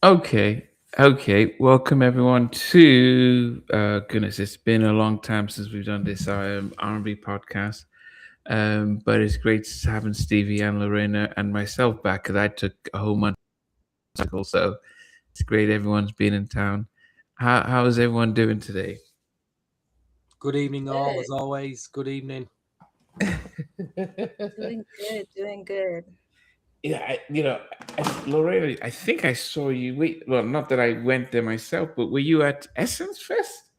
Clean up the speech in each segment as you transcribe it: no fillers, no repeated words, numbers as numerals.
Okay, okay. Welcome everyone to goodness, it's been a long time since we've done this R&B podcast. But it's great having Stevie and Lorena and myself back because I took a whole month cycle, so it's great everyone's been in town. How is everyone doing today? Good evening, all, Good. as always. Good evening. Doing good, doing good. Yeah, Lorena, I think I saw you. Wait, well, not that I went there myself, but were you at Essence Fest?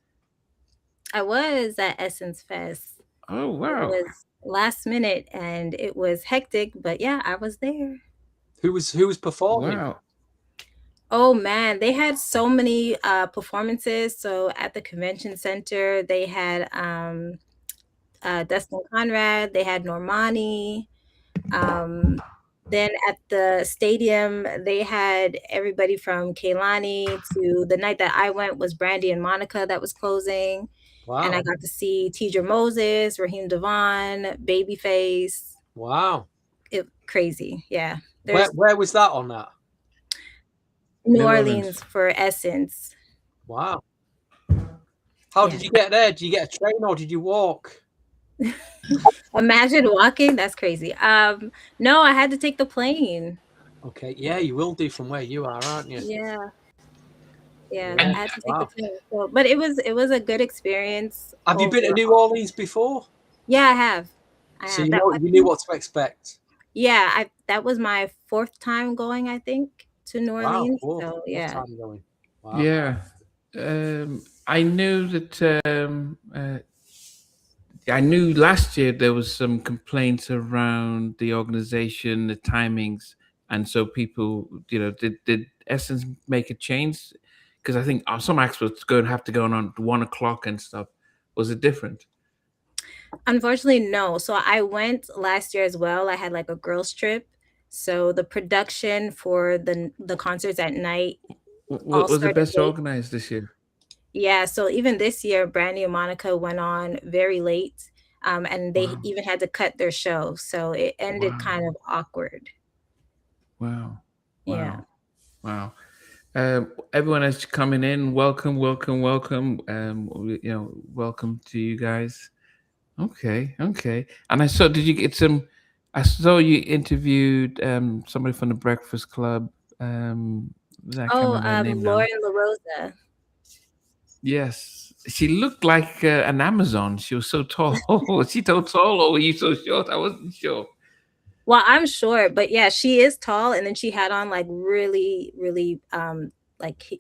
I was at Essence Fest. Oh It wow, was last minute and it was hectic, but yeah, I was there. Who was performing? wow. Oh man, they had so many performances. So at the convention center, they had Dustin Conrad, they had Normani. Um, then at the stadium, they had everybody from Kaylani to the night that I went was Brandy and Monica that was closing. And I Wow, got to see Tidra Moses, Raheem Devon, Babyface. wow. It crazy, yeah. Where There's where was that on that? New New Orleans. Orleans for Essence. Wow. How Yeah. did you get there? Did you get a train or did you walk? Imagine walking. That's crazy. No, I had to take the plane. Okay, yeah, you will do from where you are, aren't you? Yeah, yeah. Yeah. I had to take the Wow. plane. So, but it was a good experience Have you been to New overall. Orleans before? Yeah, I have. I So have. you That know I you knew think, what to expect. yeah, I that was my fourth time going, I think, to New Wow, Orleans. fourth, So fourth yeah. time going. Wow. Yeah, I knew that. I knew last year there was some complaints around the organization, the timings, and so people, did Essence make a change? Because I think some acts was going to have to go on at 1 o'clock and stuff. Was it different? Unfortunately, no. So I went last year as well. I had like a girls trip. So the production for the concerts at night all Was it started best late. organized this year? Yeah, so even this year, Brandy and Monica went on very late, and they Wow, even had to cut their show. So it ended wow, kind of awkward. wow, Yeah. wow, wow. Everyone that's coming in, welcome, welcome, welcome. Welcome to you guys. Okay, okay. And I saw, did you get some? I saw you interviewed somebody from the Breakfast Club. I can't Oh, remember her name now. Lauren LaRosa. Yes, she looked like an Amazon. She was so tall. Was she so tall, or were you so short? I wasn't sure. Well, I'm short, but yeah, she is tall, and then she had on like really, really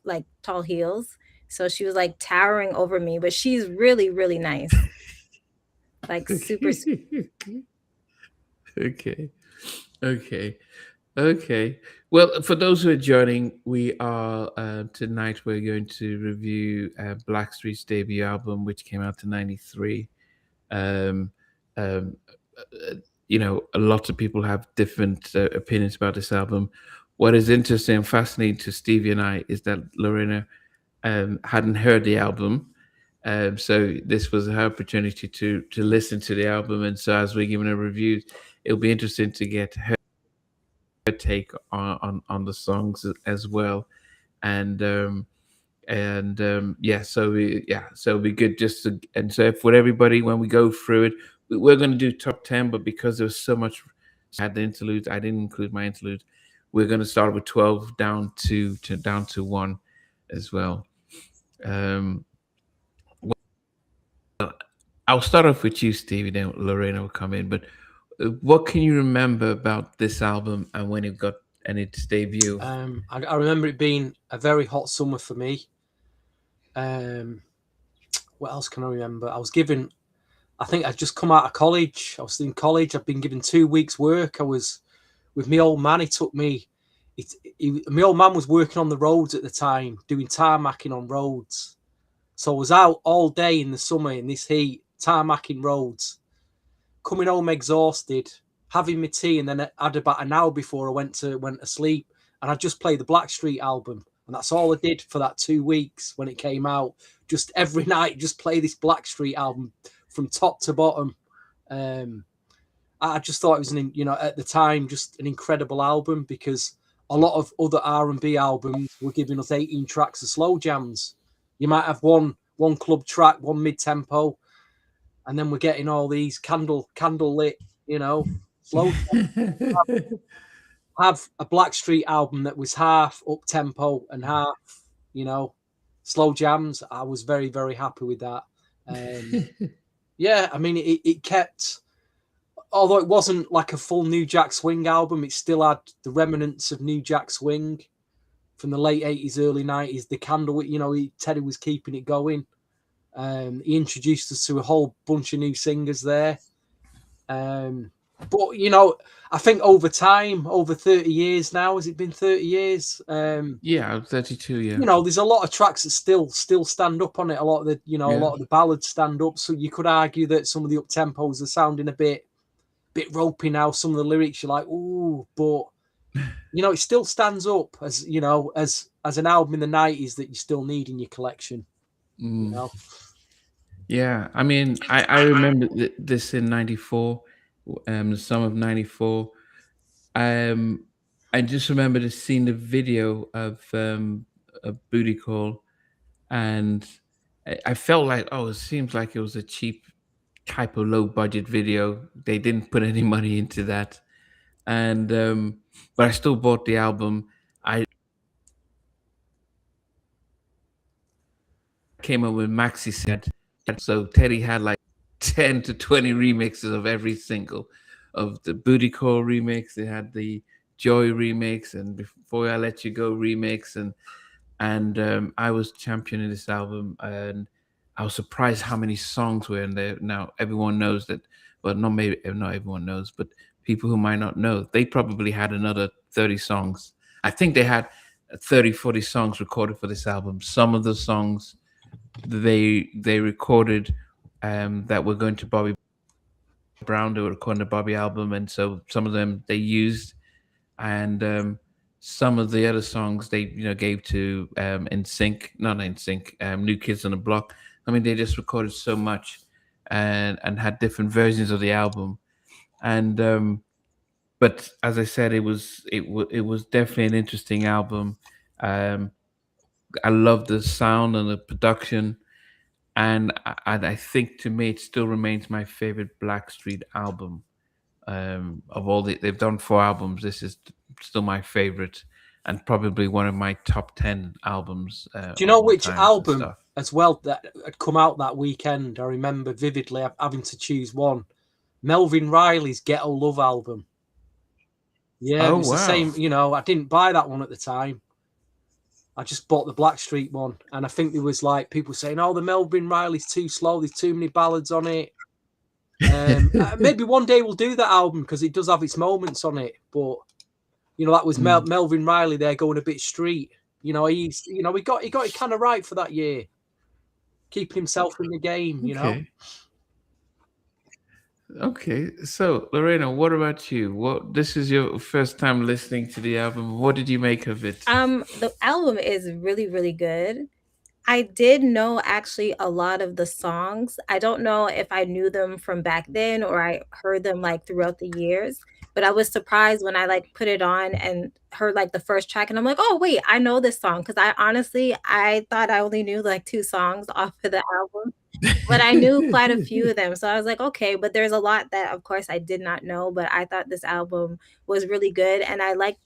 like tall heels. So she was like towering over me, but she's really, really nice. Like super sweet. Okay, okay. Okay. Well, for those who are joining, we are tonight. We're going to review Blackstreet's debut album, which came out in '93. Um, um, a lot of people have different opinions about this album. What is interesting and fascinating to Stevie and I is that Lorena hadn't heard the album. So this was her opportunity to listen to the album, and so as we're giving a review, it'll be interesting to get her take on the songs as well, and yeah, so it'll be good just to, and so for everybody when we go through it, we're going to do top 10, but because there's so much had the interludes, I didn't include my interlude. We're going to start with 12 down to 1 as well. um I'll start off with you, Stevie, then Lorena will come in. But what can you remember about this album and when it got and its debut? I remember it being a very hot summer for me. Um, what else can I remember? I think I'd just come out of college. I was in college. I'd been given 2 weeks' work. I was with my old man. He took me. My old man was working on the roads at the time, doing tarmacking on roads. So I was out all day in the summer in this heat, tarmacking roads, coming home exhausted, having my tea, and then I had about an hour before I went to sleep, and I just played the Blackstreet album, and that's all I did for that 2 weeks when it came out. Just every night, just play this Blackstreet album from top to bottom. Um, I just thought it was at the time just an incredible album because a lot of other R&B albums were giving us 18 tracks of slow jams. You might have one club track, one mid-tempo, and then we're getting all these candle lit, slow jams. Have a Blackstreet album that was half up tempo and half, slow jams. I was very, very happy with that. Yeah, I mean, it kept, although it wasn't like a full New Jack Swing album, it still had the remnants of New Jack Swing from the late 80s, early 90s. The candle, Teddy was keeping it going. He introduced us to a whole bunch of new singers there. But, I think over time, over 30 years now, has it been 30 years? Yeah, 32, yeah. There's a lot of tracks that still stand up on it. A lot of the, a lot of the ballads stand up. So you could argue that some of the up-tempos are sounding a bit ropey now. Some of the lyrics you're like, ooh, but, it still stands up as, as an album in the 90s that you still need in your collection, Yeah, I mean, I remember this in '94, the summer of '94. I just remember to seeing the video of a Booty Call, and I felt like, oh, it seems like it was a cheap type of low budget video. They didn't put any money into that, and but I still bought the album. I came up with maxi set. So Teddy had like 10 to 20 remixes of every single of the Booty Call remix. They had the Joy remix and Before I Let You Go remix, and I was championing this album, and I was surprised how many songs were in there. Now everyone knows that, well, not everyone knows, but people who might not know, they probably had another 30 songs. I think they had 30, 40 songs recorded for this album. Some of the songs they recorded that were going to Bobby Brown. They were recording the Bobby album, and so some of them they used, and some of the other songs they gave to In Sync, not In Sync, New Kids on the Block. I mean, they just recorded so much and had different versions of the album, and but as I said, it was definitely an interesting album. I love the sound and the production, and I think to me it still remains my favorite Blackstreet album. Of all they've done 4 albums, this is still my favorite, and probably one of my top 10 albums. Do you know of all which times and album stuff. as well that had come out that weekend? I remember vividly having to choose one. Melvin Riley's Ghetto Love album. Yeah, Oh it was the wow! same. I didn't buy that one at the time. I just bought the Blackstreet one, and I think there was like people saying, "Oh, the Melvin Riley's too slow. There's too many ballads on it." Maybe one day we'll do that album because it does have its moments on it. But that was Melvin Riley there going a bit street. He got it kind of right for that year, keeping himself in the game. Okay. Okay, so Lorena, what about you? This is your first time listening to the album. What did you make of it? The album is really, really good. I did know actually a lot of the songs. I don't know if I knew them from back then or I heard them like throughout the years, but I was surprised when I like put it on and heard like the first track and I'm like, "Oh, wait, I know this song." Because I thought I only knew like 2 songs off of the album. But I knew quite a few of them. So I was like, okay, but there's a lot that of course I did not know, but I thought this album was really good. And I liked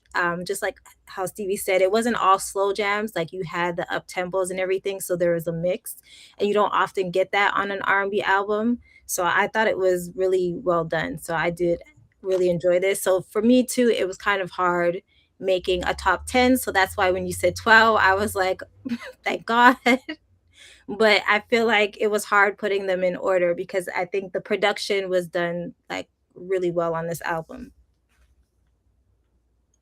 just like how Stevie said, it wasn't all slow jams. Like you had the up tempos and everything. So there was a mix. And you don't often get that on an R&B album. So I thought it was really well done. So I did really enjoy this. So for me too, it was kind of hard making a top 10. So that's why when you said 12, I was like, thank God. But I feel like it was hard putting them in order because I think the production was done like really well on this album.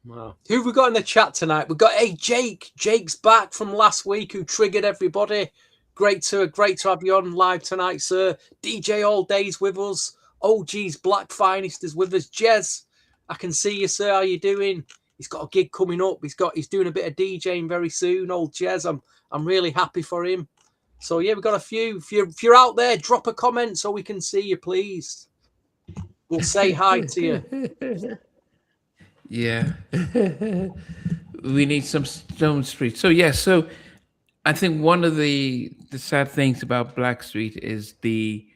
Wow. Who have we got in the chat tonight? We've got Jake. Jake's back from last week, who triggered everybody. Great to have you on live tonight, sir. DJ All Day's with us. OG's Black Finest is with us. Jez, I can see you, sir. How you doing? He's got a gig coming up. He's doing a bit of DJing very soon. Old Jez, I'm really happy for him. So yeah, we've got a few. If you're out there, drop a comment so we can see you, please. We'll say hi to you. Yeah. we need some Stone Street. So yeah, so I think one of the sad things about Blackstreet is the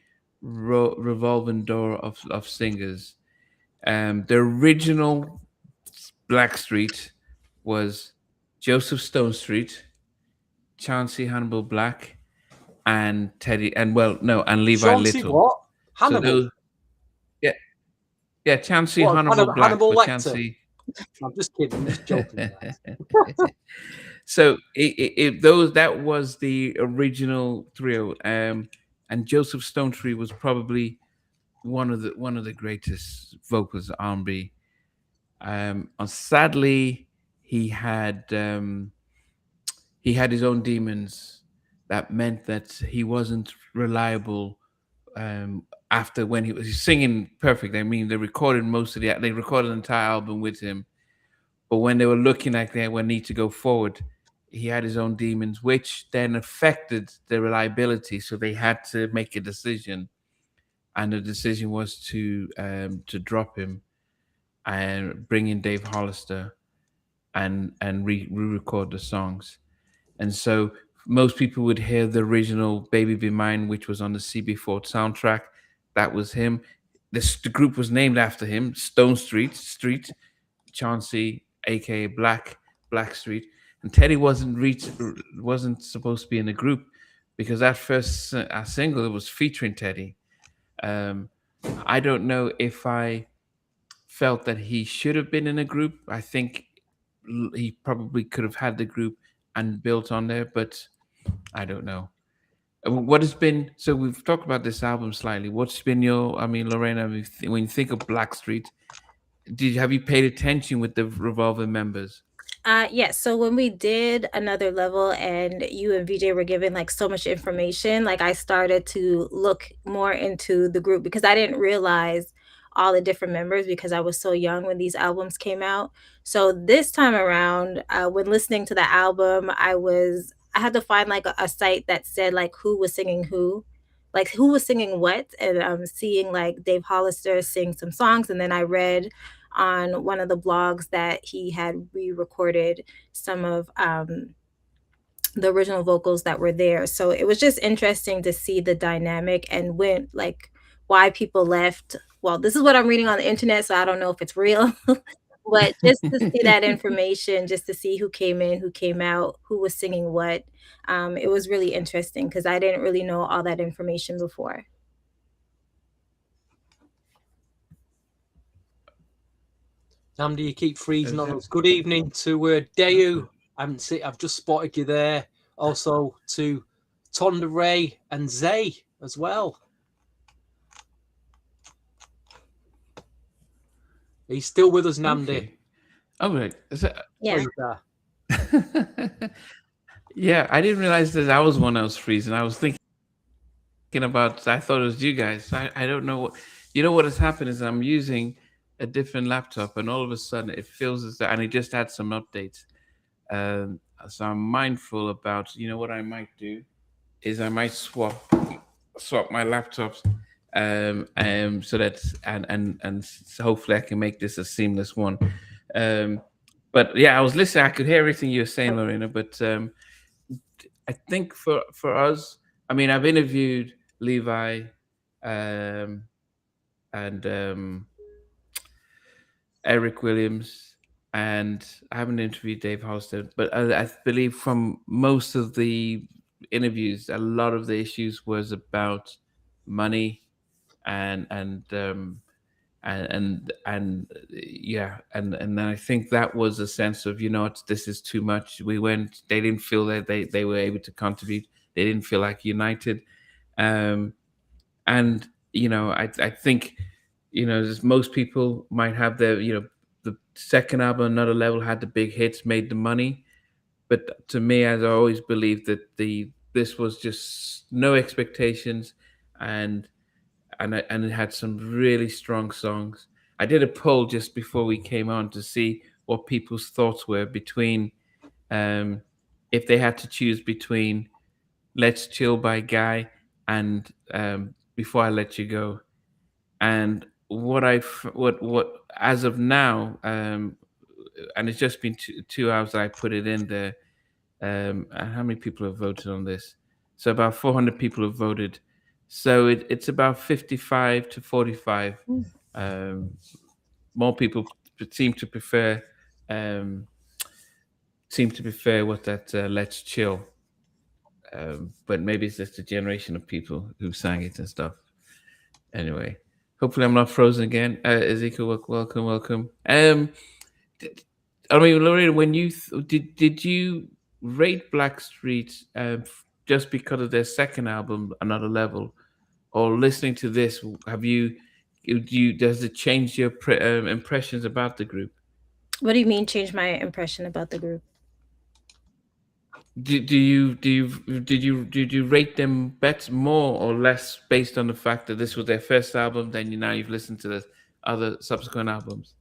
revolving door of singers. The original Blackstreet was Joseph Stone Street, Chauncey Hannibal Black, and Teddy, and well, no, and Levi Chauncey Little. what? So Hannibal. those, yeah, yeah, Chauncey What? Hannibal Black, Hannibal but Lecter. Chauncey. I'm just kidding. I'm just joking, guys. So those that was the original trio, and Joseph Stonetree was probably one of the greatest vocals R&B. Sadly, he had um, he had his own demons that meant that he wasn't reliable. After when he was singing perfect, I mean, they recorded the entire album with him, but when they were looking like they were need to go forward, he had his own demons, which then affected the reliability. So they had to make a decision, and the decision was to drop him and bring in Dave Hollister and re-record the songs. And so most people would hear the original "Baby Be Mine," which was on the CB4 soundtrack. That was him. The group was named after him, Stone Street, Chauncey, aka Blackstreet, and Teddy wasn't supposed to be in the group because that first single it was featuring Teddy. Um, I don't know if I felt that he should have been in a group. I think he probably could have had the group and built on there, but I don't know. What has been so we've talked about this album slightly. What's been I mean, Lorena, when you think of Blackstreet, have you paid attention with the revolving members? Yes. So when we did another level and you and VJ were given like so much information, like I started to look more into the group because I didn't realize all the different members because I was so young when these albums came out. So this time around, when listening to the album, I had to find like a site that said like who was singing who. Like who was singing what, and seeing like Dave Hollister sing some songs, and then I read on one of the blogs that he had re-recorded some of the original vocals that were there. So it was just interesting to see the dynamic and when like why people left. Well, this is what I'm reading on the internet, so I don't know if it's real. But just to see that information, just to see who came in, who came out, who was singing what, it was really interesting because I didn't really know all that information before. Namdi, you keep freezing Is on it? us. Good evening to Deu. I've just spotted you there. Also to Tonda Ray and Zay as well. He's still with us, Namdi. Okay. Oh, right. Yeah. Yeah, I didn't realize that I was one that was freezing. I was thinking about. I thought it was you guys. I don't know what. You know what has happened is I'm using a different laptop, and all of a sudden it feels as though, and it just had some updates. So I'm mindful about. You know what I might do is I might swap my laptops, so that hopefully I can make this a seamless one. Um, but yeah, I was listening. I could hear everything you were saying, Lorena. But I think for us, I mean, I've interviewed Levi, um, and Eric Williams, and I haven't interviewed Dave Halstead, but I believe from most of the interviews, a lot of the issues was about money and yeah, and then I think that was a sense of this is too much. They didn't feel that they were able to contribute. They didn't feel like united, um, and I think just most people might have the second album, Another Level, had the big hits, made the money, but to me, as I always believed that this was just no expectations, and and it had some really strong songs. I did a poll just before we came on to see what people's thoughts were between, um, if they had to choose between "Let's Chill" by Guy and "Before I Let You Go." And what as of now, and it's just been 2 hours I put it in there. And how many people have voted on this? So about 400 people have voted. So it's about 55 to 45. Um, More people seem to prefer um, what that Let's Chill. But maybe it's just a generation of people who sang it and stuff. Anyway, hopefully I'm not frozen again. Ezekiel, welcome, welcome. I mean, Lorraine, when you did you rate Blackstreet just because of their second album, Another Level, or listening to this, have you does it change your impressions about the group? What do you mean change my impression about the group? Did you rate them better, more or less, based on the fact that this was their first album? Then now you've listened to the other subsequent albums.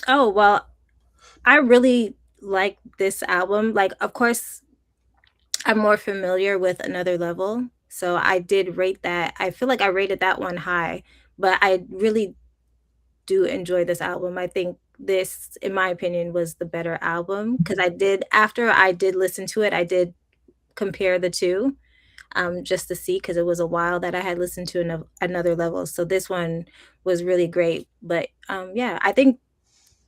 Oh, well, I really like this album. Like, of course, I'm more familiar with Another Level. So I did rate that. I feel like I rated that one high, but I really do enjoy this album. I think this, in my opinion, was the better album because after I did listen to it, I did compare the two just to see because it was a while that I had listened to Another Level. So this one was really great. But yeah, I think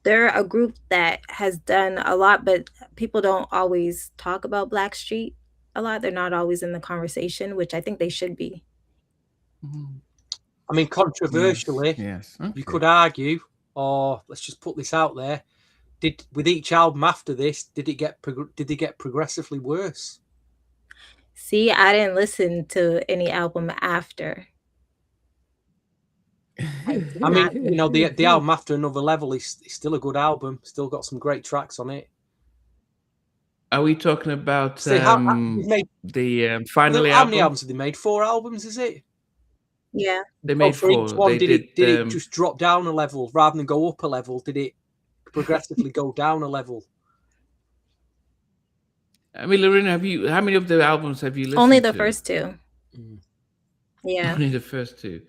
they're a group that has done a lot, but people don't always talk about Blackstreet a lot. They're not always in the conversation, which I think they should be. I mean, controversially, Yes. you Okay. could argue, or let's just put this out there: with each album after this, did they get progressively worse? See, I didn't listen to any album after. I mean, you know, the album after Another Level is still a good album. Still got some great tracks on it. Are we talking about So the final how many album? albums have they made? 4 albums, is it? Yeah. They made for each 4. one, They did it just drop down a level rather than go up a level? Did it progressively go down a level? I mean, Lorena, how many of the albums have you listened to? Only the first 2. Yeah. Only the first 2.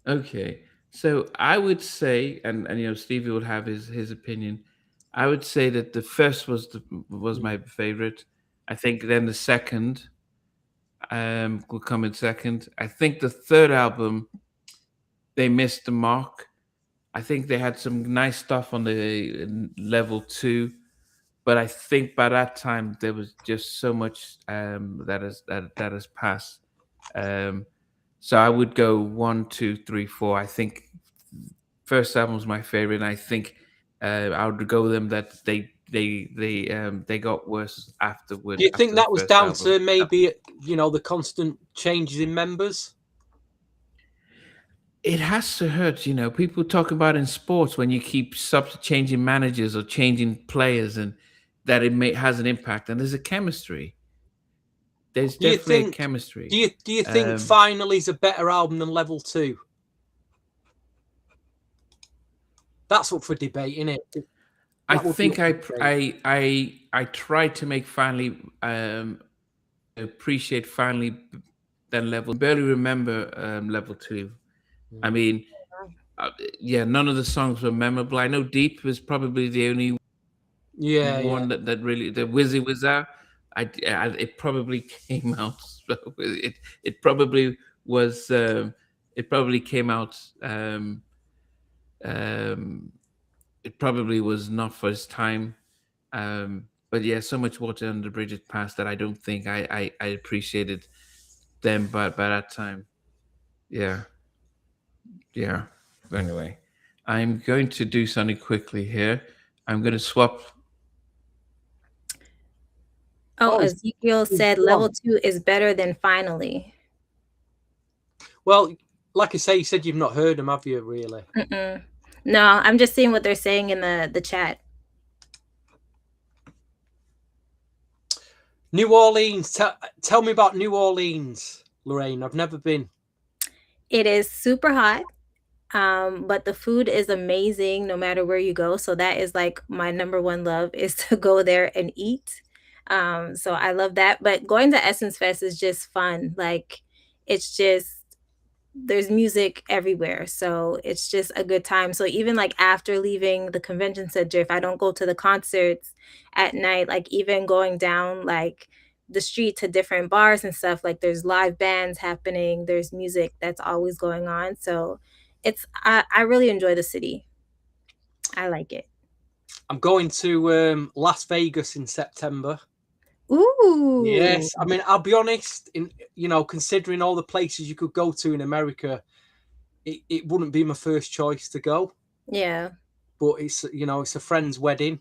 Okay. So I would say, and you know, Stevie would have his opinion. I would say that the first was my favorite. I think then the second will come in second. I think the third album, they missed the mark. I think they had some nice stuff on the level 2, but I think by that time there was just so much that has passed. So I would go 1, 2, 3, 4. I think first album was my favorite, and I think I would go with them that they got worse afterwards. Do you think that was down to maybe, you know, the constant changes in members? It has to hurt, you know. People talk about in sports when you keep changing managers or changing players, and that has an impact. And there's a chemistry. There's definitely a chemistry. Do you think Finally's a better album than Level 2? That's up for debate, isn't it? I think I tried to make Finally appreciate Finally than Level. I barely remember Level 2. I mean, yeah, none of the songs were memorable. I know Deep was probably the only one that really, the Wizzy Wizza. It probably came out. It probably was. It probably came out. It probably was not for his time. But yeah, so much water under the bridge had passed that I don't think I appreciated them by that time. Yeah. Anyway, I'm going to do something quickly here. I'm going to swap. Oh, Ezekiel said Level 2 is better than Finally. Well, like I say, you said you've not heard them, have you, really? No, I'm just seeing what they're saying in the chat. New Orleans. Tell me about New Orleans, Lorraine. I've never been. It is super hot, but the food is amazing no matter where you go. So that is like my number one love is to go there and eat. So I love that. But going to Essence Fest is just fun. Like it's just there's music everywhere, so it's just a good time. So even like after leaving the convention center, if I don't go to the concerts at night, like even going down like the street to different bars and stuff, like there's live bands happening, there's music that's always going on. So I really enjoy the city. I like it. I'm going to Las Vegas in September. Ooh. Yes, I mean, I'll be honest. Considering all the places you could go to in America, it wouldn't be my first choice to go. Yeah. But it's a friend's wedding,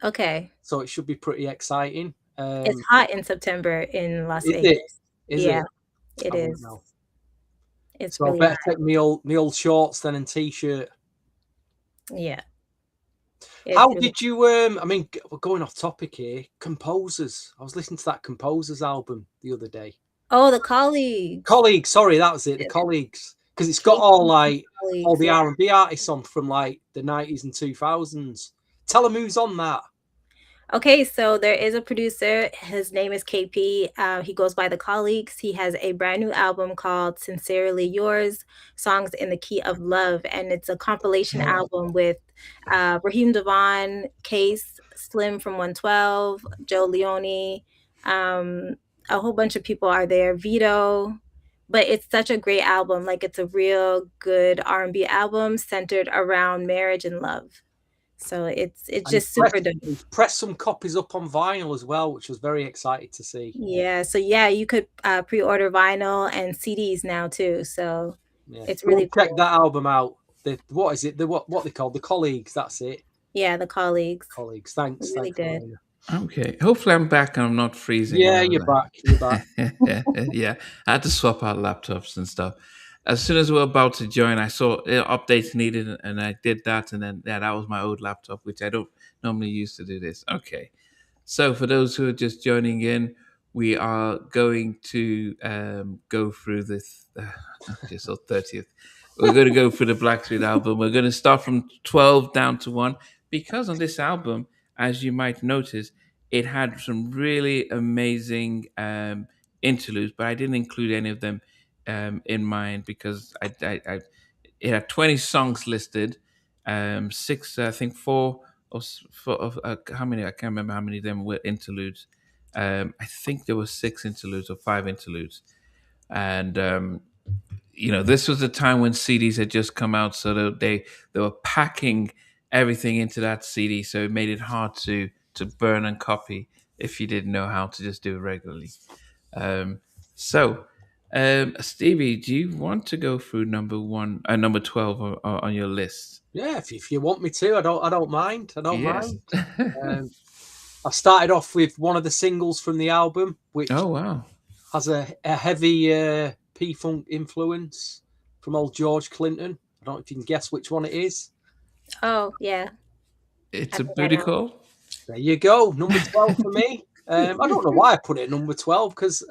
Okay. so it should be pretty exciting. It's hot in September in Las Is it? Vegas. Is Yeah, it? it I wouldn't is. know. It's So I really better hot. take me old shorts then and t-shirt. Yeah. How It's did you? I mean, we're going off topic here. Composers. I was listening to that Composers album the other day. Oh, the colleagues. Colleagues. Sorry, that was it. The Colleagues, because it's got all Colleagues, the yeah. R&B artists on from like the 90s and 2000s. Tell them who's on that. Okay, so there is a producer. His name is KP. He goes by the Colleagues. He has a brand new album called Sincerely Yours, Songs in the Key of Love. And it's a compilation album with Raheem Devon, Case, Slim from 112, Joe Leone. A whole bunch of people are there, Vito. But it's such a great album. Like it's a real good R&B album centered around marriage and love. So it's And just super dope. he's pressed some copies up on vinyl as well, which was very excited to see. Yeah, so yeah, you could pre-order vinyl and CDs now too. So Yeah, it's go really and check cool. that album out. What is it? What they called the Colleagues. That's it. Yeah, the Colleagues. Colleagues. Thanks, Really good. Elena. Okay. Hopefully, I'm back and I'm not freezing. Yeah, you're back. You're back. Yeah, I had to swap out laptops and stuff. As soon as we were about to join, I saw updates needed, and I did that. And then, yeah, that was my old laptop, which I don't normally use to do this. Okay. So, for those who are just joining in, we are going to go through this. Just on 30th. We're going to go through the Blackstreet album. We're going to start from 12 down to 1 because on this album, as you might notice, it had some really amazing interludes, but I didn't include any of them in mine because it had 20 songs listed, six, I think four how many? I can't remember how many of them were interludes. I think there were six interludes or five interludes, and this was the time when CDs had just come out, so they were packing everything into that CD, so it made it hard to burn and copy if you didn't know how to just do it regularly. Um, so, Stevie, do you want to go through number 12 on your list? Yeah, if you want me to, I don't mind. I don't Yes. mind. I started off with one of the singles from the album, which Oh wow, has a heavy P-Funk influence from old George Clinton. I don't know if you can guess which one it is. Oh, yeah. it's I a think I booty know. call. There you go, number 12 for me. I don't know why I put it at number 12 because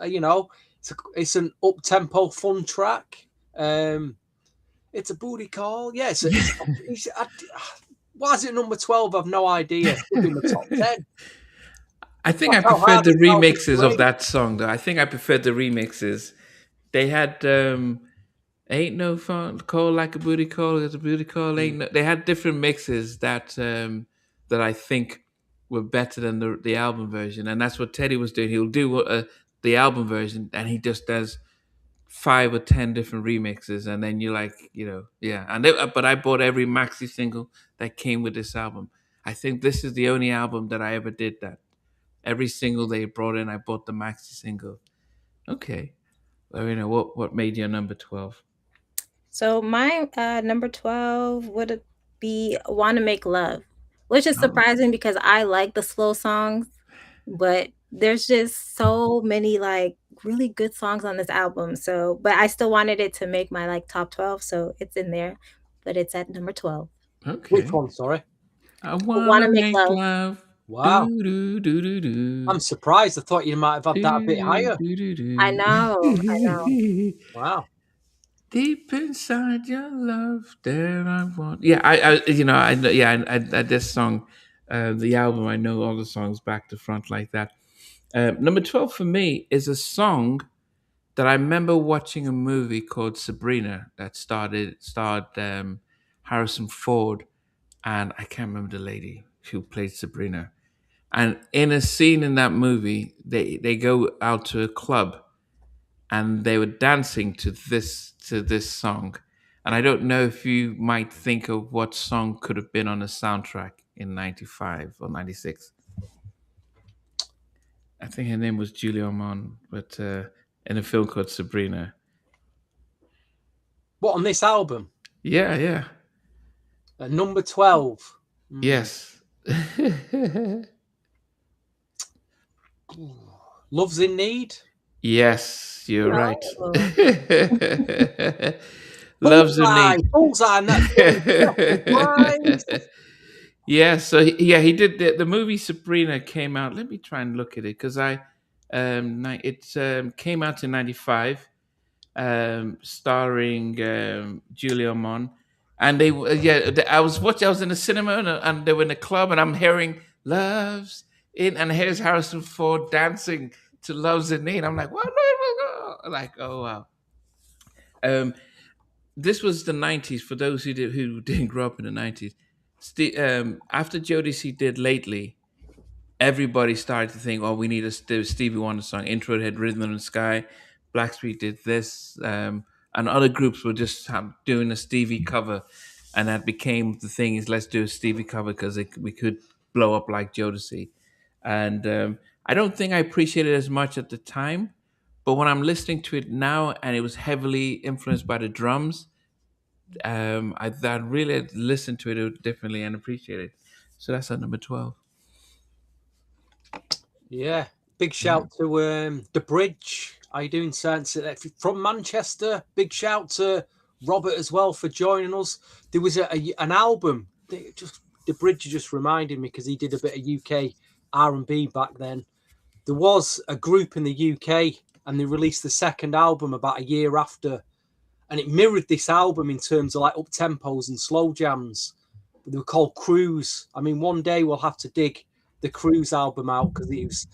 it's an up-tempo fun track. It's a booty call. Yeah, why is it number 12? I've no idea. It could be in the top 10. I think I That's how preferred hard the it felt to remixes play. of that song, though. I think I preferred the remixes. They had "Ain't No Fun Call Like a Booty Call," "It's a Booty Call." Ain't no. They had different mixes that I think were better than the album version, and that's what Teddy was doing. He'll do the album version, and he just does 5 or 10 different remixes, and then you're like, yeah. But I bought every maxi single that came with this album. I think this is the only album that I ever did that. Every single they brought in, I bought the maxi single. Okay, Lorena, what made your number 12? So my number 12 would be "Wanna Make Love," which is Oh, surprising because I like the slow songs, but there's just so many like really good songs on this album. So, but I still wanted it to make my like top 12, so it's in there, but it's at number 12. Which okay. one? Sorry. I wanna "Wanna Make make Love." love. Wow. Do do do do I'm do. surprised. I thought you might have had that a bit Do higher. do do I know, I know. do. Wow. Deep inside your love, there I want. Yeah, I know. Yeah, this song, the album. I know all the songs back to front like that. Number 12 for me is a song that I remember watching a movie called Sabrina that starred Harrison Ford, and I can't remember the lady who played Sabrina. And in a scene in that movie, they go out to a club and they were dancing to this song. And I don't know if you might think of what song could have been on the soundtrack in '95 or '96. I think her name was Julia Ormond, but in a film called Sabrina. What on this album? Yeah, yeah, Number 12. yes. Love's in Need. Yes, you're right. Oh. Loves a Bullseye, need. bullseye, and that's right. Yeah, so he did the movie Sabrina came out. Let me try and look at it because it came out in '95, starring Julia Ormond, and I was watching. I was in the cinema and they were in a club, and I'm hearing "Loves in," and here's Harrison Ford dancing to "Loves in Need." I'm like, what? Like, oh wow. Um, this was the '90s for those who didn't grow up in the '90s. After Jodeci did Lately, everybody started to think, "Oh, we need a Stevie Wonder song." Intro had Rhythm in the Sky. Blackstreet did this, and other groups were just doing a Stevie cover, and that became the thing: is let's do a Stevie cover because we could blow up like Jodeci. And I don't think I appreciated it as much at the time, but when I'm listening to it now, and it was heavily influenced by the drums, I really listened to it differently and appreciate it. So that's at number 12. Yeah. Big shout to The Bridge. How you doing, Sense? From Manchester. Big shout to Robert as well for joining us. There was an album. The Bridge just reminded me because he did a bit of UK R&B back then. There was a group in the UK and they released the second album about a year after. And it mirrored this album in terms of like up tempos and slow jams. They were called Cruise. I mean, one day we'll have to dig the Cruise album out because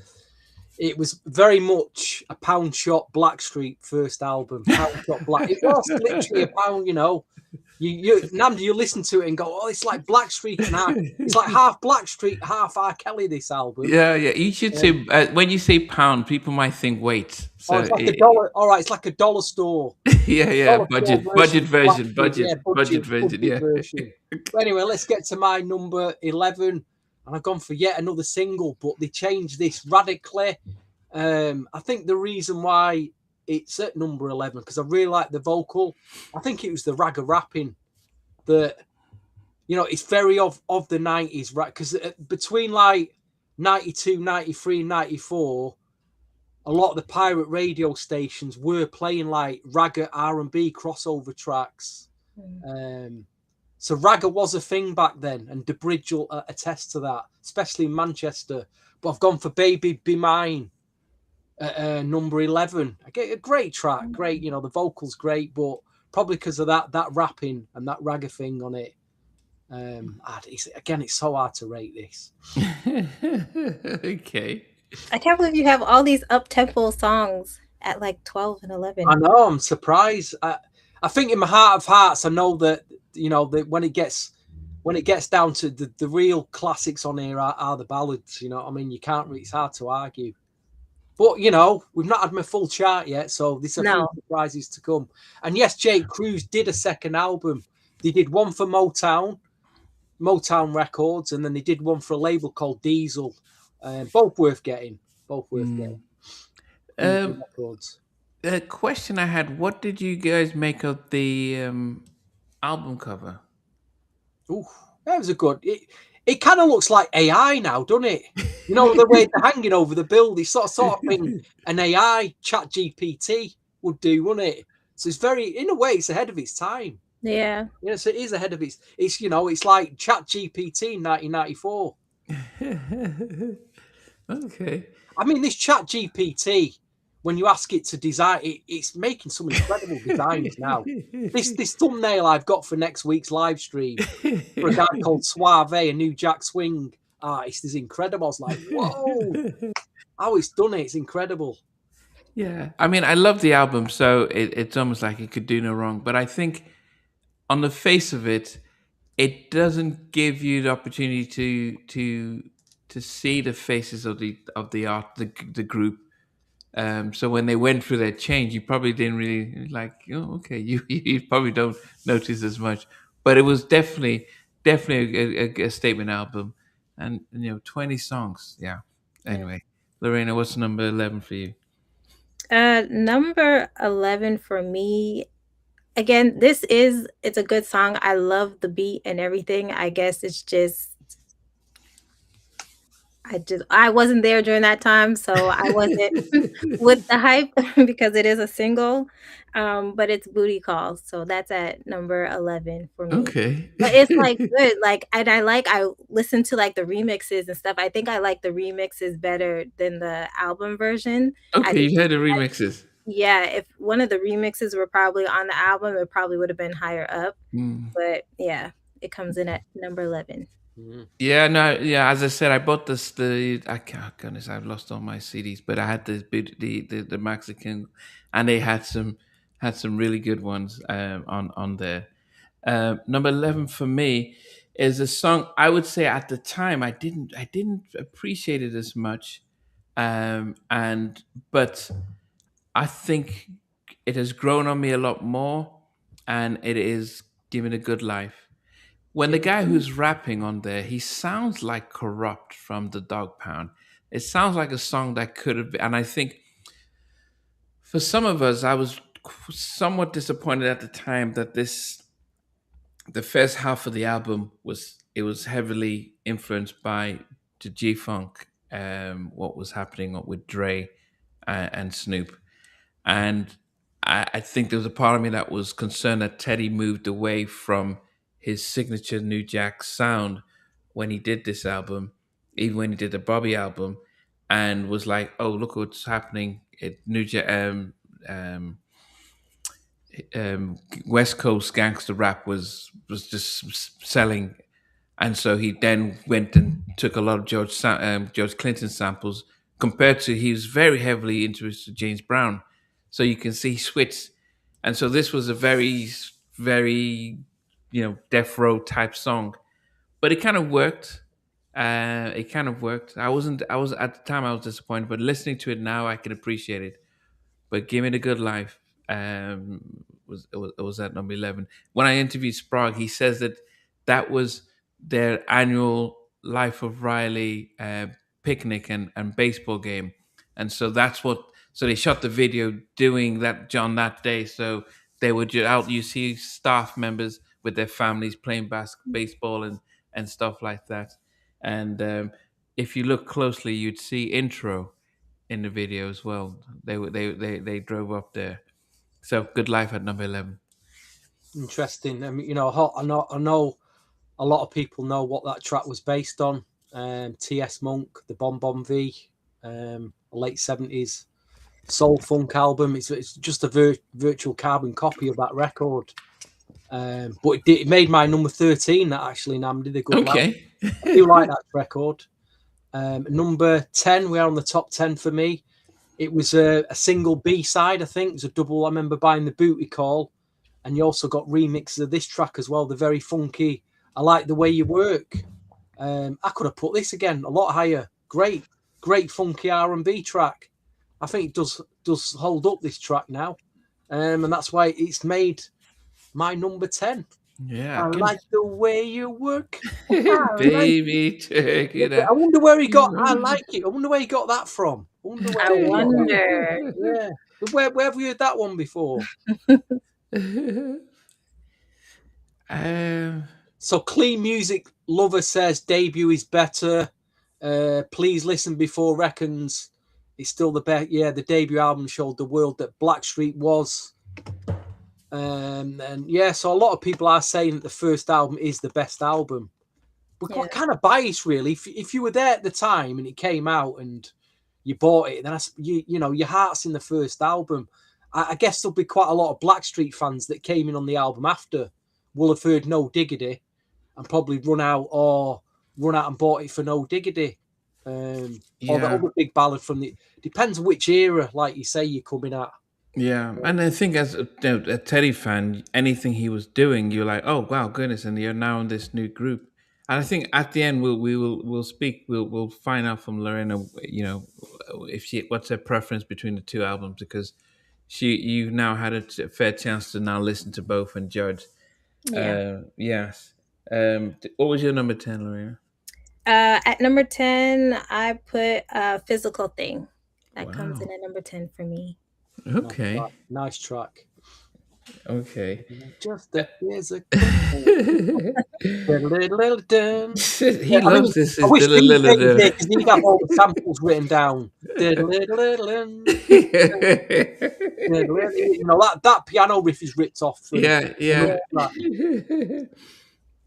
it was very much a pound shot Blackstreet first album. Pound shot Black. It was literally a pound, you know. Nanda, you listen to it and go, oh, it's like Blackstreet and it's like half Blackstreet, half R. Kelly. This album. Yeah. You should say when you say pound, people might think weight. So it's like $1. All right, it's like a dollar store. Yeah. Dollar Budget store version. Budget Version. Yeah. version. But anyway, let's get to my number 11. And I've gone for yet another single, but they changed this radically. I think the reason why it's at number 11, because I really like the vocal. I think it was the ragga rapping that, you know, it's very of the 90s, right? Because between like 92, 93, 94, a lot of the pirate radio stations were playing like ragga R&B crossover tracks. So ragga was a thing back then, and The Bridge will attest to that, especially in Manchester. But I've gone for Baby Be Mine at number 11. I get a great track, great, you know, the vocals great, but probably because of that rapping and that ragga thing on it. It's so hard to rate this. Okay. I can't believe you have all these up-tempo songs at like 12 and 11. I know, I'm surprised. I think in my heart of hearts, I know that, you know, that when it gets down to the real classics on here are the ballads, you know. I mean, it's hard to argue. But, you know, we've not had my full chart yet, so there's a few surprises to come. And yes, Jake Cruz did a second album. They did one for Motown Records, and then they did one for a label called Diesel. Both worth getting. Records. The question I had: what did you guys make of the album cover? Ooh, that was a good. It kind of looks like AI now, doesn't it? You know, the way they're hanging over the building, sort of thing an AI chat GPT would do, wouldn't it? So it's in a way, it's ahead of its time. Yeah. Yes, it is ahead of it's you know, it's like chat GPT in 1994. Okay. I mean, this chat GPT, when you ask it to design, it's making some incredible designs now. This thumbnail I've got for next week's live stream for a guy called Suave, a new Jack Swing artist, is incredible. I was like, whoa, how it's done it. It's incredible. Yeah, I mean, I love the album, so it's almost like it could do no wrong. But I think, on the face of it, it doesn't give you the opportunity to see the faces of the art the group. So when they went through their change, you probably didn't really like. Oh, okay, you probably don't notice as much, but it was definitely a statement album, and 20 songs. Yeah. Yeah. Anyway, Lorena, what's number 11 for you? Number 11 for me. Again, it's a good song. I love the beat and everything. I guess it's just I wasn't there during that time, so I wasn't with the hype because it is a single. But it's Booty Calls, so that's at number 11 for me. Okay. But it's like good, like, and I listen to like the remixes and stuff. I think I like the remixes better than the album version. I Okay, think you heard the remixes. yeah, if one of the remixes were probably on the album, it probably would have been higher up. Mm. But yeah, it comes in at number 11. Mm. Yeah, no, yeah. As I said, I bought this. I can't, goodness, I've lost all my CDs, but I had the Mexican, and they had some really good ones on there. Number 11 for me is a song. I would say at the time I didn't appreciate it as much, and but I think it has grown on me a lot more, and it is given a good life. When the Give guy who's rapping on there, he sounds like Corrupt from the Dog Pound. It sounds like a song that could have been, and I think for some of us, I was somewhat disappointed at the time that the first half of the album was heavily influenced by the G Funk, what was happening with Dre and Snoop, and I think there was a part of me that was concerned that Teddy moved away from his signature New Jack sound when he did this album, even when he did the Bobby album, and was like, "Oh, look what's happening!" New Jack, West Coast gangster rap was just selling, and so he then went and took a lot of George Clinton samples. Compared to, he was very heavily interested James Brown, so you can see he switched, and so this was a very death row type song, but it kind of worked. It kind of worked. I was at the time I was disappointed, but listening to it now, I can appreciate it. But Give Me the Good Life was at number 11. When I interviewed Sprague, he says that that was their annual Life of Riley picnic and baseball game, and so so they shot the video doing that on that day. So they were out. You see staff members with their families playing baseball and stuff like that. And if you look closely, you'd see Intro in the video as well. They drove up there. So Good Life at number 11. Interesting. I mean, I know a lot of people know what that track was based on. T.S. Monk, the Bon Bon V, a late 70s soul funk album. It's just a virtual carbon copy of that record. But it made my number 13. That actually did a good laugh. Okay. I do like that record. Number 10, we're on the top 10 for me. It was a single B-side, I think. It was a double. I remember buying the Booty Call. And you also got remixes of this track as well. They're very funky. I Like the Way You Work. I could have put this again a lot higher. Great funky R&B track. I think it does hold up, this track now. And that's why it's made my number 10. Yeah. I like the way you work. Baby, take it out. I wonder where he got I like it. I wonder where he got that from. I wonder I where he got that. wonder. Yeah. Where have you heard that one before? um, So Clean Music Lover says debut is better. Please Listen Before reckons it's still the best. Yeah, the debut album showed the world that Blackstreet was. And yeah, so a lot of people are saying that the first album is the best album. We're quite kind of biased, really. If you were there at the time and it came out and you bought it, then your heart's in the first album. I guess there'll be quite a lot of Blackstreet fans that came in on the album after will have heard No Diggity and probably run out and bought it for No Diggity. Or the Yeah. other big ballad from the depends which era, like you say, you're coming at. Yeah, and I think as a Teddy fan, anything he was doing, you're like, oh wow, goodness, and you're now in this new group. And I think at the end we'll speak, we'll find out from Lorena, if she what's her preference between the two albums, because you've now had a fair chance to now listen to both and judge. Yeah. Yes. What was your number 10, Lorena? At number 10, I put Physical Thing. That comes Wow. in at number 10 for me. Okay. Nice track. Okay. Just a physical. Dun. He I mean, loves this. I Is wish the DJ was here because he'd have all the samples written down. Dun. You know that piano riff is ripped off. Yeah.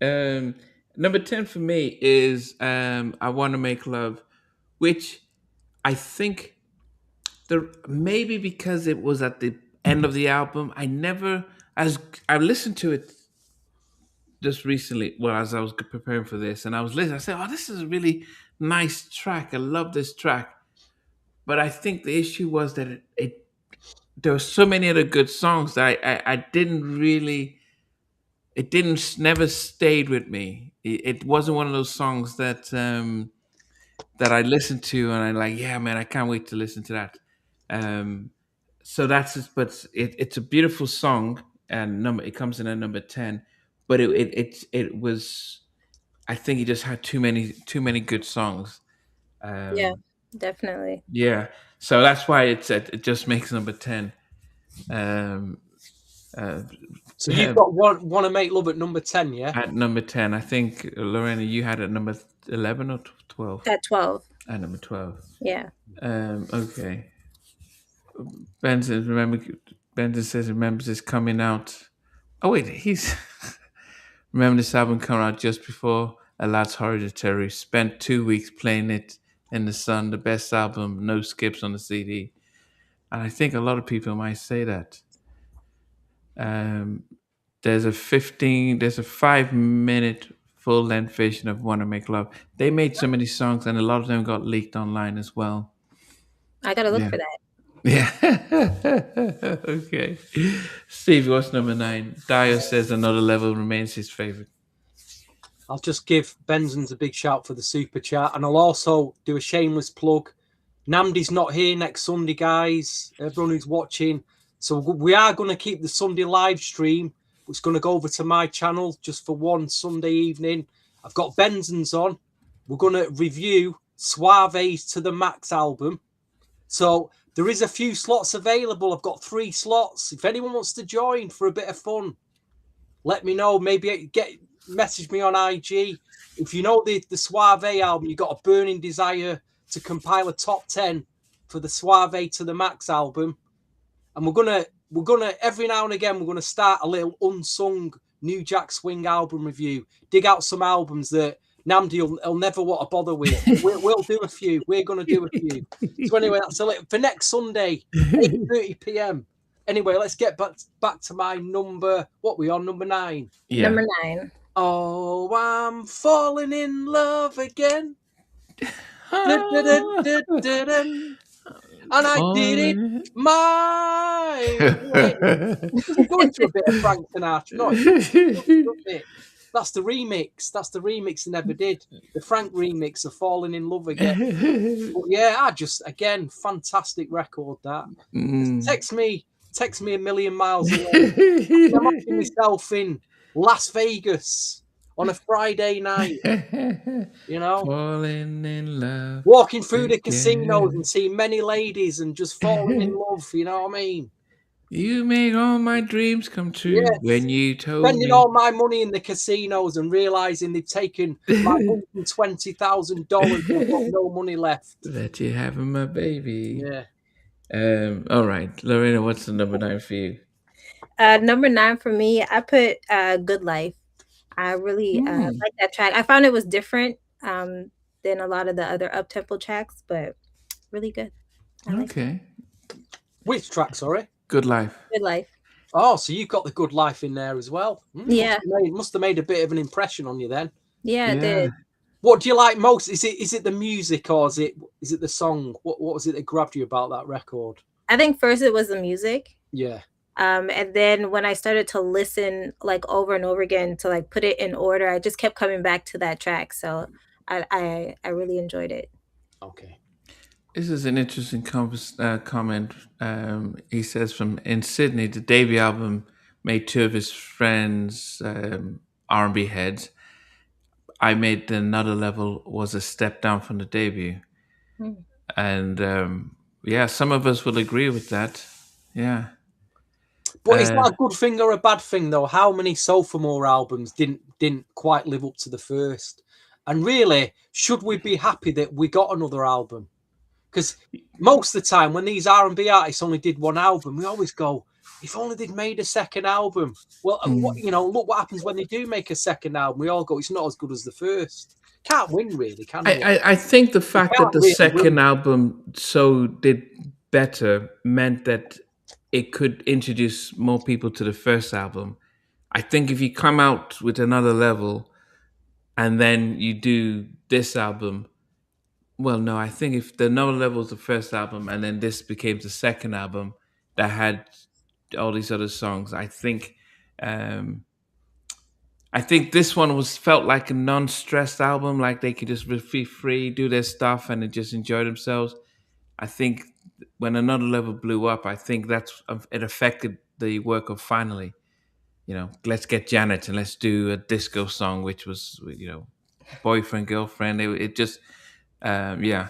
That. Number 10 for me is I Want to Make Love, which I think maybe because it was at the end of the album, I listened to it just recently, well, as I was preparing for this, and I was listening, I said, oh, this is a really nice track. I love this track. But I think the issue was that there were so many other good songs that I didn't really, it didn't, never stayed with me. It wasn't one of those songs that I listened to and I like, yeah, man, I can't wait to listen to that. So that's just, but it's a beautiful song, and it comes in at number 10. But it was, I think he just had too many good songs. Yeah, definitely. Yeah, so that's why it just makes number 10. Um, So you've got want to make love at number 10, yeah? At number 10, I think Lorena, you had it number 11 or 12. At 12. At number 12. Yeah. Okay. Benson says remembers this coming out. Oh wait, he's remember this album coming out just before A Lad's Hereditary. Spent 2 weeks playing it in the sun. The best album, no skips on the CD. And I think a lot of people might say that. There's a 5-minute full length version of Wanna Make Love. They made so many songs and a lot of them got leaked online as well. I gotta look for that. Yeah. Okay. Steve, what's number 9? Dio says Another Level remains his favorite. I'll just give Benson's a big shout for the super chat, and I'll also do a shameless plug. Namdi's not here next Sunday, guys. Everyone who's watching. So we are going to keep the Sunday live stream. It's going to go over to my channel just for one Sunday evening. I've got Benson's on. We're going to review Suave's To The Max album. So there is a few slots available. I've got 3 slots. If anyone wants to join for a bit of fun, let me know. Maybe message me on IG. If you know the Suave album, you've got a burning desire to compile a top 10 for the Suave To The Max album. And we're gonna every now and again, we're gonna start a little unsung New Jack Swing album review. Dig out some albums that Namdi will never want to bother with. We'll do a few. We're gonna do a few. So anyway, that's a little for next Sunday, 8:30 p.m. Anyway, let's get back to my number. What we on? Number 9. Yeah. Number 9. Oh, I'm falling in love again. And I did it my way. Going to a bit of Frank Sinatra. No, that's the remix. That's the remix they never did. The Frank remix of Falling in Love Again. But yeah, again, fantastic record that. Text me a million miles away. I'm imagining myself in Las Vegas on a Friday night, falling in love, walking through the casinos and seeing many ladies and just falling in love. You know what I mean? You make all my dreams come true when you told spending me. all my money in the casinos and realizing they've taken my $120,000 and I've got no money left. That you having my baby. Yeah. All right, Lorena, what's the number 9 for you? Number 9 for me, I put Good Life. I really like that track. I found it was different than a lot of the other up-tempo tracks, but really good. Okay. Which track, sorry? Good Life. Good Life. Oh, so you've got the Good Life in there as well. Yeah. Must have made a bit of an impression on you then. Yeah, it did. What do you like most? Is it the music or is it the song? What was it that grabbed you about that record? I think first it was the music. Yeah. And then when I started to listen like over and over again to like put it in order, I just kept coming back to that track. So I really enjoyed it. Okay. This is an interesting comment. He says from in Sydney, the debut album made two of his friends R&B heads. I made another level was a step down from the debut, Mm. and yeah, some of us will agree with that. Yeah, But is that a good thing or a bad thing though? How many sophomore albums didn't quite live up to the first? And really, should we be happy that we got another album? Because most of the time, when these R&B artists only did one album, we always go, "If only they'd made a second album." Well, look what happens when they do make a second album. We all go, "It's not as good as the first." Can't win, really, can you? I think the fact that can't the really second win. album so did better meant that it could introduce more people to the first album. I think if you come out with another level and then you do this album, well, no, I think if the another level was the first album and then this became the second album that had all these other songs, um, I think this one was felt like a non-stressed album, like they could just be free, do their stuff, and just enjoy themselves. I think when another level blew up, I think that's it affected the work of finally. Let's get Janet and let's do a disco song, which was boyfriend girlfriend. It just yeah.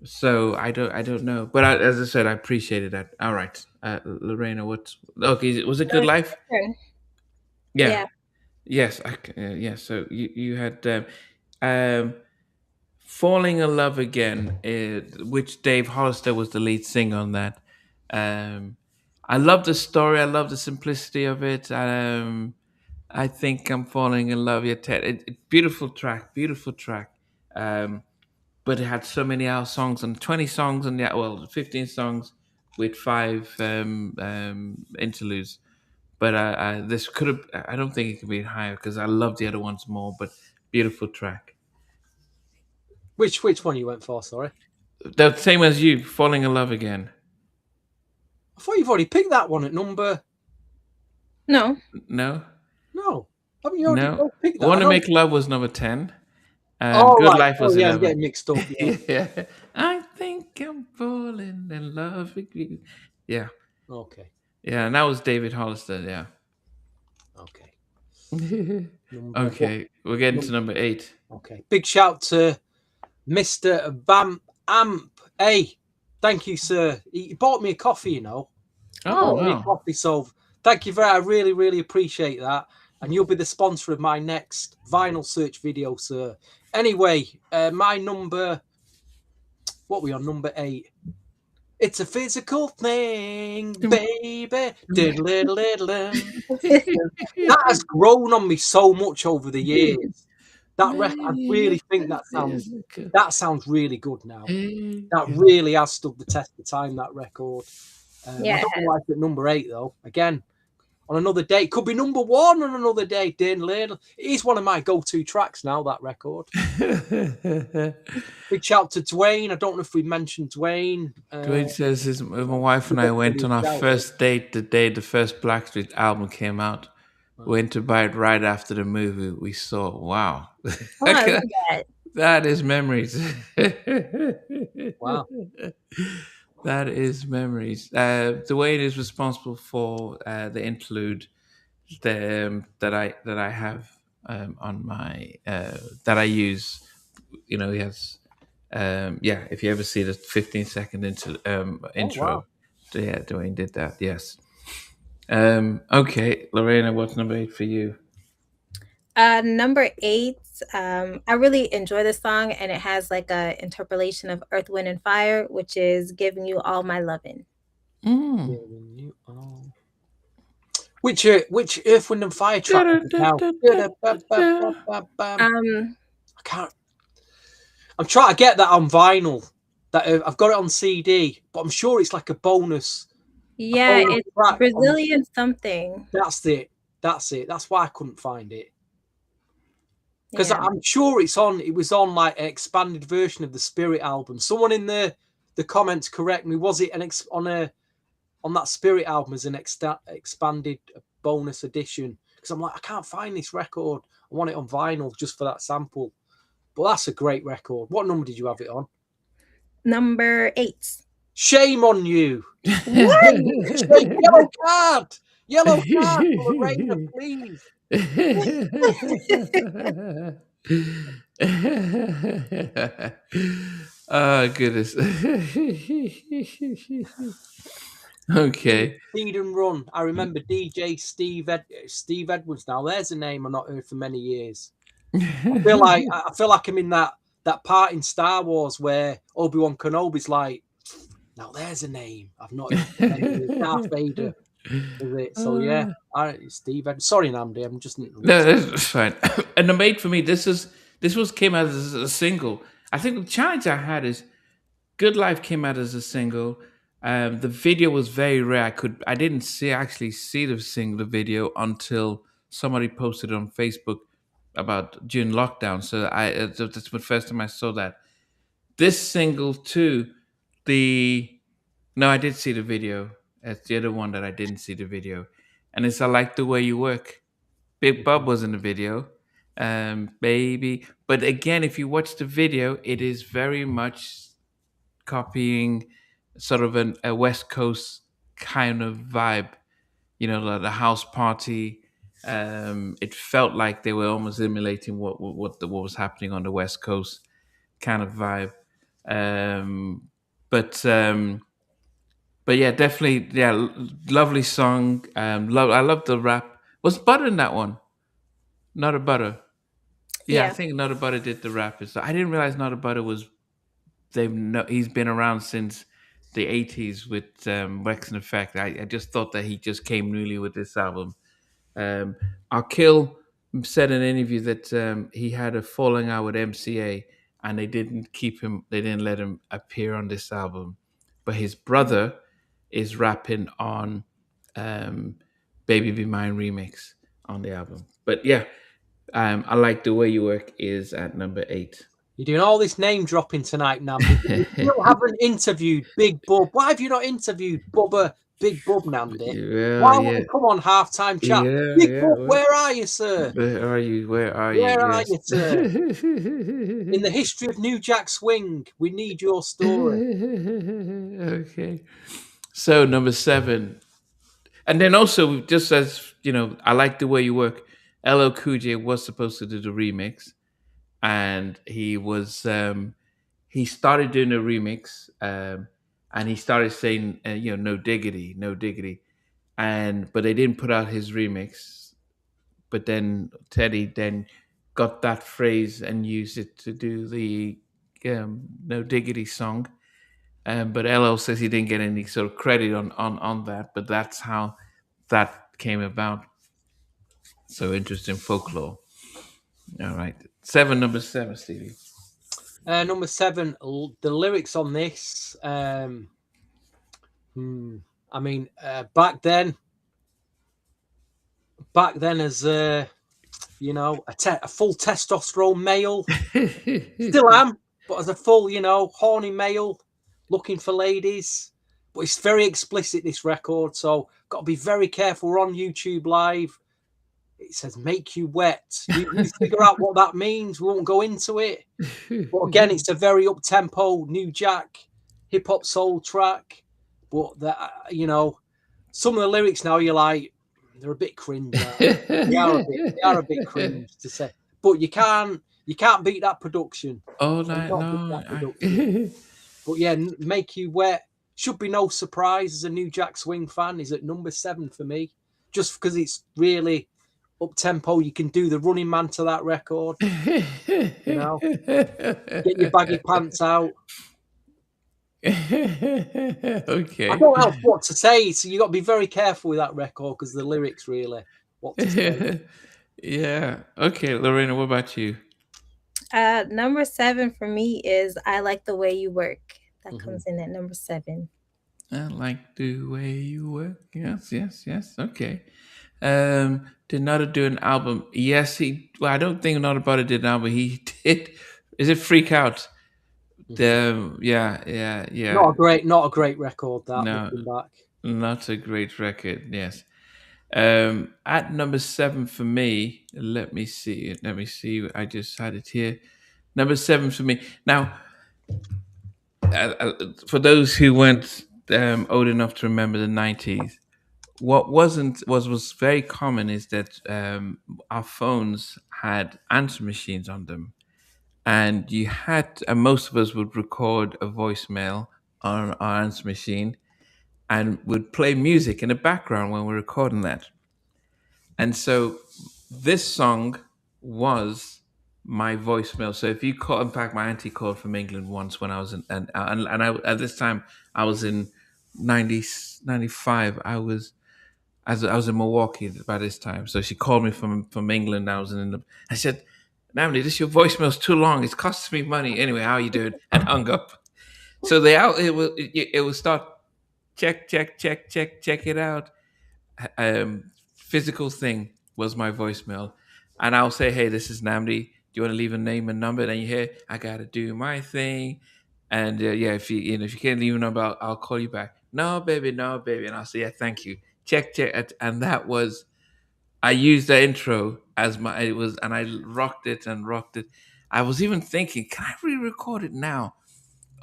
So I don't know, but as I said, I appreciated that. All right, Lorena, what? Okay, was it Good Life? Sure. Yeah. Yeah. Yes. Yeah. So you had um, "Falling in Love Again," which Dave Hollister was the lead singer on that. Um, I love the story. I love the simplicity of it. I think I'm falling in love yet. Ted. Beautiful track. Beautiful track. Um, but it had so many our songs and 20 songs and 15 songs with five interludes. But this could have. I don't think it could be higher because I love the other ones more. But beautiful track. Which one you went for? Sorry, The same as you, falling in love again. I thought you've already picked that one at number. No. No, No, haven't you already no. picked that? I Want to don't. Make Love was number 10. Oh Good right. Life Oh was yeah, I'm 11. getting mixed up. Yeah. Yeah. I think I'm falling in love with you. Yeah. Okay. Yeah. And that was David Hollister. Yeah. Okay. Number what? Okay. We're getting to number 8. Okay. Big shout to Mr. Vamp Amp. Hey, thank you, sir. He bought me a coffee, Oh, Bought me a wow. coffee. So thank you I really, really appreciate that. And you'll be the sponsor of my next vinyl search video, sir. Anyway, my number, what we on, number 8? It's a physical thing, baby. Diddle-diddle-diddle. That has grown on me so much over the years. That I really think that sounds really good now. That really has stood the test of time, that record. Yeah. I don't know why it's at number 8 though. Again, on another day, it could be number 1 on another day. It is one of my go-to tracks now, that record. Big shout to Dwayne. I don't know if we mentioned Dwayne. Dwayne says my wife and I went on our first date the day the first Blackstreet album came out. We went to buy it right after the movie we saw. Wow. Oh, I love that. That is memories. Wow. That is memories. Dwayne is responsible for the interlude that I have on my that I use. He has if you ever see the 15-second intro, wow. yeah, Dwayne did that. Yes. Okay, Lorena, what's number 8 for you? Number 8, I really enjoy this song, and it has like a interpolation of Earth, Wind, and Fire, which is "Giving You All My Lovin'." Which Earth, Wind, and Fire track is it now? I can't. I'm trying to get that on vinyl. That I've got it on CD, but I'm sure it's like a bonus. Yeah, it's Brazilian something. That's it. That's why I couldn't find it. Because Yeah. I'm sure it was on like an expanded version of the Spirit album. Someone in the comments correct me. Was it on that Spirit album as an expanded bonus edition? Because I'm like, I can't find this record. I want it on vinyl just for that sample. But that's a great record. What number did you have it on? Number 8. Shame on you. What? Yellow card. Yellow card for Lorena, please. Oh goodness. Okay. Feed and Run. I remember DJ Steve Edwards. Now there's a name I've not heard for many years. I feel like I'm in that part in Star Wars where Obi-Wan Kenobi's like, now there's a name I've not heard for many years. Darth Vader. Is it? So yeah, Steve Edwards. Sorry, Namdi, I'm just No, that's fine. And the mate for me, came out as a single. I think the challenge I had is Good Life came out as a single. The video was very rare. I didn't actually see the video until somebody posted on Facebook about during lockdown. So that's the first time I saw that. This single too, the no, I did see the video. That's the other one that I didn't see the video, and it's I Like the Way You Work. Big Bob was in the video, baby. But again, if you watch the video, it is very much copying sort of a West Coast kind of vibe. You know, the house party. It felt like they were almost emulating what was happening on the West Coast kind of vibe. Um, but yeah, definitely, yeah, lovely song. I love the rap. Was Butter in that one? Not a Butter. Yeah, I Yeah. think Not a Butter did the rap. So I didn't realize Not a Butter was he's been around since the '80s with Rex and Effect. I just thought that he just came newly with this album. Um, Kill said in an interview that he had a falling out with MCA and they didn't keep him. They didn't let him appear on this album, but his brother is rapping on um, "Baby Be Mine" remix on the album. But yeah, I Like the Way You Work is at number 8. You're doing all this name dropping tonight, Namdi. You still haven't interviewed Big Bub. Why have you not interviewed Big Bub, Namdi? Well, Why won't yeah, you come on halftime chat? yeah, Big yeah. Bub, where are you, sir? Where are you? Where are you? Where are Yes. you, sir? In the history of New Jack Swing, we need your story. Okay. So number 7, and then also just as you know, I Like the Way You Work. LL Cool J was supposed to do the remix, and he started doing a remix, and he started saying, no diggity, no diggity, but they didn't put out his remix. But then Teddy then got that phrase and used it to do the no diggity song. But LL says he didn't get any sort of credit on that, but that's how that came about. So interesting folklore. All right, number 7, Stevie. Number 7, the lyrics on this. I mean, back then, as a full testosterone male, still am, but as a full, horny male looking for ladies. But it's very explicit, this record, so got to be very careful. We're on YouTube Live. It says "make you wet." You figure out what that means. We won't go into it. But again, it's a very up-tempo New Jack hip hop soul track. But some of the lyrics now you're like, they're a bit cringe. They are a bit cringe to say. But you can't beat that production. All night long. But yeah, "Make You Wet" should be no surprise as a New Jack Swing fan. Is at number 7 for me, just because it's really up tempo. You can do the Running Man to that record. Get your baggy pants out. Okay. I don't know what to say. So you got to be very careful with that record because the lyrics really what to say. Yeah. Okay, Lorena, what about you? Number 7 for me is "I Like the Way You Work." That comes in at number 7. I like the way you work. Yes. Okay. Did Nutter do an album? Yes, he. Well, I don't think Nutter Butter did an album. He did. Is it Freak Out? Yeah. Not a great record. That No, looking back. not a great record. Yes. At number 7 for me. Let me see. Let me see. I just had it here. Number 7 for me. Now, for those who weren't old enough to remember the 90s, what was very common is that our phones had answer machines on them, and you had and most of us would record a voicemail on our answer machine and would play music in the background when we're recording that. And so this song was my voicemail. So if you call, in fact, my auntie called from England once when I was in, and I, at this time I was in 95. I was in Milwaukee by this time. So she called me from England. I was in the, I said, Namdi, this your voicemail's too long. It's costing me money. Anyway, how you doing? And hung up. So it will start check it out. Physical thing was my voicemail, and I'll say, "Hey, this is Namdi. Do you want to leave a name and number?" And you hear, "I gotta do my thing," and yeah, if you can't leave a number, I'll call you back. No, baby, no, baby, and I'll say, "Yeah, thank you." Check, and that was I used the intro as my it was, and I rocked it and rocked it. I was even thinking, can I re-record it now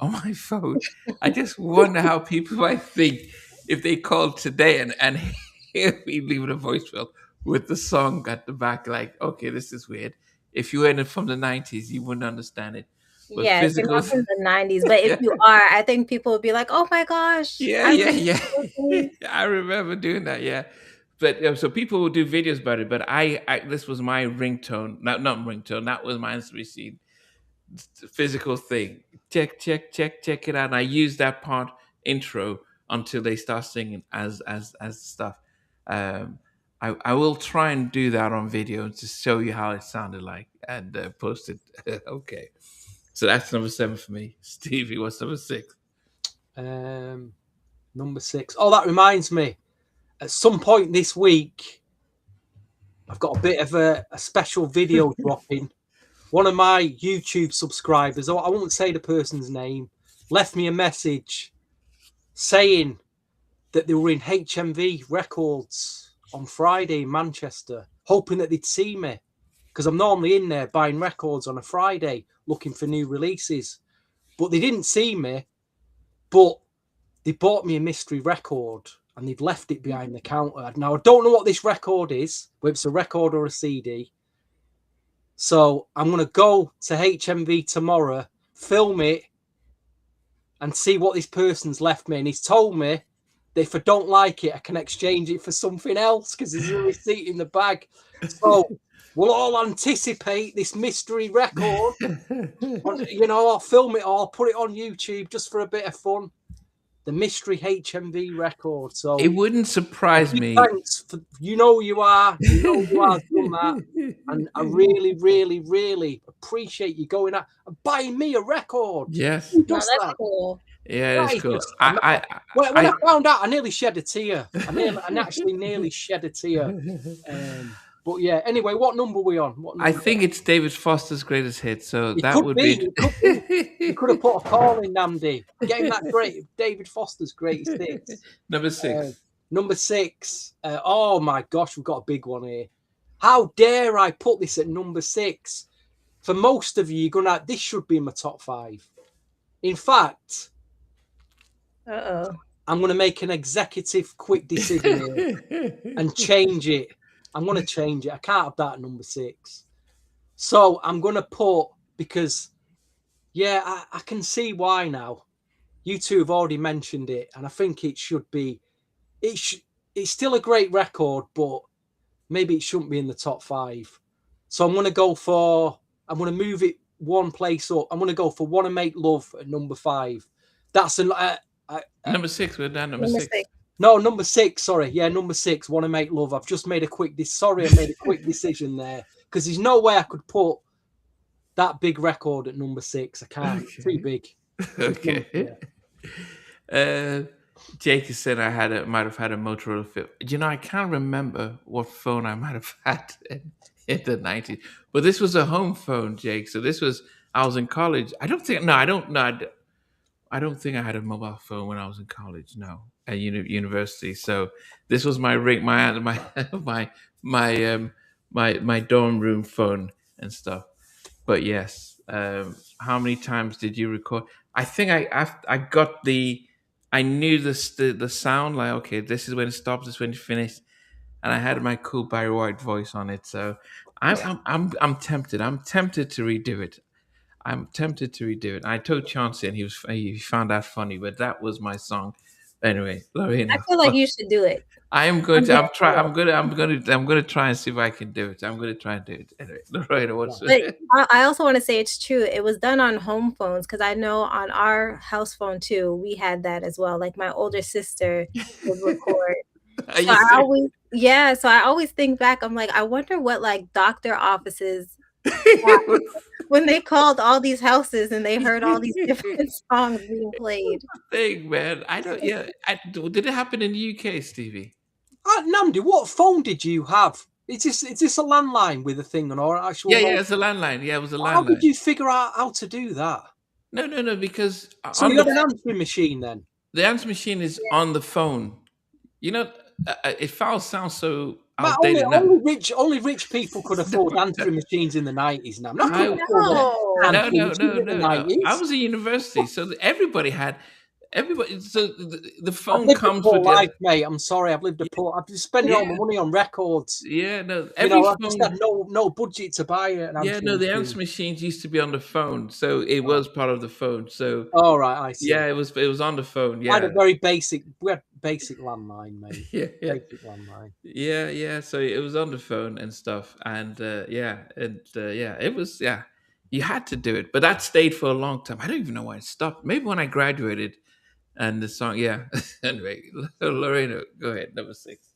on my phone? I just wonder how people might think if they called today and hear me leaving a voicemail with the song at the back. Like, okay, this is weird. If you weren't from the 90s, you wouldn't understand it. But Yeah, if you're physical, not from the 90s, but if yeah, you are, I think people would be like, "Oh my gosh, yeah, I yeah, remember yeah. those days." I remember doing that. Yeah, but so people would do videos about it. But I this was my ringtone, not ringtone. That was my answer machine physical thing. Check it out. And I use that part intro until they start singing as stuff. Um, I will try and do that on video to show you how it sounded like and post it. Okay, so that's number 7 for me. Stevie, what's number 6? Number 6. Oh, that reminds me. At some point this week, I've got a bit of a special video dropping. One of my YouTube subscribers, I won't say the person's name, left me a message saying that they were in HMV Records on Friday in Manchester, hoping that they'd see me, because I'm normally in there buying records on a Friday looking for new releases. But they didn't see me, but they bought me a mystery record and they've left it behind the counter. Now, I don't know what this record is, whether it's a record or a CD. So I'm going to go to HMV tomorrow, film it, and see what this person's left me. And he's told me that if I don't like it, I can exchange it for something else because there's a receipt in the bag. So we'll all anticipate this mystery record. I'll film it all, put it on YouTube just for a bit of fun. The mystery HMV record. So It wouldn't surprise me. thanks for, you know who you are done that, and I really, really, really appreciate you going out and buying me a record. Yes. Who No, does that's that? cool. Yeah, it's cool. Just- when I found out, I nearly shed a tear. I actually nearly shed a tear. But yeah, anyway, what number are we on? What number? I think it's David Foster's greatest hit, so It that could would be. be. It could be. You could have put a call in, Namdi. Get him that great David Foster's greatest hits. Number 6. Number 6. Oh my gosh, we've got a big one here. How dare I put this at number 6? For most of you, this should be in my top 5. In fact, I'm gonna make an executive quick decision here and change it. I'm gonna change it. I can't have that at number 6. So I'm gonna put, because yeah, I can see why now. You two have already mentioned it, and I think it should be. It's still a great record, but maybe it shouldn't be in the top 5. So I'm going to move it one place up. I'm going to go for "Wanna Make Love" at number 5. That's number 6. We're down number 6. No, number 6. Sorry, yeah, number 6. "Wanna Make Love." I've just made a quick. I made a quick decision there because there's no way I could put that big record at number 6. I can't. Okay. Too big. Okay. Jake has said might have had a Motorola flip. You know, I can't remember what phone I might have had in the 90s, but this was a home phone, Jake. So this was I was in college. I don't think no, I don't no, I don't think I had a mobile phone when I was in college. No, at university. So this was my ring, my my my dorm room phone and stuff. But yes, how many times did you record? I think I got I knew the sound like okay, this is when it stops, this is when it finished, and I had my cool Barry White voice on it. So I'm tempted. I'm tempted to redo it. I'm tempted to redo it. I told Chauncey, and he found that funny, but that was my song. Anyway, I Lorena, feel like you should do it. I am going I'm to. here I'm try. for it. I'm gonna try and see if I can do it. I'm gonna try and do it. Anyway, Lorena, what's But I also want to say it's true. It was done on home phones because I know on our house phone too, we had that as well. Like my older sister would record. Are So you serious? yeah, so I always think back, I'm like, I wonder what like doctor offices thought when they called all these houses and they heard all these different songs being played. Thing, man. I don't. Yeah. Did it happen in the UK, Stevie? Namdi, what phone did you have? Is this a landline with a thing or an actual Yeah, home? yeah. It's a landline. Yeah, it was a How did landline. you figure out how to do that? No, no, no. Because So on you had an answering machine then? the answer machine is on the phone. You know, it sounds so Matt, only outdated now. only rich people could afford answering machines in the 90s. Now, I couldn't I afford an No. no, answering no, machine no, in the no. I 90s. was in university, so everybody had everybody. So the I've phone lived a comes poor with the life, mate. I'm sorry. I've been spending all my yeah, money on records. yeah. No, You every know, I've just phone. had no budget to buy an Yeah, no, answering the answer machine. machines used to be on the phone, so it Right. was part of the phone. So All right, I see. yeah, it was on the phone. I had Yeah, a very basic. We had basic landline, mate. yeah, yeah. Basic landline. Yeah, yeah. So it was on the phone and stuff, and yeah, it was yeah. You had to do it, but that stayed for a long time. I don't even know why it stopped. Maybe when I graduated, and the song, yeah. Anyway, Lorena, go ahead. Number six.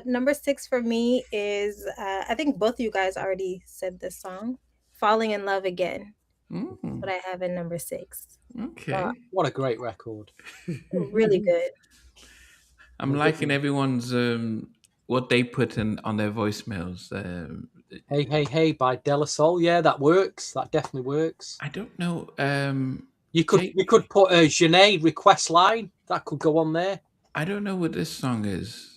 Number 6 for me is I think both of you guys already said this song, "Falling in Love Again." That's Mm, what I have in number 6. okay. What a great record. Really good. I'm liking everyone's what they put in on their voicemails. Hey, hey, hey by Della Soul. Yeah, that works. That definitely works. I don't know. You could Jake, you could put a Genet request line. That could go on there. I don't know what this song is.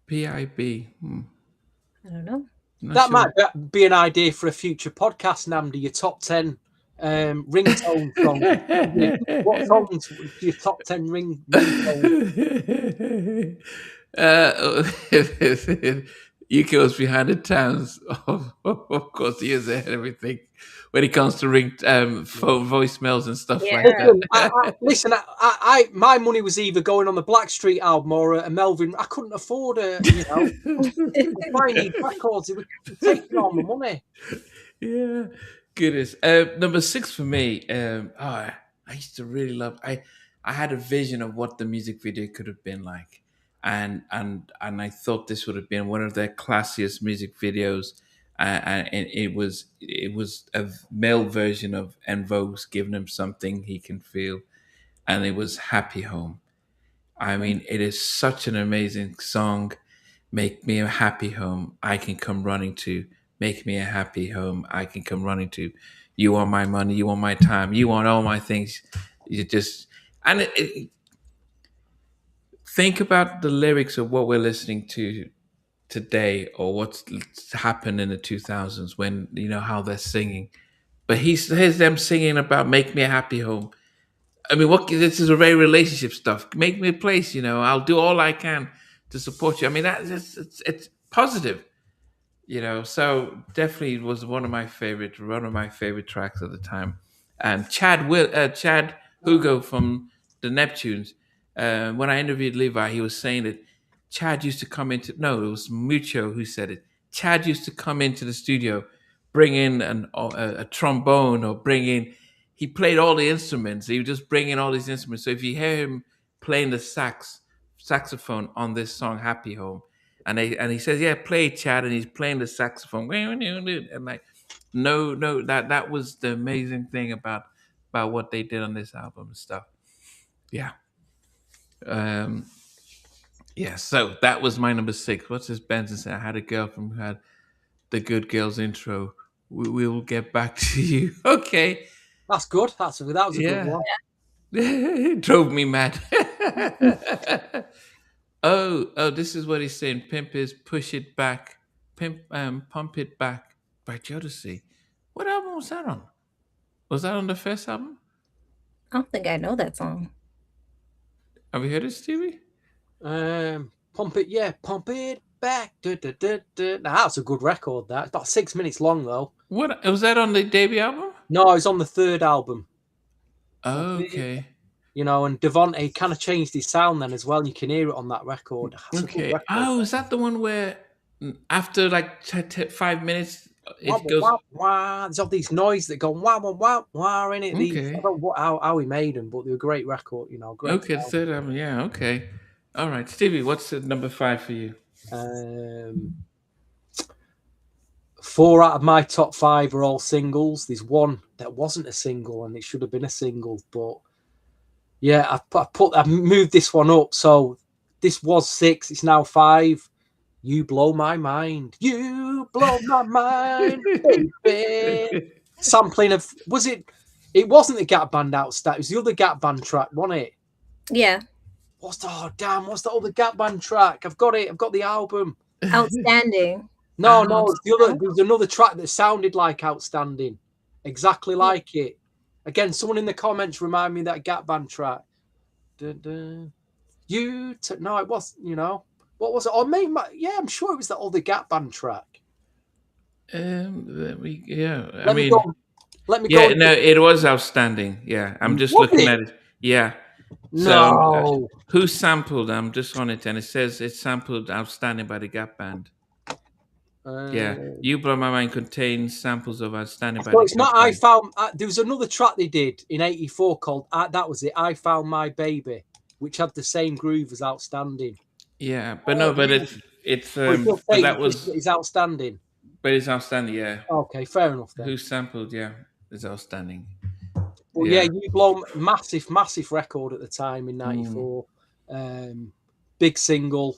PIB. I don't know. I'm not That sure. might be an idea for a future podcast, Namdi. Your top 10 ringtone songs. What songs? Your top 10 ringtones? UK was behind the towns. Of course, he is ahead of everything when it comes to ring phone voicemails and stuff like Yeah. that. Listen, my money was either going on the Blackstreet album or a Melvin. I couldn't afford buying these records. It was taking all my money. Yeah, goodness. Number six for me. I used to really love. I had a vision of what the music video could have been like, and I thought this would have been one of their classiest music videos. And it was a male version of En Vogue's "Giving Him Something He Can Feel," and it was "Happy Home." I mean, it is such an amazing song. Make me a happy home I can come running to. Make me a happy home I can come running to. You want my money, you want my time, you want all my things. You just and think about the lyrics of what we're listening to today or what's happened in the 2000s when you know how they're singing. But here's them singing about make me a happy home. I mean, what this is a very relationship stuff. Make me a place, I'll do all I can to support you. I mean, it's positive, So definitely was one of my favorite tracks at the time. And Chad Hugo from the Neptunes. When I interviewed Levi, he was saying that Chad used to come into no, it was Mucho who said it. Chad used to come into the studio, bring in a trombone or bring in. He played all the instruments. He would just bring in all these instruments. So if you hear him playing the saxophone on this song "Happy Home," and he says, "Yeah, play Chad," and he's playing the saxophone, and like, no, that was the amazing thing about about what they did on this album and stuff. Yeah. Um, yeah. So that was my number 6. What's this Benson say? I had a girlfriend who had the Good Girls intro. We will get back to you. Okay. That's good. That was a good Yeah. one. It drove me mad. Oh, this is what he's saying. Pimp is push it back. Pump it back by Jodeci. What album was that on? Was that on the first album? I don't think I know that song. Have you heard it, Stevie? Pump it back. Now, that's a good record. That it's about 6 minutes long though. What was that on the debut album? No, it's on the third album. Okay. You know, and Devontae kind of changed his sound then as well. And you can hear it on that record. That's a good Okay. record. Oh, is that the one where after like 5 minutes Wah, it goes? wah, wah. There's all these noises that go wah wah wah wah in it. Okay. I don't know how he made them, but they were a great record. You know, great. Okay, the third album. Yeah. Okay. All right, Stevie. What's the number 5 for you? 4 out of my top 5 are all singles. There's one that wasn't a single, and it should have been a single. But yeah, I've moved this one up. So this was 6. It's now 5. You blow my mind. You blow my mind, baby. Sampling of it wasn't the Gap Band Outstanding. It was the other Gap Band track, wasn't it? Yeah. What's the other Gap Band track? I've got it. I've got the album. Outstanding. No, there's another track that sounded like Outstanding. Exactly like it. Again, someone in the comments remind me of that Gap Band track. No, it was, what was it? Or maybe, I'm sure it was the other Gap Band track. Let me go. Yeah, no, it was Outstanding. Yeah, I'm just looking at it. Yeah. So, who sampled? I'm just on it, and it says it sampled "Outstanding" by the Gap Band. Yeah, "You Blow My Mind" contains samples of "Outstanding" by the it's Gap not. Band. I found there was another track they did in '84 called that was it. I Found My Baby, which had the same groove as "Outstanding." Yeah, but that was it's Outstanding. But it's Outstanding. Yeah. Okay, fair enough then. Who sampled? Yeah, it's Outstanding. Well, yeah, You Blow massive record at the time in '94. Big single.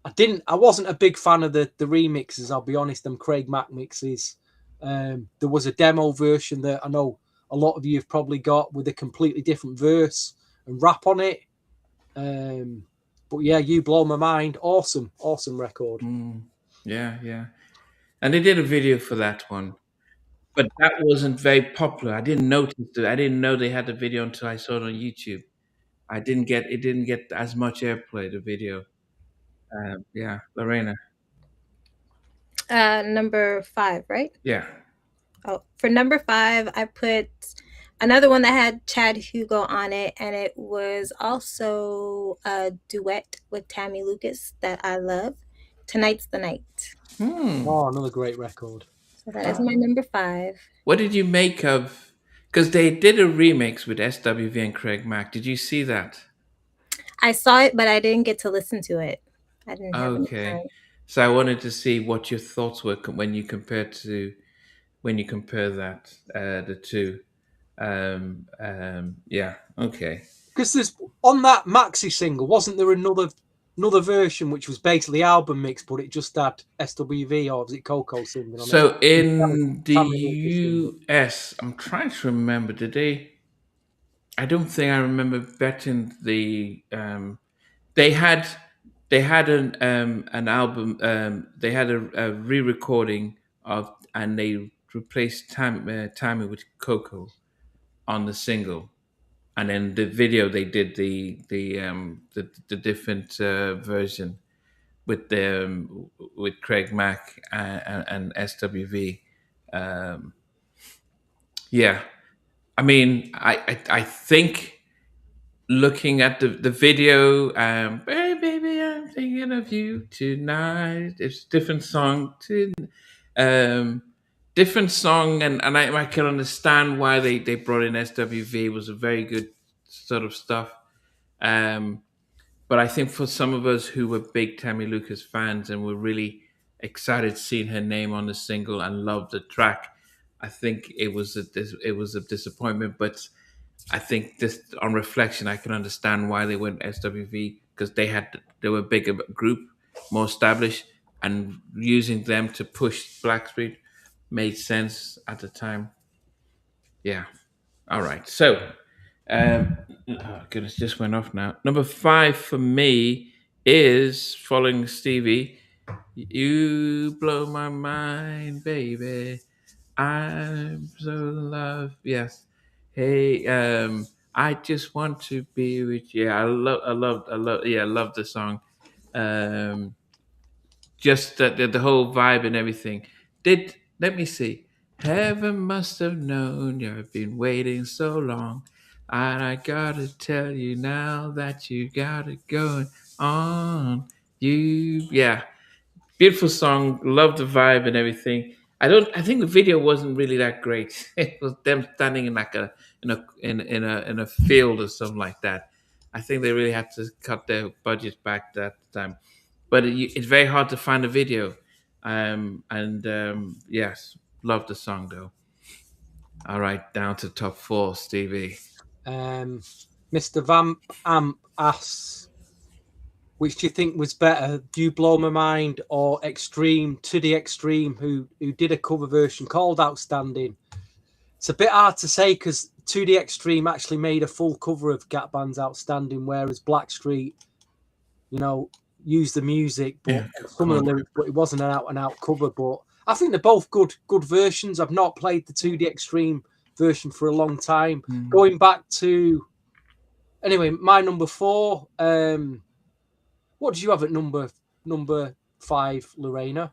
I wasn't a big fan of the remixes, I'll be honest, them Craig Mack mixes. There was a demo version that I know a lot of you have probably got with a completely different verse and rap on it. But yeah, You Blow My Mind. Awesome record. Yeah. And they did a video for that one. But that wasn't very popular. I didn't notice it. I didn't know they had the video until I saw it on YouTube. It didn't get as much airplay, the video. Yeah, Lorena. Number 5, right? Yeah. Oh, for number 5, I put another one that had Chad Hugo on it, and it was also a duet with Tammy Lucas that I love. Tonight's the Night. Oh, another great record. So that is my number 5. What did you make of? Because they did a remix with SWV and Craig Mack. Did you see that? I saw it, but I didn't get to listen to it. I didn't have any time. So I wanted to see what your thoughts were when you compare that the two. Yeah. Okay. Because there's on that maxi single, wasn't there another version which was basically album mix, but it just had SWV or was it Coco singing on it? So in the US, I'm trying to remember. Did they? I don't think I remember betting the. They had an album. They had a re-recording of, and they replaced Tammy with Coco on the single, and then the video they did the different version with Craig Mack and SWV. Yeah, I mean, I think looking at the video, hey baby, I'm thinking of you tonight. It's different song different song, and I can understand why they brought in SWV. It was a very good sort of stuff. But I think for some of us who were big Tammy Lucas fans and were really excited seeing her name on the single and loved the track, I think it was a disappointment, but I think this on reflection, I can understand why they went SWV because they were a bigger group, more established, and using them to push Blackstreet made sense at the time. Yeah. All right. So, oh goodness, just went off now. Number five for me is following Stevie. You blow my mind, baby. I'm so in love. Yes. Hey, I just want to be with you. I love the song. Um, just the whole vibe and everything. Did let me see. Heaven must have known you've been waiting so long, and I gotta tell you now that you got it going on. You, yeah, beautiful song. Love the vibe and everything. I don't. I think the video wasn't really that great. It was them standing in like in a field or something like that. I think they really had to cut their budget back that time. But it's very hard to find a video. And yes, love the song though. All right, down to top four, Stevie. Mr. Vamp Amp asks, which do you think was better, Do You Blow My Mind or Extreme to the Extreme, who did a cover version called Outstanding? It's a bit hard to say because To the Extreme actually made a full cover of Gap Band's Outstanding, whereas Blackstreet, used the music, but Yeah, some of the lyrics, but it wasn't an out and out cover. But I think they're both good versions. I've not played the To the Extreme version for a long time. Going back to my number four. What did you have at number five, Lorena?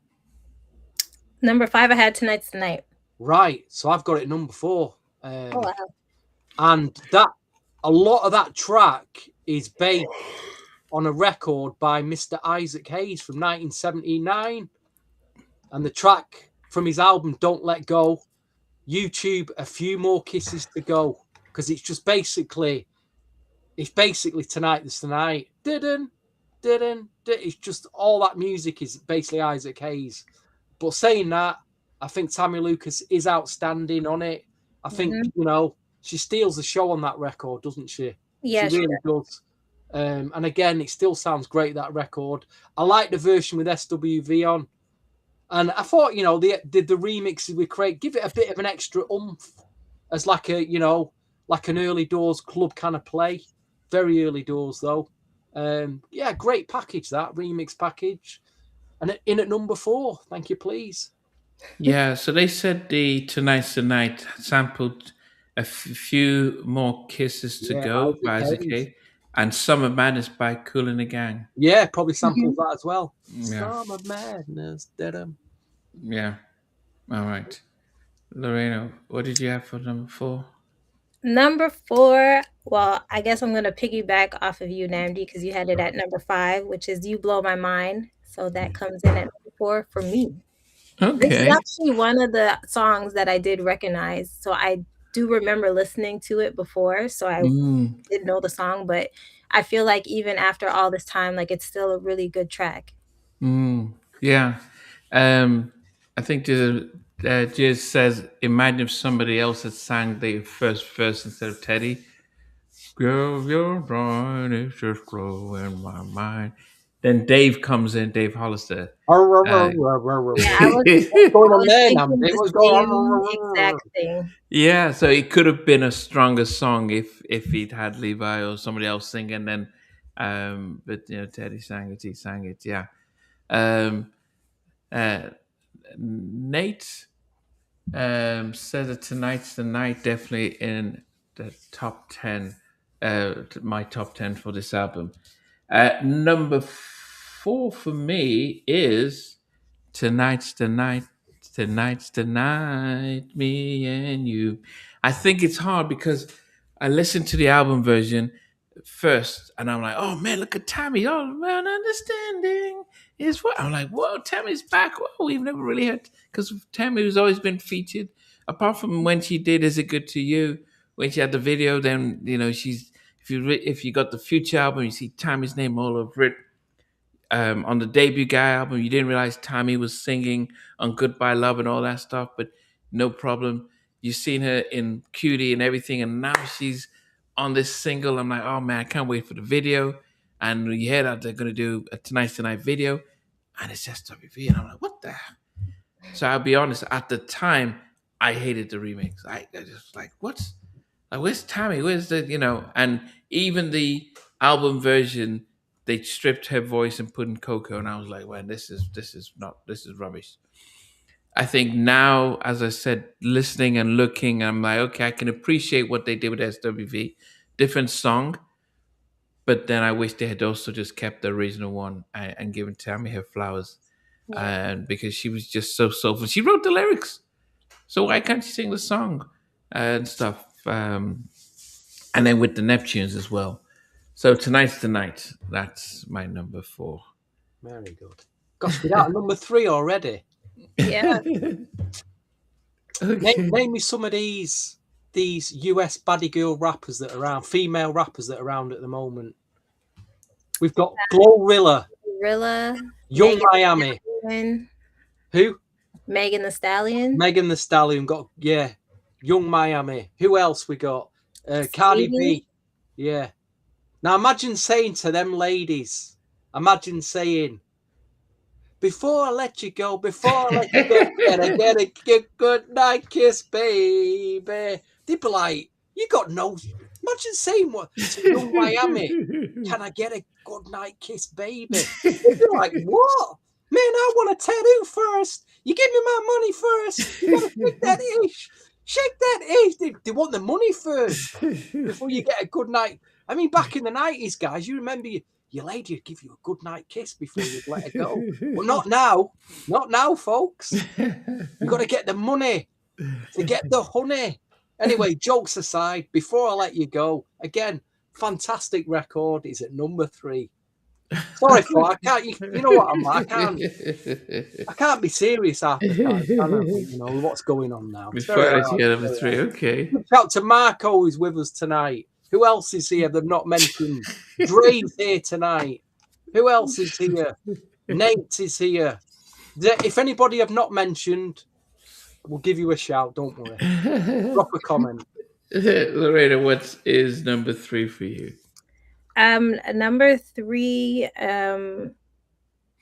Number five, I had Tonight's the Night. Right, so I've got it at number four. Oh wow. And a lot of that track is based on a record by Mr. Isaac Hayes from 1979. And the track from his album Don't Let Go, YouTube, A Few More Kisses to Go. Because it's basically Tonight This Tonight. It's just all that music is basically Isaac Hayes. But saying that, I think Tammy Lucas is outstanding on it. I think, she steals the show on that record, doesn't she? Yeah, she really does. And again, it still sounds great, that record. I like the version with SWV on. And I thought, the remixes with Craig, give it a bit of an extra oomph as like an early doors club kind of play. Very early doors, though. Great package, that remix package. And in at number four, thank you, please. Yeah, so they said the Tonight's the Night sampled a few more kisses to go by Isaac Hayes and Summer Madness by Kool and the Gang. Yeah, probably sampled that as well. Yeah. Summer Madness. Yeah. All right. Lorena, what did you have for number four? Number four, well, I guess I'm going to piggyback off of you, Namdi, because you had it at number five, which is You Blow My Mind. So that comes in at number four for me. Okay. This is actually one of the songs that I did recognize. So I do remember listening to it before. So I didn't know the song, but I feel like even after all this time, like it's still a really good track. Yeah. I think Jiz says, imagine if somebody else had sang the first verse instead of Teddy. Girl, your brain is just growing my mind. Then Dave comes in, Dave Hollister. Yeah, I was thinking the same exact thing. Yeah, so it could have been a stronger song if he'd had Levi or somebody else singing. Then, but Teddy sang it. He sang it. Yeah. Nate said that Tonight's the Night definitely in the top 10, my top 10 for this album. Number four for me is Tonight's the Night, Tonight's the Night, me and you. I think it's hard because I listened to the album version first and I'm like, oh man, look at Tammy. Oh man, understanding is what I'm like, whoa, Tammy's back. Whoa, we've never really had, because Tammy has always been featured. Apart from when she did Is It Good to You, when she had the video, then she's, if you got the Future album, you see Tammy's name all over it. On the debut Guy album, you didn't realize Tammy was singing on Goodbye Love and all that stuff, but no problem. You've seen her in Cutie and everything, and now she's on this single. I'm like, oh man, I can't wait for the video. And you hear that they're gonna do a Tonight video, and it's SWV, and I'm like, what the? So I'll be honest. At the time, I hated the remix. I just like, what's like, where's Tammy? Where's the And even the album version, they stripped her voice and put in Coco, and I was like, well, this is rubbish. I think now, as I said, listening and looking, I'm like, okay, I can appreciate what they did with SWV, different song, but then I wish they had also just kept the original one and given Tammy her flowers, Yeah. and because she was just so soulful, she wrote the lyrics, so why can't she sing the song and stuff? And then with the Neptunes as well. So tonight's the night. That's my number 4. Very good. Gosh, we're at number 3 already. Yeah. Okay. Name me some of these US baddie girl rappers that are around, female rappers that are around at the moment. We've got Glorilla, Gorilla, Young Megan Miami. Stallion, Who? Megan the Stallion, Megan the Stallion. Got Young Miami. Who else we got? Cardi Sadie. B. Yeah. Now imagine saying to them ladies, before I let you go, get a good night kiss, baby. They'd be like, you got no. Imagine saying what to Young Miami. Can I get a good night kiss, baby? They'd be like, what? Man, I want a tattoo first. You give me my money first. You gotta shake that ish. Shake that ish. They want the money first before you get a good night. I mean, back in the 90s, guys, you remember your lady would give you a good night kiss before you'd let her go. Well, not now. Not now, folks. You've got to get the money to get the honey. Anyway, jokes aside, before I let you go, again, fantastic record is at number 3. Sorry, Phil, I can't. You know what I'm like. I can't be serious after that. You know what's going on now. Before I let you get number 3, okay. Shout out to Marco, who's with us tonight. Who else is here they've not mentioned? Dre's here tonight. Who else is here? Nate is here. If anybody I've not mentioned, we'll give you a shout. Don't worry. Drop a comment. Lorena, what is number 3 for you? Number 3,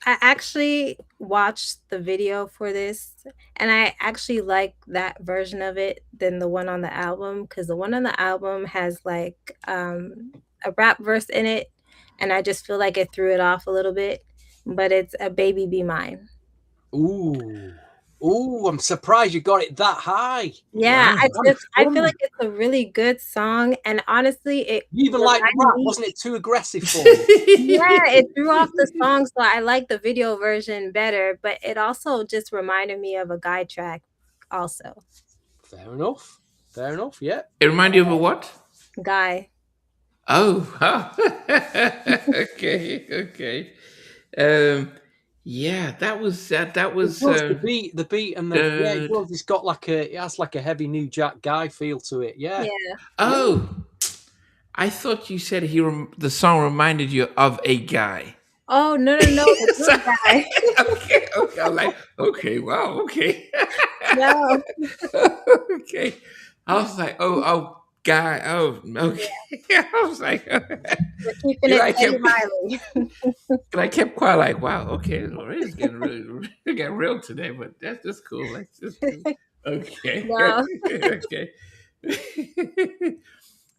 I actually watched the video for this, and I actually like that version of it than the one on the album, because the one on the album has like a rap verse in it, and I just feel like it threw it off a little bit. But it's a Baby Be Mine. Ooh, I'm surprised you got it that high. Yeah, wow. I feel like it's a really good song, and honestly, you even like the rap, wasn't it too aggressive for you? Yeah, it threw off the song, so I like the video version better, but it also just reminded me of a Guy track also. Fair enough, yeah. It reminded you of a what? Guy. Oh, okay. Yeah, that was the beat, and it was. It's got it has like a heavy New Jack Guy feel to it. Yeah. Oh, I thought you said the song reminded you of a guy. Oh no, it's a guy. Okay. I'm like, okay, wow, okay. No. Okay. I was like, oh, guy. Oh, okay. Yeah. I was like, we're keeping it Miley. And I kept quiet, like, wow, okay, Lorena's getting real today, but that's just cool. Like, just cool. Okay. No. Okay.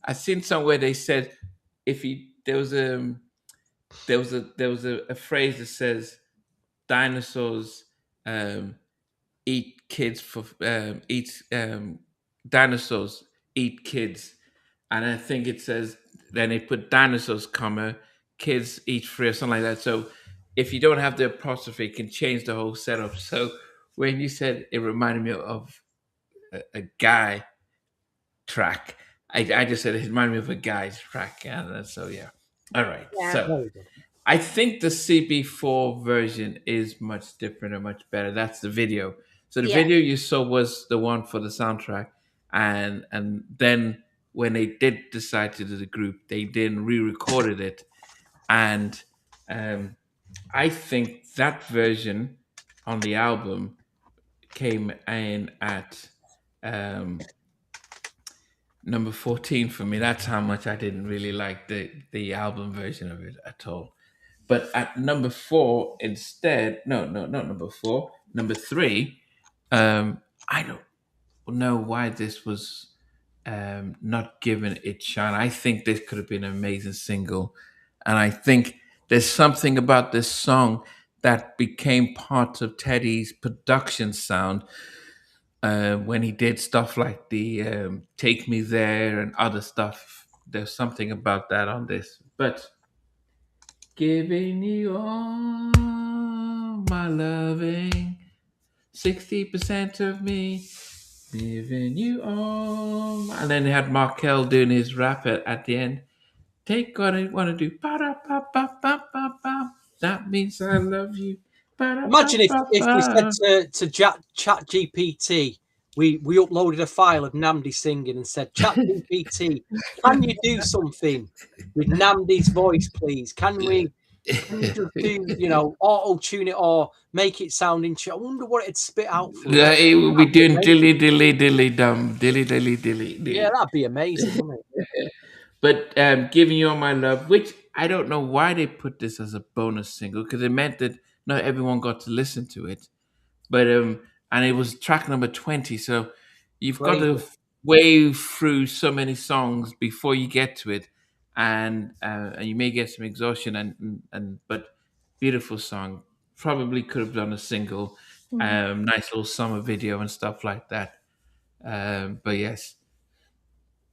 I seen somewhere they said there was a phrase that says dinosaurs eat kids for dinosaurs eat kids, and I think it says then they put dinosaurs, kids eat free or something like that. So if you don't have the apostrophe, it can change the whole setup. So when you said it reminded me of a guy track, I just said it reminded me of a guy's track. And so yeah. All right. Yeah. So I think the CB4 version is much different and much better. That's the video. So the video you saw was the one for the soundtrack. And then when they did decide to do the group, they then re-recorded it. And I think that version on the album came in at Um, Number 14 for me. That's how much I didn't really like the album version of it at all. But at number four, instead, no, no, not number four, number three, I don't know why this was not given its shine. I think this could have been an amazing single. And I think there's something about this song that became part of Teddy's production sound when he did stuff like the Take Me There and other stuff. There's something about that on this. But giving you all my loving, 60% of me, giving you all. And then they had Markel doing his rap at the end. Take what I want to do. Ba-da-ba-ba-ba-ba-ba. That means I love you. Imagine if we said Ba-da-ba-ba-ba. to Chat GPT, we uploaded a file of Namdi singing and said, Chat GPT, can you do something with Namdi's voice, please? Can you just do, auto tune it or make it sound I wonder what it'd spit out for us. Yeah, it will be That'd be doing amazing. dilly dilly dilly dum dilly dilly dilly Yeah, dilly. that'd be amazing, wouldn't it? But giving you all my love, which I don't know why they put this as a bonus single because it meant that not everyone got to listen to it. But and it was track number 20, so you've got to Crazy. wave through so many songs before you get to it, and you may get some exhaustion and but beautiful song. Probably could have done a single, Mhm. nice little summer video and stuff like that. But yes,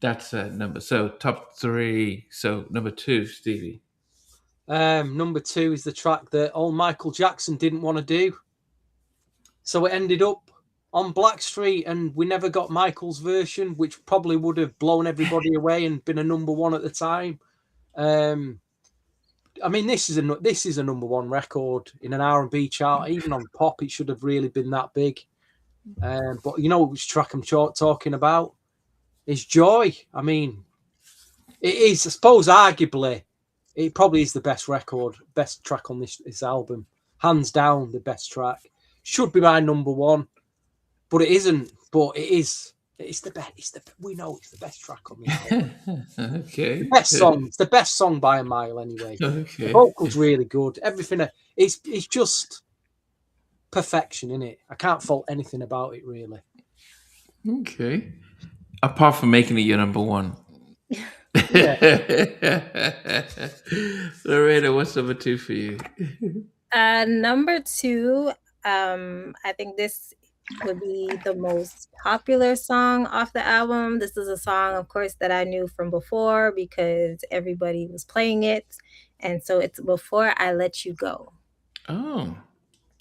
that's number. So top three. So number two, Stevie. Number 2 is the track that old Michael Jackson didn't want to do. So it ended up on Blackstreet, and we never got Michael's version, which probably would have blown everybody away and been a number one at the time. I mean, this is a number one record in an R&B chart. Even on pop, it should have really been that big. But you know which track I'm talking about? Is Joy. I mean, it is. I suppose arguably, it probably is the best track on this album, hands down the best track. Should be my number one, but it isn't. But it is. It's the best. We know it's the best track on the album. Okay. Best song. It's the best song by a mile, anyway. The Okay. vocals really good. Everything. It's just perfection, in it. I can't fault anything about it, really. Okay. Apart from making it your number one. Yeah. Lorena, what's number two for you? Number two, I think this would be the most popular song off the album. This is a song, of course, that I knew from before because everybody was playing it. And so it's Before I Let You Go. Oh.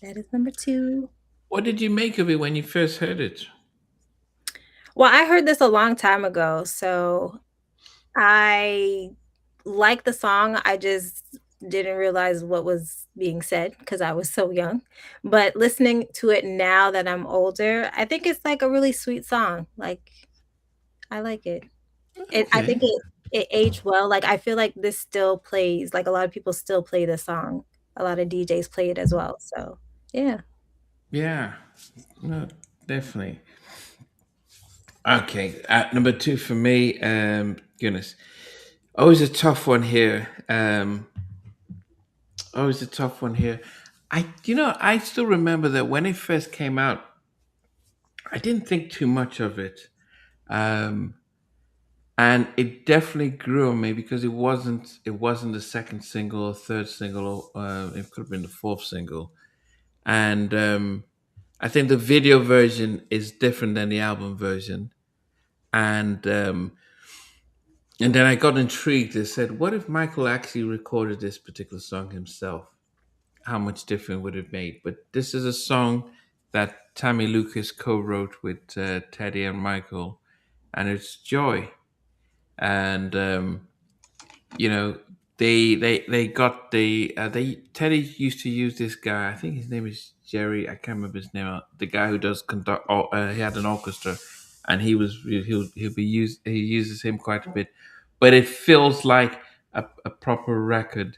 That is number two. What did you make of it when you first heard it? Well, I heard this a long time ago, so I like the song. I just didn't realize what was being said because I was so young. But listening to it now that I'm older, I think it's like a really sweet song. Like I like it. I Okay. think it aged well. Like I feel like this still plays. Like a lot of people still play this song. A lot of DJs play it as well. So yeah. Yeah. No, definitely. Okay. Number two for me, goodness. Always a tough one here. Always a tough one here. I still remember that when it first came out, I didn't think too much of it. Um, and it definitely grew on me because it wasn't the second single or third single, or it could have been the fourth single. And I think the video version is different than the album version. And then I got intrigued. I said, what if Michael actually recorded this particular song himself? How much different would it made? But this is a song that Tammy Lucas co-wrote with Teddy and Michael, and it's Joy. And you know they got they Teddy used to use this guy. I think his name is Jerry. I can't remember his name. The guy who does conduct. He had an orchestra, and he uses him quite a bit. But it feels like a proper record,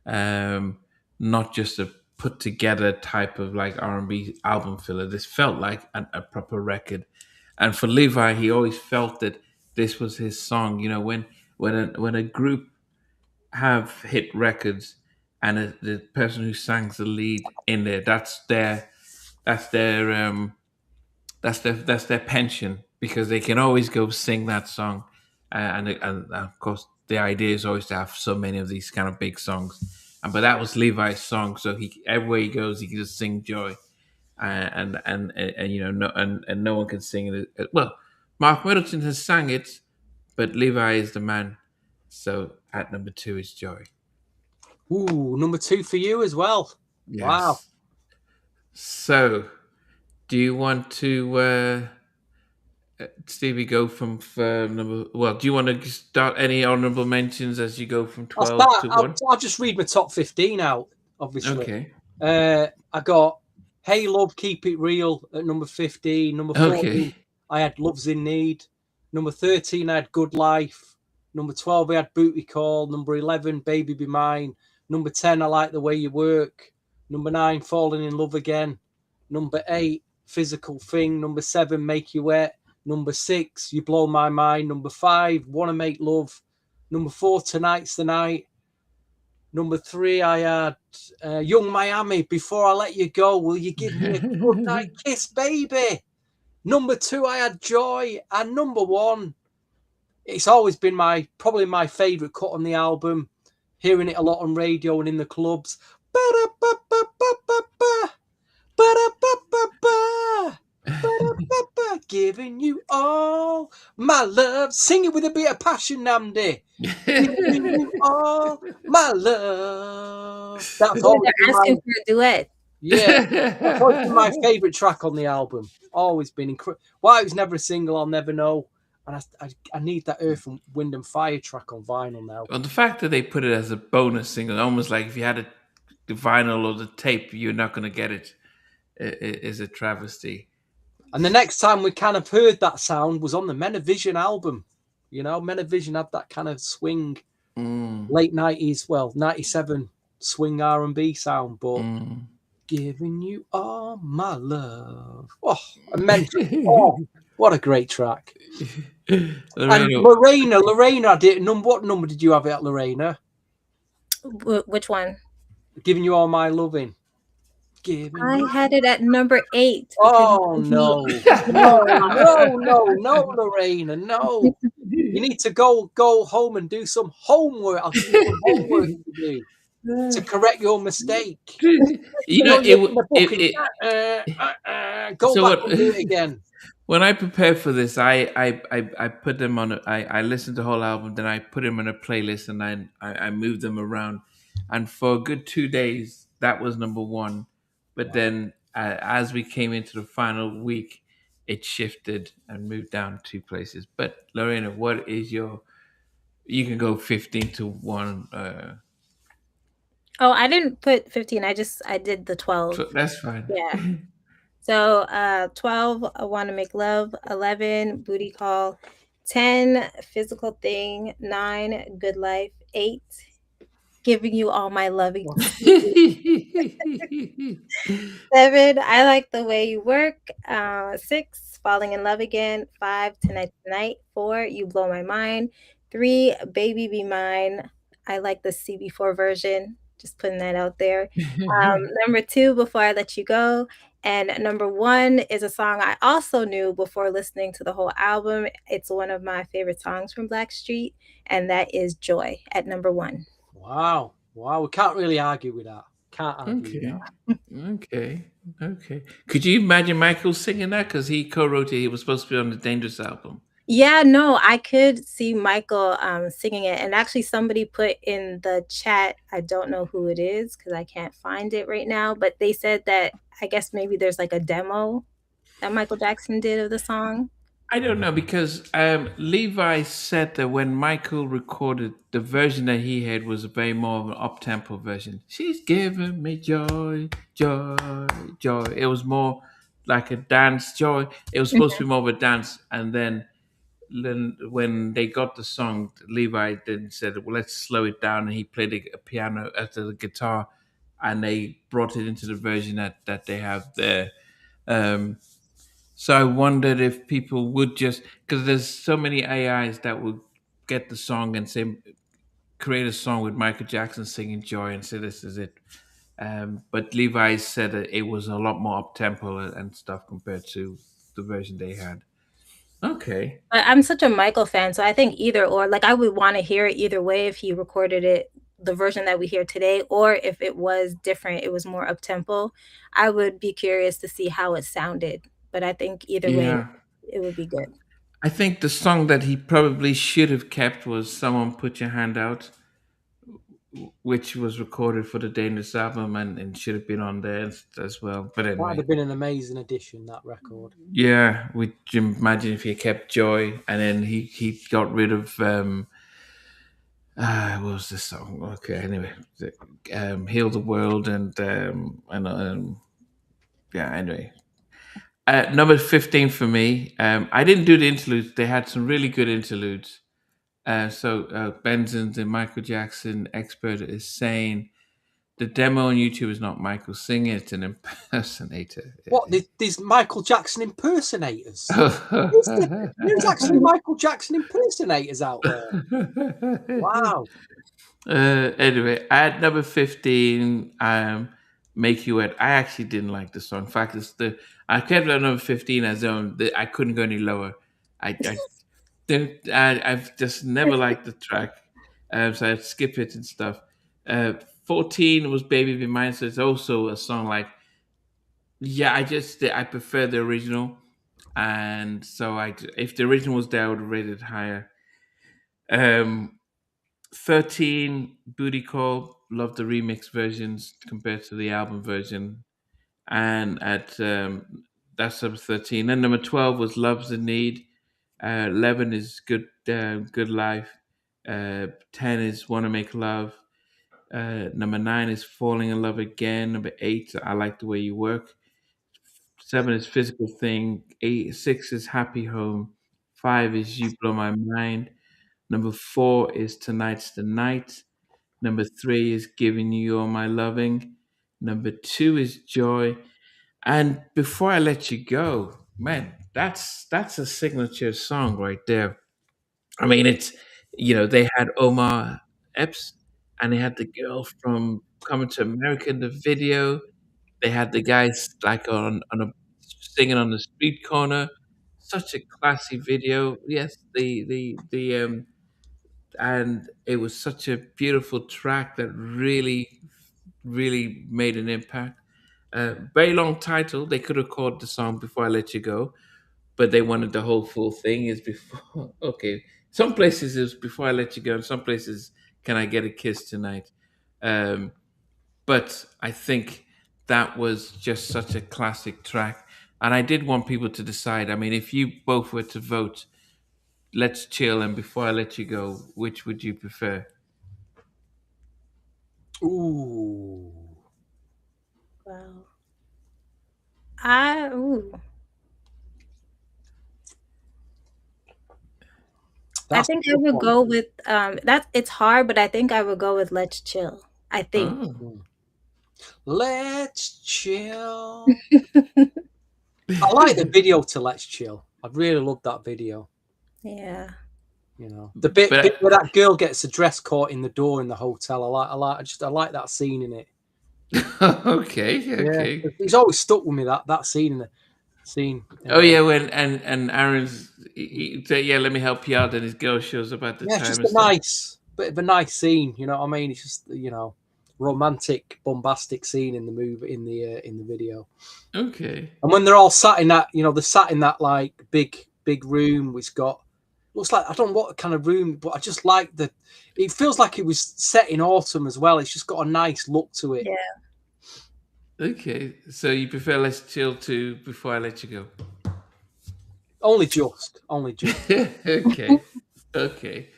um, not just a put together type of like R&B album filler. This felt like a proper record, And for Levi, he always felt that this was his song. You know, when a group have hit records, and the person who sang the lead in there, that's their that's their pension, because they can always go sing that song, and of course the idea is always to have so many of these kind of big songs, and but that was Levi's song, so he everywhere he goes he can just sing Joy, and you know and no one can sing it. Well, Mark Middleton has sang it, but Levi is the man. So at number two is Joy. Ooh, number two for you as well. Wow. Yes. So, do you want to, Stevie, go from number? Well, do you want to start any honorable mentions as you go from I'll 12 start. to one? I'll just read my top 15 out. Obviously, Okay. I got "Hey Love, Keep It Real" at number 15. Number 14, Okay. I had "Love's in Need." Number 13, I had "Good Life." Number 12, I had "Booty Call." Number 11, "Baby Be Mine." Number 10, "I Like the Way You Work." Number 9, "Falling in Love Again." Number 8, "Physical Thing." Number 7, "Make You Wet." Number 6, "You Blow My Mind." Number 5, "Wanna Make Love." Number 4, "Tonight's the Night." Number 3, I had "Young Miami." "Before I Let You Go, Will You Give Me a Good Night Kiss, Baby?" Number 2, I had "Joy." And number 1, it's always been probably my favourite cut on the album. Hearing it a lot on radio and in the clubs. Ba-da-ba-ba-ba-ba-ba. Ba-da-ba-ba-ba. Ba-da-ba-ba. Giving you all my love. Sing it with a bit of passion, Namdi. Giving you all my love. That's Yeah, always they're been asking for a duet. that's always been my favourite track on the album. Always been incredible. Why it was never a single, I'll never know. And I need that Earth and Wind and Fire track on vinyl now. Well, the fact that they put it as a bonus single, almost like if you had the vinyl or the tape, you're not going to get it, is a travesty. And the next time we kind of heard that sound was on the Men of Vision album. You know, Men of Vision had that kind of swing, late 90s, well, 97 swing R&B sound, but giving you all my love. Oh, immense. Oh, what a great track. And Lorena, I did. What number did you have it at, Lorena? Which one? Giving you all my loving. I had it at number 8. Oh no, no, Lorena, no. You need to go home and do some homework. I'll give you some homework to do to correct your mistake. You know, Go so back and do it again. When I prepare for this, I put them on. I listened to the whole album, then I put them in a playlist, and I moved them around. And for a good 2 days, that was number one. But then, as we came into the final week, it shifted and moved down 2 places. But Lorena, what is your? You can go 15 to 1. Oh, I didn't put 15. I did the 12. So that's fine. Yeah. So 12, I Want to Make Love. 11, Booty Call. 10, Physical Thing. 9, Good Life. 8, Giving You All My Loving. 7, I Like the Way You Work. 6, Falling in Love Again. 5, Tonight Tonight. 4, You Blow My Mind. 3, Baby Be Mine. I like the CB4 version. Just putting that out there. Number 2, Before I Let You Go. And number 1 is a song I also knew before listening to the whole album. It's one of my favorite songs from Blackstreet, and that is Joy at number 1. Wow. We can't really argue with that. Can't argue with that. Okay. Could you imagine Michael singing that? Because he co-wrote it. He was supposed to be on the Dangerous album. Yeah, no, I could see Michael singing it. And actually somebody put in the chat, I don't know who it is because I can't find it right now, but they said that I guess maybe there's like a demo that Michael Jackson did of the song. I don't know, because Levi said that when Michael recorded, the version that he had was a very more of an up-tempo version. She's giving me joy, joy, joy. It was more like a dance, joy. It was supposed to be more of a dance. And then when they got the song, Levi then said, well, let's slow it down. And he played a piano after the guitar, and they brought it into the version that they have there. So I wondered if people would just, because there's so many AIs that would get the song and say create a song with Michael Jackson singing Joy and say this is it. But Levi said that it was a lot more up tempo and stuff compared to the version they had. Okay. But I'm such a Michael fan, so I think either or. Like I would want to hear it either way if he recorded it the version that we hear today, or if it was different, it was more up tempo. I would be curious to see how it sounded. But I think either way, Yeah. it would be good. I think the song that he probably should have kept was Someone Put Your Hand Out, which was recorded for the Dangerous album and should have been on there as well. But That'd anyway, have been an amazing addition, that record. yeah, would you imagine if he kept Joy and then he got rid of what was this song? Okay, anyway, Heal the World and yeah. Anyway, number 15 for me. I didn't do the interludes. They had some really good interludes. Benson's and Michael Jackson expert is saying the demo on YouTube is not Michael singing; it's an impersonator. What? These Michael Jackson impersonators? There's actually Michael Jackson impersonators out there. Wow. Anyway, at number 15, "Make You Wet." I actually didn't like the song. In fact, I kept it at number 15 as I couldn't go any lower. I've just never liked the track, so I'd skip it and stuff. 14 was "Baby Be Mine," so it's also a song like, yeah, I prefer the original, and so if the original was there, I would have rated it higher. Um, 13, "Booty Call." Love the remix versions compared to the album version, and at that's number 13. Then number 12 was "Love's a Need." 11 is Good Life. 10 is "Wanna Make Love." Number 9 is "Falling in Love Again." Number 8, "I Like the Way You Work." 7 is "Physical Thing." 6 is "Happy Home." 5 is "You Blow My Mind." Number 4 is "Tonight's the Night." Number 3 is "Giving You All My Loving." Number 2 is "Joy." And "Before I Let You Go," man, that's a signature song right there. I mean, they had Omar Epps, and they had the girl from Coming to America in the video. They had the guys like on a singing on the street corner. Such a classy video. Yes, the and it was such a beautiful track that really made an impact. Very long title. They could have called the song "Before I Let You Go," but they wanted the whole full thing. Is before okay. Some places is "Before I Let You Go," and some places "Can I Get a Kiss Tonight." Um, but I think that was just such a classic track, and I did want people to decide. I mean, if you both were to vote, "Let's Chill" and "Before I Let You Go," which would you prefer? Ooh. Wow. I That's think a I tough would one. go with that. It's hard, but I think I would go with "Let's Chill." I think. Oh. Let's chill. I like the video to Let's Chill. I really love that video. Yeah. You know, the bit But where that girl gets the dress caught in the door in the hotel. I like that scene in it. okay, Yeah, okay. it's always stuck with me that scene in the scene. Oh yeah, when and Aaron's he say, "Yeah, let me help you out," and his girl shows up at the Yeah, it's time just and a stuff. nice bit of a nice scene. You know what I mean? It's just romantic, bombastic scene in the movie in the video. Okay. And when they're all sat in that, they're sat in that like big room, which looks like I don't know what kind of room, but I just like the. It feels like it was set in autumn as well. It's just got a nice look to it. Yeah. Okay. So you prefer "Let's Chill" to "Before I Let You Go"? Only just. okay. Okay.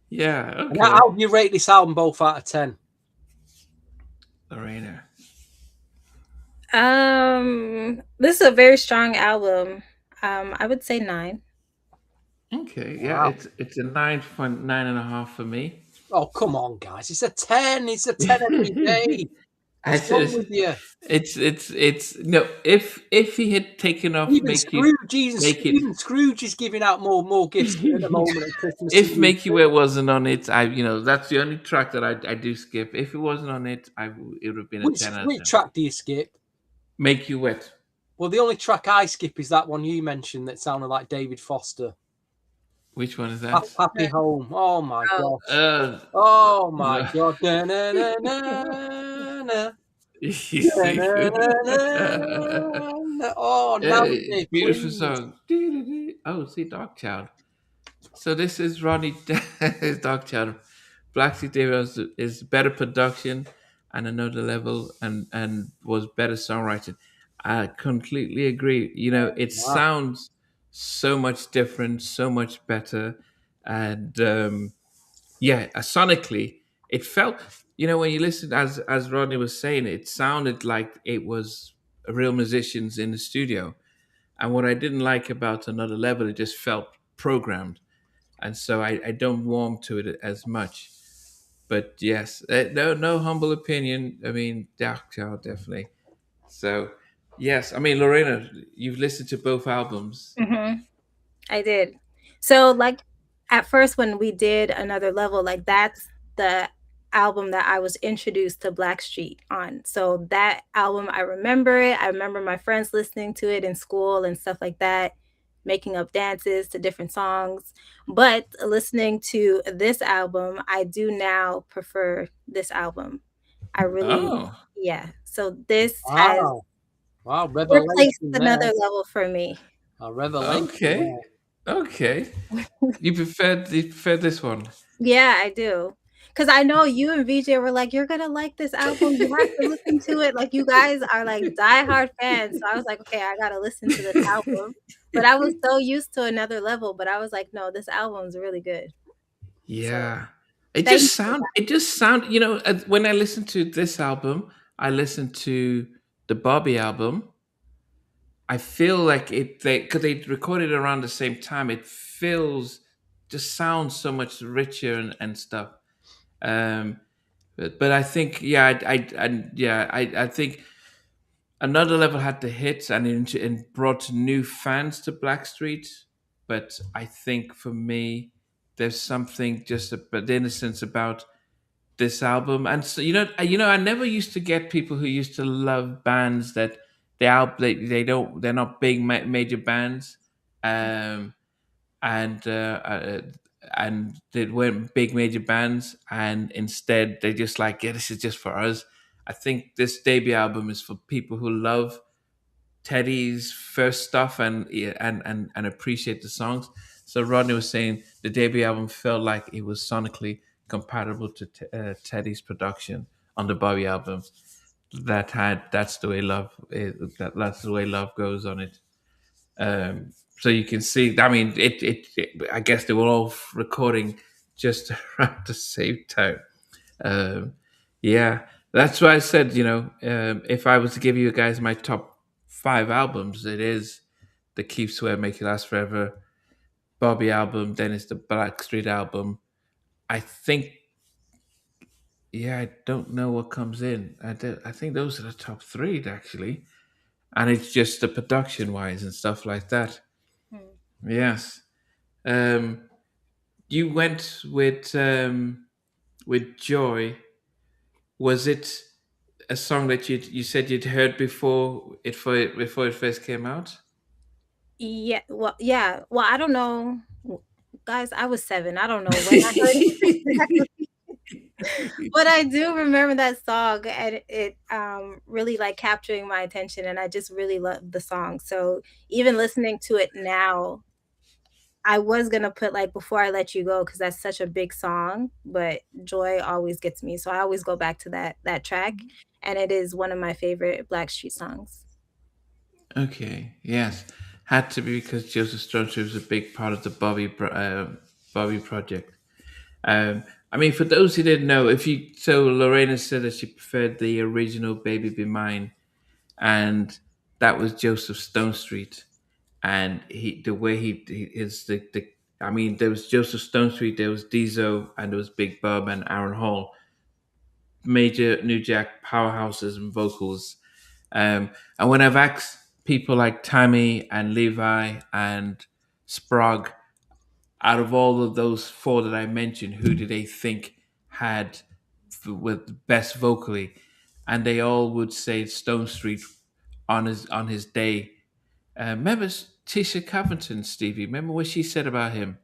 Yeah. And Okay. how do you rate this album both out of 10? Lorena. This is a very strong album. I would say 9. Okay. Yeah. Wow. It's a 9.9 and a half for me. Oh, come on, guys. It's a 10. It's a 10 every day. I What's wrong said with you? it's no. If he had taken off, Even Scrooge, make it. even Scrooge is giving out more gifts at the moment at Christmas to If you. Make You Wet wasn't on it, that's the only track that I do skip. If it wasn't on it, it would have been a Which 10 out of 10. which track do you skip? Make You Wet. Well, the only track I skip is that one you mentioned that sounded like David Foster. Which one is that? Happy Home. Oh my Oh, gosh. Uh, Oh my no. god. Da-na-na-na-na. You see, Da-na-na-na-na. Oh, hey, nowadays, beautiful please. song. Oh, see, Dark Child. So this is Ronnie Dark Child. Blackstreet is better production and another level, and was better songwriting. I completely agree. It Wow. sounds so much different, so much better, and yeah, sonically, it felt. When you listen, as Rodney was saying, it sounded like it was real musicians in the studio. And what I didn't like about Another Level, it just felt programmed, and so I don't warm to it as much. But yes, no humble opinion. I mean, Dark Child definitely. So yes, I mean, Lorena, you've listened to both albums. mhm. I did. So like at first when we did Another Level, like that's the album that I was introduced to Blackstreet on. So that album, I remember it. I remember my friends listening to it in school and stuff like that, making up dances to different songs. But listening to this album, I do now prefer this album. I really, Oh, yeah. So this has Wow. Wow. replaced Revelation there. Another Level for me. A revelation okay, there. okay. You prefer this one. Yeah, I do. Cause I know you and VJ were like, "You're gonna like this album, you have to listen to it." Like, you guys are, like, diehard fans, so I was like, "Okay, I gotta listen to this album." But I was so used to Another Level, but I was like, "No, this album's really good." So, Yeah. It thank just you for sound that. it just sound, when I listen to this album, I listen to the Bobby album. I feel like because they recorded around the same time, it feels just sounds so much richer and stuff. Um, but I think, yeah, I think Another Level had the hits and brought new fans to Blackstreet. But I think for me, there's something just a bit innocence about this album. And so, I never used to get people who used to love bands that they're not big major bands, um, and they weren't big major bands, and instead they just like, yeah, this is just for us. I think this debut album is for people who love Teddy's first stuff, and yeah, and appreciate the songs. So Rodney was saying the debut album felt like it was sonically compatible to Teddy's production on the Bobby album. That's the way that's the way love goes on it. So you can see. I mean, I guess they were all recording just around the same time. Um, yeah, that's why I said, if I was to give you guys my top five albums, it is the Keep Swear Make It Last Forever Bobby album, then it's the Blackstreet album. I think, yeah, I don't know what comes in. I think those are the top three actually, and it's just the production wise and stuff like that. Hmm. Yes. Um, you went with Joy. Was it a song that you said you'd heard before it first came out? Yeah, well, I don't know. Guys, I was 7, I don't know when I heard it exactly. But I do remember that song, and it, really, like, capturing my attention, and I just really love the song, so even listening to it now, I was gonna put, like, Before I Let You Go because that's such a big song, but Joy always gets me, so I always go back to that track, and it is one of my favorite Blackstreet songs. Okay, yes, had to be because Joseph Strontier was a big part of the Bobby project. I mean, for those who didn't know, Lorena said that she preferred the original "Baby Be Mine," and that was Joseph Stone Street. And the way he is the I mean, there was Joseph Stone Street, there was Diesel, and there was Big Bub and Aaron Hall. major New Jack powerhouses and vocals. And when I've asked people like Tammy and Levi and Sprague, out of all of those four that I mentioned, who do they think had with best vocally? And they all would say Stone Street on his day. Remember Tisha Covington, Stevie? Remember what she said about him?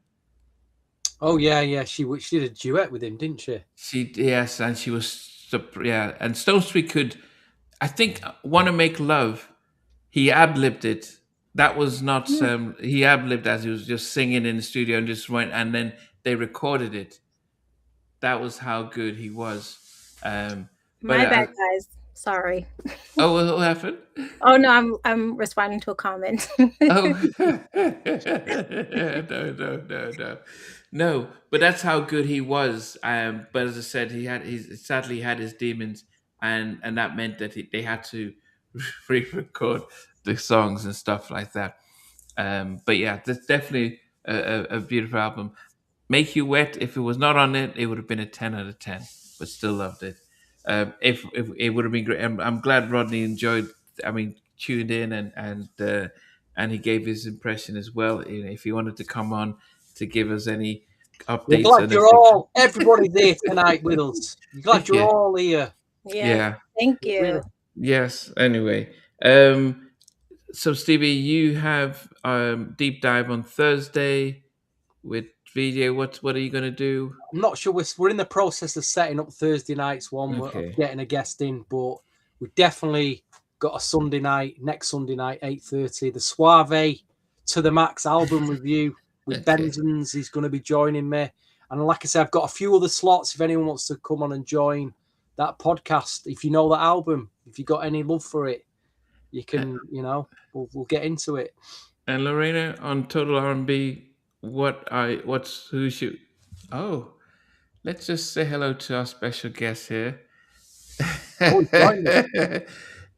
Oh yeah. She did a duet with him, didn't she? Yes, and she was yeah. And Stone Street could, I think, "Want to Make Love." He ad-libbed it. That was not he ad-libbed as he was just singing in the studio and just went, and then they recorded it. That was how good he was. But My bad, guys. Sorry. oh, what happened? Oh no, I'm responding to a comment. Oh, no. But that's how good he was. But as I said, he sadly had his demons, and that meant that they had to re-record the songs and stuff like that. But yeah, that's definitely a beautiful album. Make You Wet. If it was not on it, it would have been a 10 out of 10. But still loved it. If it would have been great. I'm glad Rodney enjoyed. I mean, tuned in and he gave his impression as well. You know, if he wanted to come on to give us any We're updates glad and you're all, everybody's there tonight with us. We're glad you're Yeah. all here. Yeah. Thank you. Yes. Anyway, so Stevie, you have deep dive on Thursday with video. What are you going to do? I'm not sure we're in the process of setting up Thursday night's one, Okay. of getting a guest in, but we've definitely got a Sunday night, next Sunday night, 8:30, the Suave to the Max album review with Okay. Benzins. He's going to be joining me. And like I said, I've got a few other slots if anyone wants to come on and join that podcast. If you know that album, if you got any love for it, you can, we'll get into it. And Lorena on Total R&B. Who should? Oh, let's just say hello to our special guest here. Oh, join me.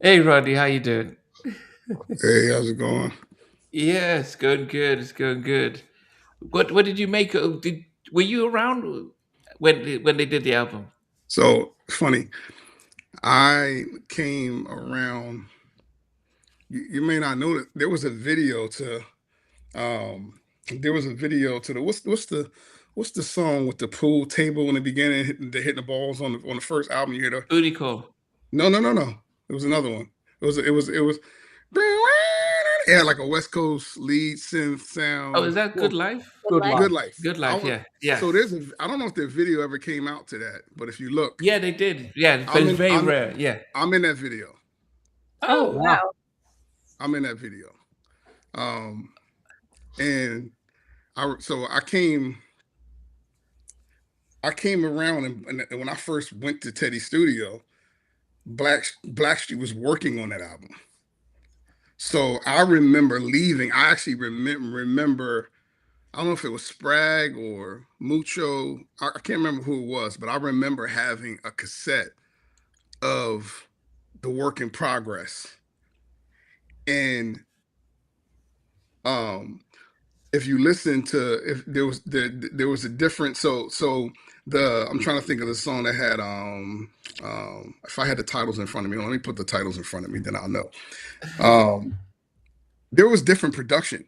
Hey, Rodney, how you doing? Hey, how's it going? Yeah, it's going good. It's going good. What did you make? Were you around when they did the album? So funny. I came around. You may not know that there was a video to. There was a video to the what's the song with the pool table in the beginning, hitting the balls on the first album. You hear the Booty Call. No. It was another one. It was. It had like a West Coast lead synth sound. Oh, is that Good Life? Good Life. life. Good Life. Good Life. Yeah. So I don't know if the video ever came out to that, but if you look, Yeah, they did. Yeah, but it's very rare. Yeah. I'm in that video. Oh wow. I'm in that video. And I came around and when I first went to Teddy's studio, Blackstreet was working on that album. So I remember leaving. I actually remember, I don't know if it was Sprague or Mucho. I can't remember who it was, but I remember having a cassette of the work in progress. And if you listen to, if there was a different, I'm trying to think of the song that had if I had the titles in front of me, let me put the titles in front of me, then I'll know. There was different production.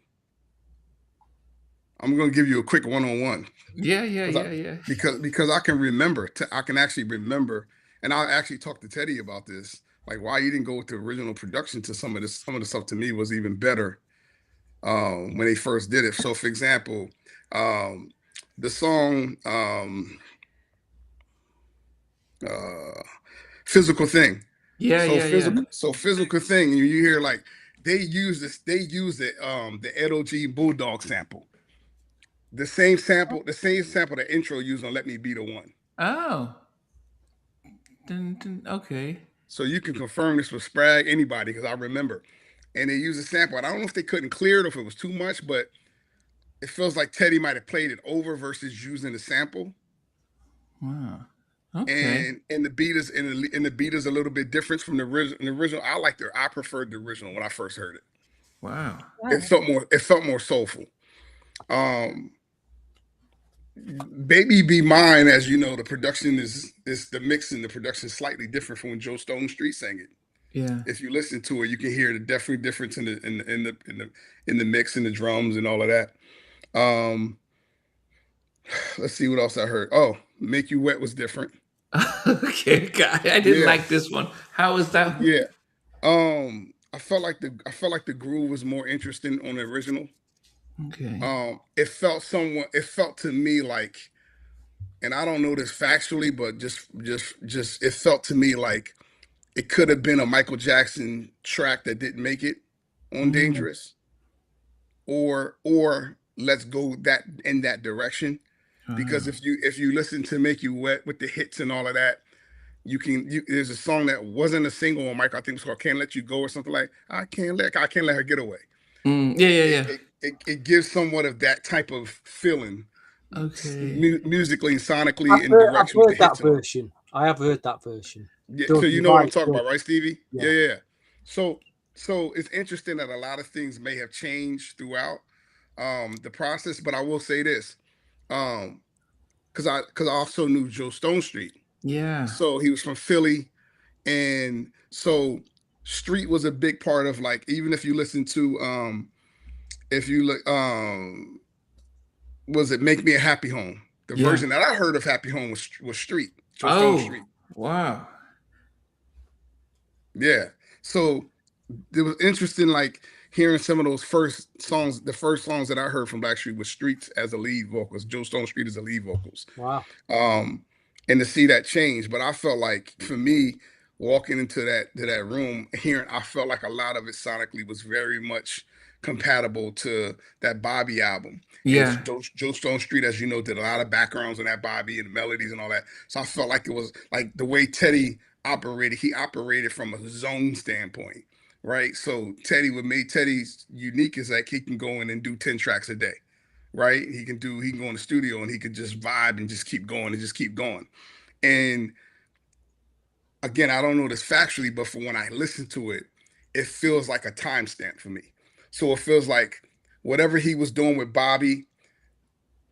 I'm going to give you a quick one-on-one. Yeah. Because I can remember, I can actually remember, and I actually talked to Teddy about this, like why you didn't go with the original production to some of the stuff to me was even better when they first did it. So for example, the song Physical Thing. So Physical Thing, you hear like they use the Edo G Bulldog sample. The same sample the intro used on Let Me Be the One. Oh. Okay. So you can confirm this with Sprague, anybody, because I remember. And they used a sample. And I don't know if they couldn't clear it or if it was too much, but it feels like Teddy might have played it over versus using the sample. Wow. Okay. And the beat is a little bit different from the original. I preferred the original when I first heard it. Wow. It felt more soulful. Baby Be Mine, as you know, the production is the mix and the production is slightly different from when Joe Stone Street sang it. Yeah. If you listen to it, you can hear the definitely difference in the mix and the drums and all of that. Um, let's see what else I heard. Oh, Make You Wet was different. Okay, I didn't Yeah, like this one. How was that? yeah. I felt like the groove was more interesting on the original. Okay. It felt to me like, and I don't know this factually, but just it felt to me like it could have been a Michael Jackson track that didn't make it on Mm, Dangerous, or let's go that in that direction. Because wow. if you listen to Make You Wet with the hits and all of that, there's a song that wasn't a single on Michael. I think it's called "Can't Let You Go" or something like I can't let her get away. Yeah, yeah, It yeah. it, it gives somewhat of that type of feeling Okay. musically and sonically in I've direction with the heard that hits and all. version. I have heard that version. Yeah, so Does you you're know what I'm right. talking about, right, Stevie? Yeah, Yeah. yeah, yeah. So it's interesting that a lot of things may have changed throughout the process, but I will say this. Um because I also knew Joe Stone Street. Yeah. So he was from Philly, and so Street was a big part of, like, even if you listen to if you look was it Make Me a Happy Home? The Yeah. version that I heard of Happy Home was Street, Joe Stone Oh, Street. wow. Yeah. So it was interesting, like hearing some of those first songs. The first songs that I heard from Blackstreet was Streets as a lead vocals, Joe Stone Street as a lead vocals. Wow. Um, and to see that change. But I felt like for me, walking into that room, I felt like a lot of it sonically was very much compatible to that Bobby album. And Yeah. Joe Stone Street, as you know, did a lot of backgrounds on that Bobby and melodies and all that. So I felt like it was like the way Teddy operated. He operated from a zone standpoint, right? So what made Teddy unique is like he can go in and do 10 tracks a day, right? He can go in the studio and he could just vibe and just keep going and just keep going. And again, I don't know this factually, but for when I listen to it, it feels like a timestamp for me. So it feels like whatever he was doing with Bobby,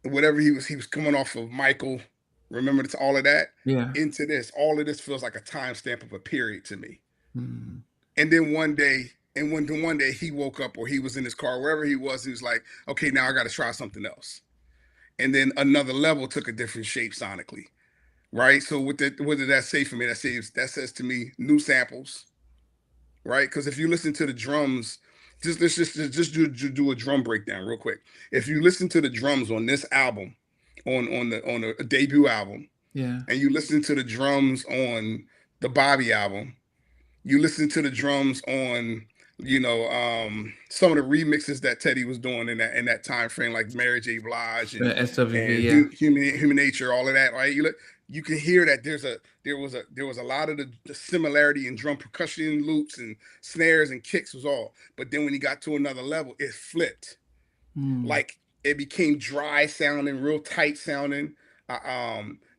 whatever he was coming off of Michael, remember it's all of that Yeah. into this. All of this feels like a timestamp of a period to me. Mm. And then one day he woke up or he was in his car, wherever he was like, okay, now I got to try something else. And then another level took a different shape sonically, right? So what did that say for me? That says to me new samples, right? Because if you listen to the drums, let's just do a drum breakdown real quick. If you listen to the drums on this album, on the debut album, Yeah. and you listen to the drums on the Bobby album, you listen to the drums on some of the remixes that Teddy was doing in that time frame, like Mary J. Blige SWV, and yeah. human nature, all of that, right? You can hear that there was a lot of the similarity in drum percussion loops and snares and kicks was all, but then when he got to another level, it flipped. Mm. Like it became dry sounding, real tight sounding.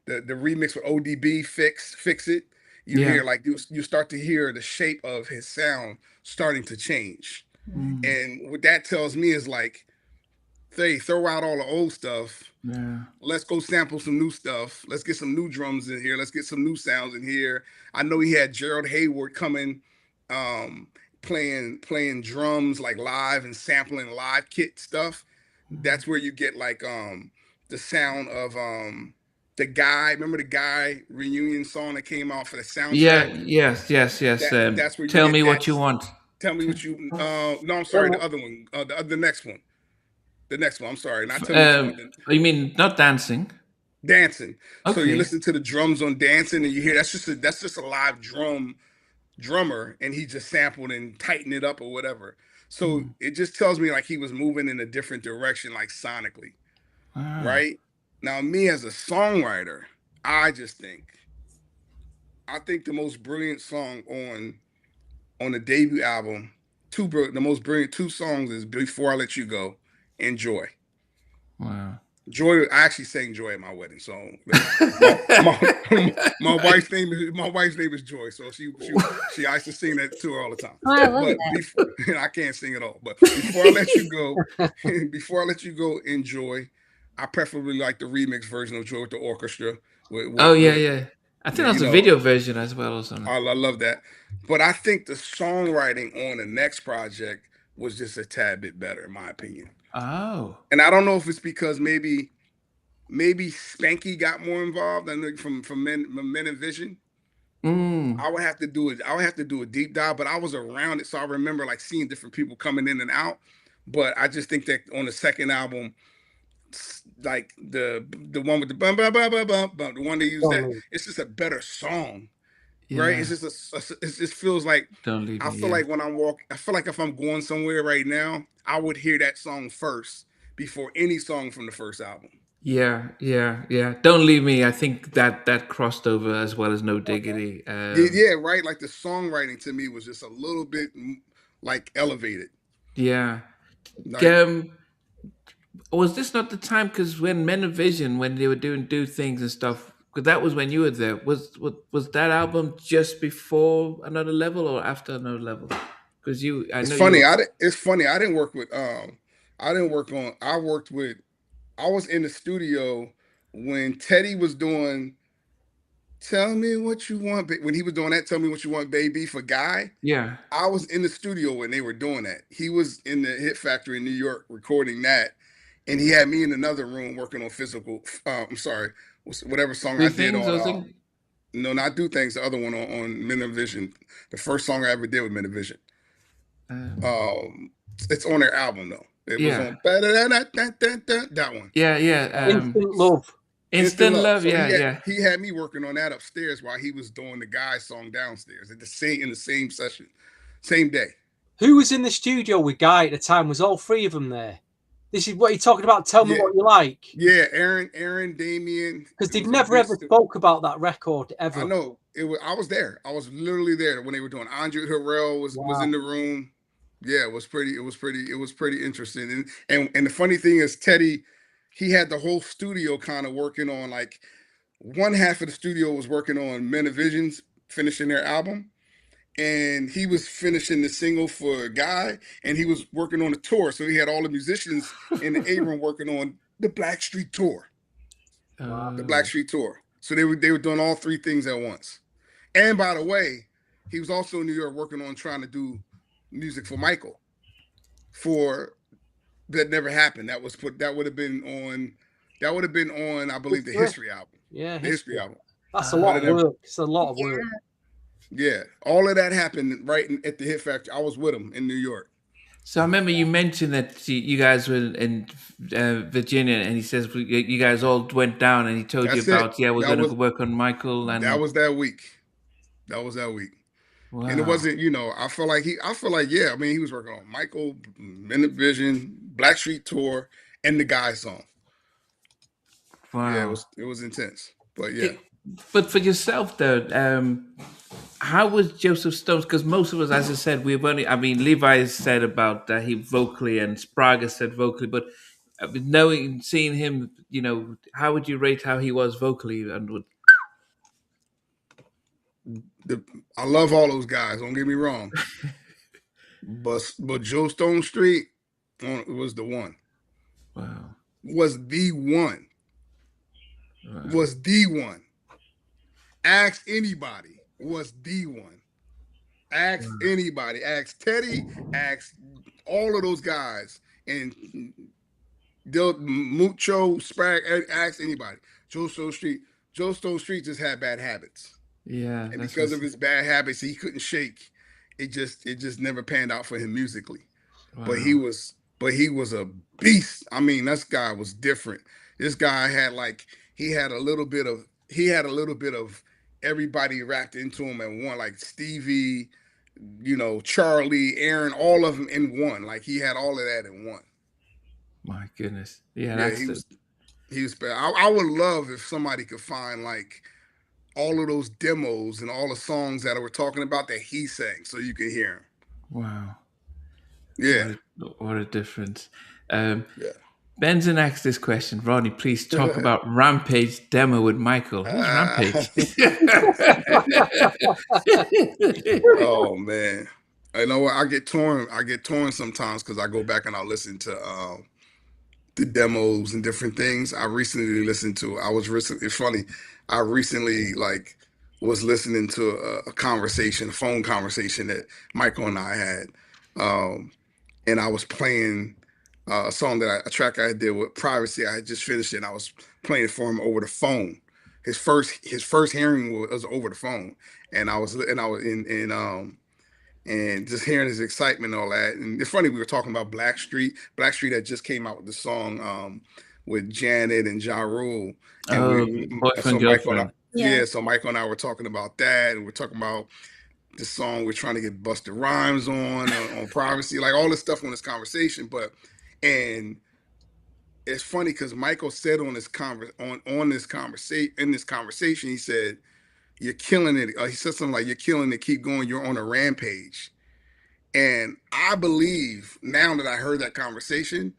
The remix with ODB, Fix It. You Yeah. hear like you start to hear the shape of his sound starting to change, Mm. and what that tells me is like, they throw out all the old stuff. Yeah. Let's go sample some new stuff. Let's get some new drums in here. Let's get some new sounds in here. I know he had Gerald Hayward coming, um, playing drums like live and sampling live kit stuff. Mm. That's where you get like the sound of the guy. Remember the guy reunion song that came out for the Yeah. soundtrack? Yes. Yes. Yes. That's where you Tell get me that. what you want. Tell me T- what you. No, I'm sorry. Well, The other one. The next one. The next one. I'm sorry. Not tell me what you want. you mean not dancing? Dancing. So you Okay. listen to the drums on Dancing, and you hear that's just a live drummer, and he just sampled and tightened it up or whatever. So Mm. it just tells me like he was moving in a different direction, like sonically, Wow. right? Now, me as a songwriter, I just I think the most brilliant song on the debut album, the most brilliant two songs is "Before I Let You Go" and "Joy." Wow. Joy, I actually sang Joy at my wedding song. My wife's name is Joy, so I used to sing that to her all the time. Oh, I love But that. I can't sing it all. But before I let you go, before I let you go, enjoy. I preferably like the remix version of Joy with the orchestra. Oh yeah, With yeah. I think yeah, you that's a know, video version as well or something. I love that. But I think the songwriting on the next project was just a tad bit better, in my opinion. Oh. And I don't know if it's because maybe Spanky got more involved than from Men and Vision. Mm. I would have to do it. I would have to do a deep dive, but I was around it, so I remember like seeing different people coming in and out. But I just think that on the second album, like the one with the bum bum bum bum bum, bum the one they use that, it's just a better song, right? Yeah. It's just it just feels like Don't leave I me. feel Yeah. like when I'm walking, I feel like if I'm going somewhere right now, I would hear that song first before any song from the first album. Yeah, yeah, yeah. Don't leave me. I think that crossed over as well as No Diggity. Yeah, yeah, right. Like the songwriting to me was just a little bit like elevated. Yeah. Like Was this not the time? Because when Men of Vision, when they were doing Do Things and stuff, because that was when you were there. Was that album just before Another Level or after Another Level? Because I it's know you funny. were. It's funny. I didn't work with I didn't work on. I worked with. I was in the studio when Teddy was doing "Tell Me What You Want." When he was doing that, "Tell Me What You Want, Baby" for Guy. Yeah. I was in the studio when they were doing that. He was in the Hit Factory in New York recording that, and he had me in another room working on physical. I'm sorry, whatever song Do I did Things on. or thing? No, not Do Things. The other one on Men of Vision. The first song I ever did with Men of Vision. Um, it's on their album though. It was Yeah. on that one. Yeah, yeah. Instant Love. Instant Love. So Yeah, yeah. he had me working on that upstairs while he was doing the Guy song downstairs in the same session, same day. Who was in the studio with Guy at the time? Was all three of them there? This is what you're talking about. Tell me what you like. Yeah, Aaron, Damien. Because they've never ever spoke about that record ever. I know it was. I was there. I was literally there when they were doing. Andre Harrell was in the room. Yeah, it was pretty interesting. And the funny thing is, Teddy, he had the whole studio kind of working on like one half of the studio was working on Men of Visions finishing their album, and he was finishing the single for Guy, and he was working on a tour. So he had all the musicians in the A room working on the Blackstreet tour. The Blackstreet tour. So they were doing all three things at once. And by the way, he was also in New York working on trying to do music for Michael. For that never happened. That would have been on I believe the History album. Yeah, the History album. That's a lot of work. It's a lot of work. Yeah, all of that happened right at the Hit Factory. I was with him in New York. So I remember you mentioned that you guys were in Virginia, and he says you guys all went down, and he told you about we're going to work on Michael, and that was that week. Wow. And it wasn't, I feel like I mean, he was working on Michael, Men of Vision, Blackstreet tour, and the Guy song. Wow. Yeah, it was intense, but yeah. But for yourself though, how was Joseph Stones? Because most of us, as I said, Levi said about that he vocally, and Sprague said vocally, but seeing him, how would you rate how he was vocally? And I love all those guys. Don't get me wrong, but Joe Stone Street was the one. Wow, was the one. Wow. Was the one. Ask anybody. Was the one. Ask anybody. Ask Teddy. Ask all of those guys. And Mucho, Sprague. Ask anybody. Joe Stone Street just had bad habits. Yeah. And because of his bad habits, he couldn't shake. It just never panned out for him musically. Wow. But he was a beast. I mean, this guy was different. This guy had a little bit of everybody wrapped into him at one, like Stevie, Charlie, Aaron, all of them in one. Like he had all of that in one. My goodness. Yeah, he was bad. I would love if somebody could find like all of those demos and all the songs that we're talking about that he sang so you can hear him. Wow. Yeah. What a difference. Benson asked this question. Ronnie, please talk about Rampage demo with Michael. Who's Rampage? Oh man. You know what? I get torn sometimes because I go back and I listen to the demos and different things. I recently listened to. It's funny. I recently was listening to a phone conversation that Michael and I had, and I was playing a track I did with Privacy. I had just finished it. And I was playing it for him over the phone. His first hearing was over the phone, and I was and just hearing his excitement and all that. And it's funny, we were talking about Blackstreet. Blackstreet had just came out with the song with Janet and Ja Rule. And Boyfriend, girlfriend. so Michael and I were talking about that, and we're talking about the song we're trying to get Busta Rhymes on Privacy, like all this stuff on this conversation. And it's funny because Michael said on this conversation, he said, "You're killing it." He said something like, "You're killing it. Keep going. You're on a rampage." And I believe now that I heard that conversation,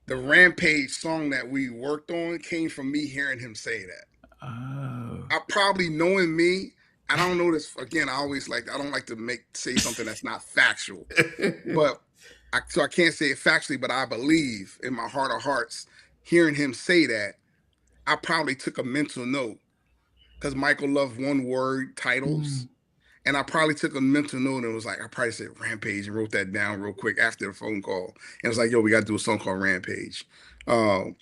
the Rampage song that we worked on came from me hearing him say that. Oh. I probably, knowing me, I don't know this again. I don't like to say something that's not factual, but so I can't say it factually, but I believe in my heart of hearts, hearing him say that, I probably took a mental note because Michael loved one word titles. And I probably took a mental note and was like, I probably said Rampage and wrote that down real quick after the phone call. And it was like, yo, we got to do a song called Rampage. And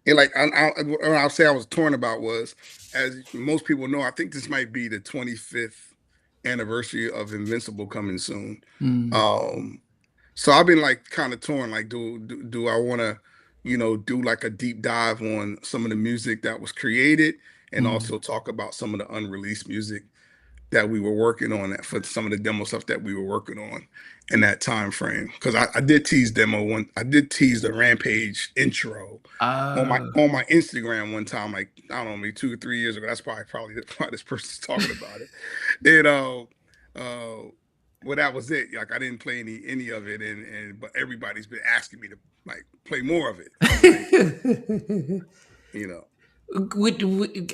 like, what I'll say I was torn about was, as most people know, I think this might be the 25th anniversary of Invincible coming soon. So I've been like kind of torn, like, do I want to, do like a deep dive on some of the music that was created and also talk about some of the unreleased music that we were working on, for some of the demo stuff that we were working on in that time frame. Because I did tease the Rampage intro on my Instagram one time, like, I don't know, maybe 2 or 3 years ago. That's probably this person's talking about it. Well, that was it. Like, I didn't play any of it, but everybody's been asking me to like play more of it.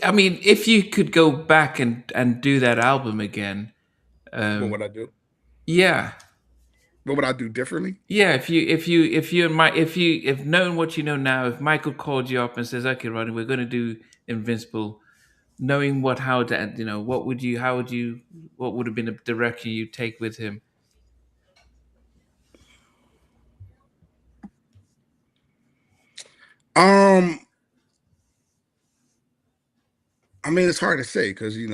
I mean, if you could go back and do that album again, what would I do? Yeah. What would I do differently? Yeah, if knowing what you know now, if Michael called you up and says, "Okay, Rodney, we're going to do Invincible," knowing what would have been the direction you take with him? I mean, it's hard to say because you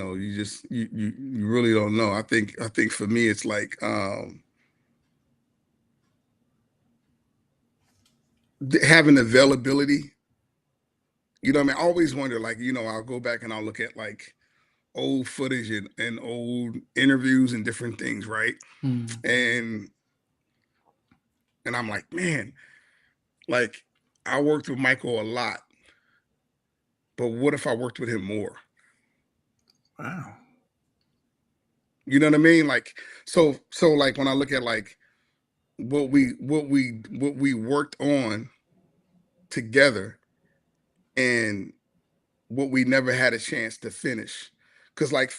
really don't know. I think for me, it's like having availability. I mean, I always wonder, like, I'll go back and I'll look at like old footage and old interviews and different things, right? And I'm like, man, like, I worked with Michael a lot, but what if I worked with him more? Wow. You know what I mean? Like, so like when I look at like what we worked on together and what we never had a chance to finish. Cause like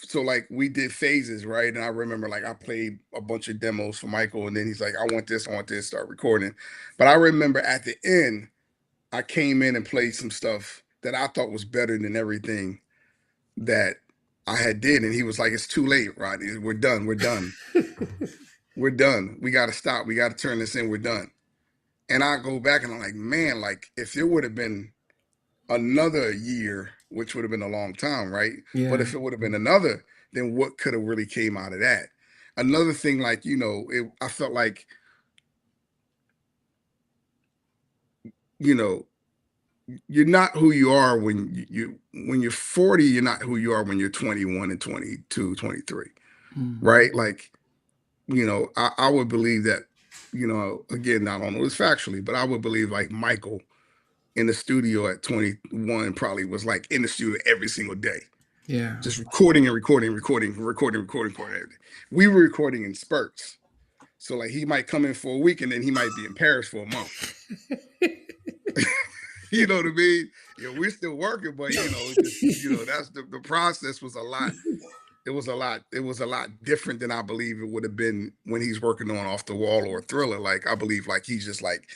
we did phases, right? And I remember like I played a bunch of demos for Michael, and then he's like, I want this, start recording. But I remember at the end, I came in and played some stuff that I thought was better than everything that I had did. And he was like, it's too late, Rodney. We're done. We're done. We're done. We got to stop. We got to turn this in. We're done. And I go back and I'm like, man, like if it would have been another year, which would have been a long time, right? Yeah. But if it would have been another, then what could have really came out of that? Another thing, like, I felt like, you're not who you are when you're 40, you're not who you are when you're 21 and 22, 23, right? Like, I would believe that, again, I don't know this factually, but I would believe like Michael in the studio at 21 probably was like in the studio every single day. Yeah. Just recording and recording. We were recording in spurts. So like he might come in for a week and then he might be in Paris for a month. You know what I mean? We're still working, but that's the process was a lot it was a lot different than I believe it would have been when he's working on Off the Wall or Thriller. Like I believe like he's just like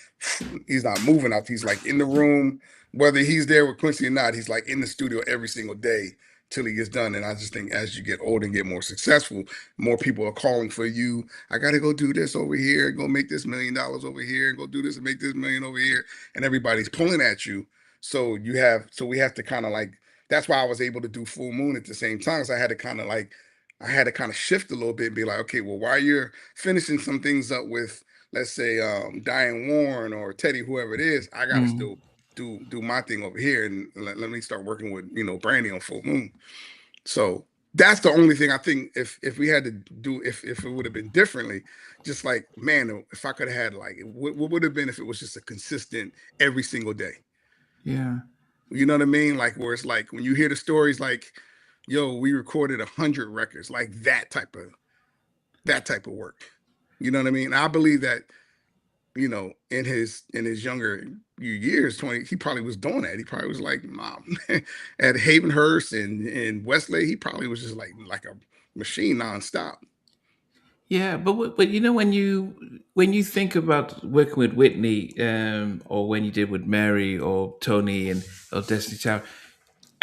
he's not moving out. He's like in the room, whether he's there with Quincy or not, he's like in the studio every single day till he gets done. And I just think as you get older and get more successful, more people are calling for you. I gotta go do this over here, go make this $1 million over here, go do this and make this million over here. And everybody's pulling at you. So we have to kind of like that's why I was able to do Full Moon at the same time. So I had to kind of shift a little bit and be like, okay, well, while you're finishing some things up with, let's say, Diane Warren or Teddy, whoever it is, I gotta Mm. still do my thing over here and let me start working with Brandy on Full Moon. So that's the only thing I think if we had to do if it would have been differently, just like man, if I could have had like what would have been if it was just a consistent every single day. Yeah. You know what I mean? Like where it's like when you hear the stories like, yo, we recorded 100 records, like that type of work. You know what I mean? I believe that, in his younger years, 20, he probably was doing that. He probably was like, mom, at Havenhurst and Westlake, he probably was just like a machine nonstop. Yeah, but when you think about working with Whitney, or when you did with Mary or Tony and or Destiny Child,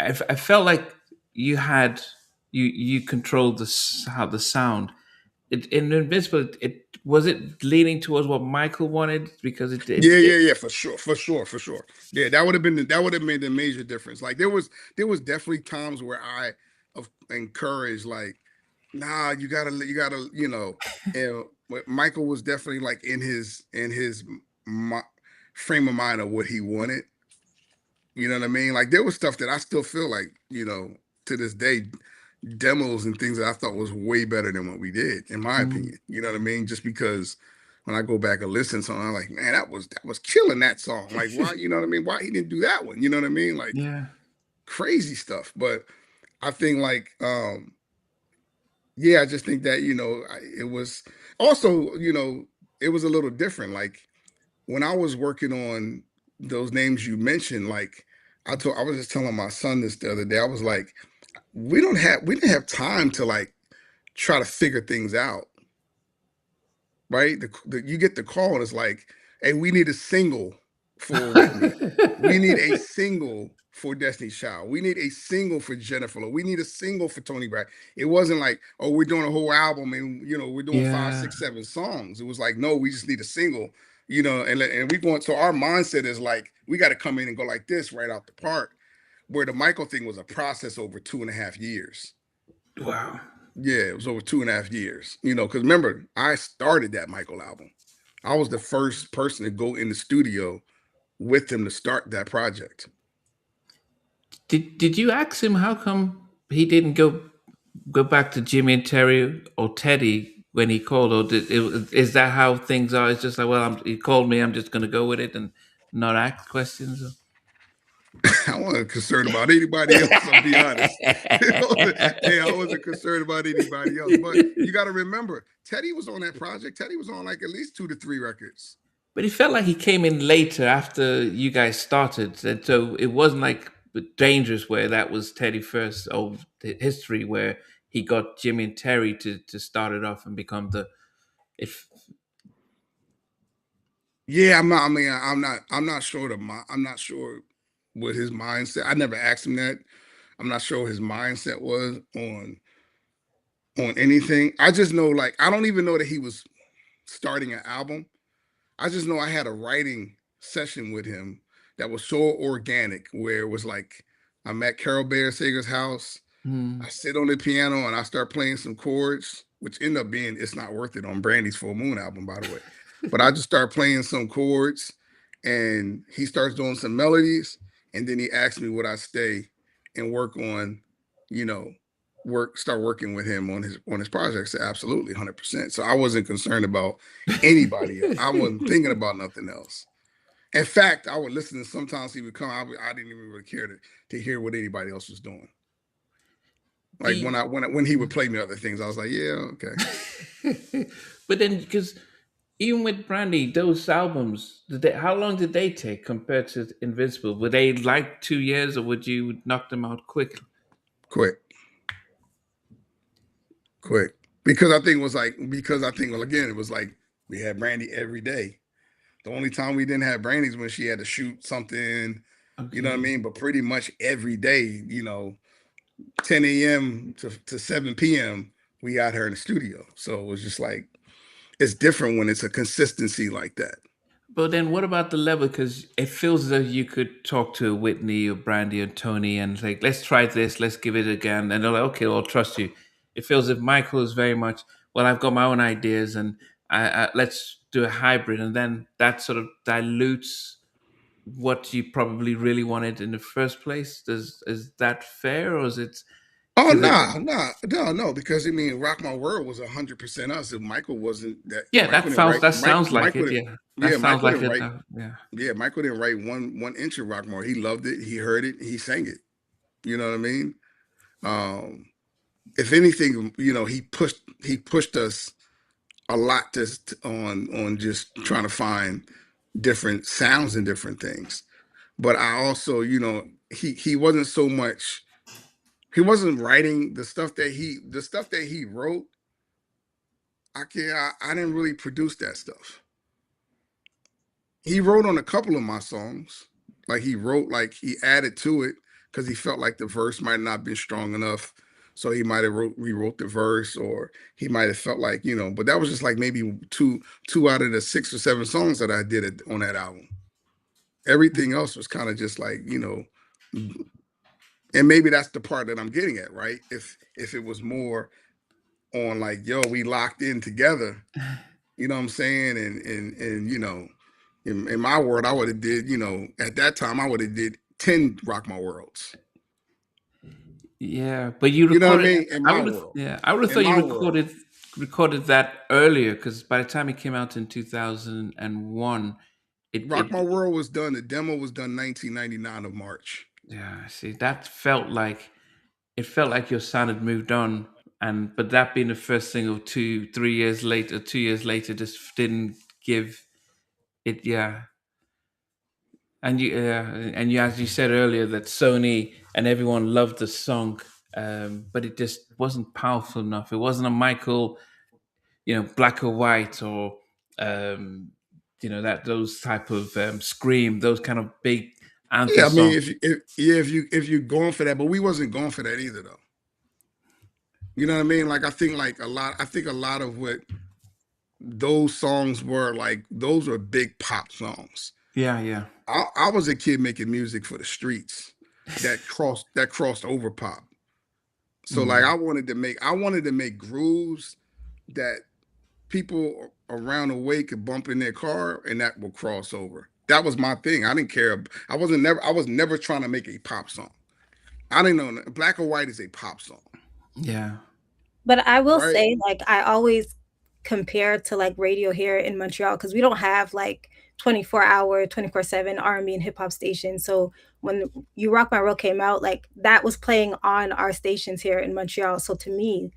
I felt like you had you controlled how the sound. In Invincible, it was it leaning towards what Michael wanted because Yeah, yeah, yeah, for sure, for sure, for sure. Yeah, that would have made a major difference. Like there was definitely times where I encouraged like, nah, you gotta, and Michael was definitely like in his mi- frame of mind of what he wanted. You know what I mean? Like there was stuff that I still feel like, to this day, demos and things that I thought was way better than what we did, in my Mm, opinion. You know what I mean? Just because when I go back and listen to something, I'm like, man, that was killing that song. Like, why, you know what I mean? Why he didn't do that one? You know what I mean? Like yeah. crazy stuff. But I think like yeah, I just think that, it was also, it was a little different. Like when I was working on those names you mentioned, like I was just telling my son this the other day. I was like, we didn't have time to like try to figure things out, right? You get the call and it's like, hey, we need a single for Whitney. We need a single for Destiny's Child. We need a single for Jennifer. We need a single for Tony Brack. It wasn't like, oh, we're doing a whole album and we're doing five, Yeah. six, 7 songs. It was like, no, we just need a single. And we going. So our mindset is like, we got to come in and go like this right out the park. Where the Michael thing was a process over 2.5 years. Wow. Yeah, it was over 2.5 years. Because remember, I started that Michael album. I was the first person to go in the studio with him to start that project. Did you ask him how come he didn't go back to Jimmy and Terry or Teddy when he called, or is that how things are? It's just like, well, he called me, I'm just going to go with it and not ask questions. I wasn't concerned about anybody else, I'll be honest. Yeah, I wasn't concerned about anybody else. But you got to remember, Teddy was on that project. Teddy was on like at least 2 to 3 records. But it felt like he came in later after you guys started, and so it wasn't like with Dangerous where that was Teddy first of history where he got Jimmy and Terry to start it off and become the if Yeah, I'm not. I mean, I'm not sure I'm not sure what his mindset. I never asked him that. I'm not sure what his mindset was on anything. I just know, like, I don't even know that he was starting an album. I just know I had a writing session with him that was so organic, where it was like I'm at Carol Bear Sager's house. hmm, I sit on the piano and I start playing some chords, which end up being It's Not Worth It on Brandy's Full Moon album, by the way. But I just start playing some chords and he starts doing some melodies. And then he asks me would I stay and work on, you know, start working with him on his projects. Absolutely, 100%. So I wasn't concerned about anybody else. I wasn't thinking about nothing else. In fact, I would listen, and sometimes he would come. I didn't even really care to hear what anybody else was doing. Like the when he would play me other things, I was like, yeah, okay. but then because even with Brandy, those albums, how long did they take compared to Invincible? Were they like 2 years, or would you knock them out quickly? Quick. quick because I think it was like because I think well again it was like we had Brandy every day. The only time we didn't have Brandy is when she had to shoot something, you know what I Okay. mean? But pretty much every day, 10 a.m. to 7 p.m. we got her in the studio. So it was just like it's different when it's a consistency like that. But then what about the level? Because it feels as though you could talk to Whitney or Brandy or Tony and like, let's try this, let's give it again. And they're like, okay, well, I'll trust you. It feels as if Michael is very much, well, I've got my own ideas and let's do a hybrid. And then that sort of dilutes what you probably really wanted in the first place. Is that fair or is it, Oh because it, no, because I mean, Rock My World was 100% us. If Michael wasn't that, yeah, Michael didn't write. that Mike, sounds like Michael, it. didn't, Yeah. That yeah, sounds Michael like didn't it. write. Yeah. Yeah, Michael didn't write one inch of Rock My World. He loved it. He heard it. He sang it. You know what I mean? Um, if anything, he pushed us a lot just on just trying to find different sounds and different things. But I also, he wasn't so much. He wasn't writing the stuff that he wrote. I didn't really produce that stuff. He wrote on a couple of my songs. Like he added to it because he felt like the verse might not have been strong enough. So he might have rewrote the verse, or he might have felt like, but that was just like maybe two out of the 6 or 7 songs that I did on that album. Everything else was kind of just like, and maybe that's the part that I'm getting at, right? If it was more on like, yo, we locked in together, you know what I'm saying? And in my world, I would have did, at that time I would have did 10 Rock My Worlds. Yeah, but you You know what I recorded. mean? In I my would have. world. Yeah, I would have In thought you my world. recorded that earlier because by the time it came out in 2001, Rock My World was done. The demo was done 1999 of March. yeah. See, that felt like it felt like your sound had moved on, and but that being the first single 2 3 years later, 2 years later, just didn't give it. Yeah, and you as you said earlier that Sony and everyone loved the song, but it just wasn't powerful enough. It wasn't a Michael, black or white or that those type of scream, those kind of big anthem Yeah, I mean, songs. if you're going for that, but we wasn't going for that either, though. You know what I mean? Like I think a lot of what those songs were like, those were big pop songs. Yeah, yeah. I was a kid making music for the streets that crossed over pop. So like Mm. I wanted to make grooves that people around the way could bump in their car and that will cross over. That was my thing. I didn't care. I was never trying to make a pop song. I didn't know Black or White is a pop song, Yeah. But I will right? say, like, I always compare to like radio here in Montreal because we don't have like 24-hour, 24/7 R&B and hip hop stations. So when You Rock My World came out, like that was playing on our stations here in Montreal. So to me,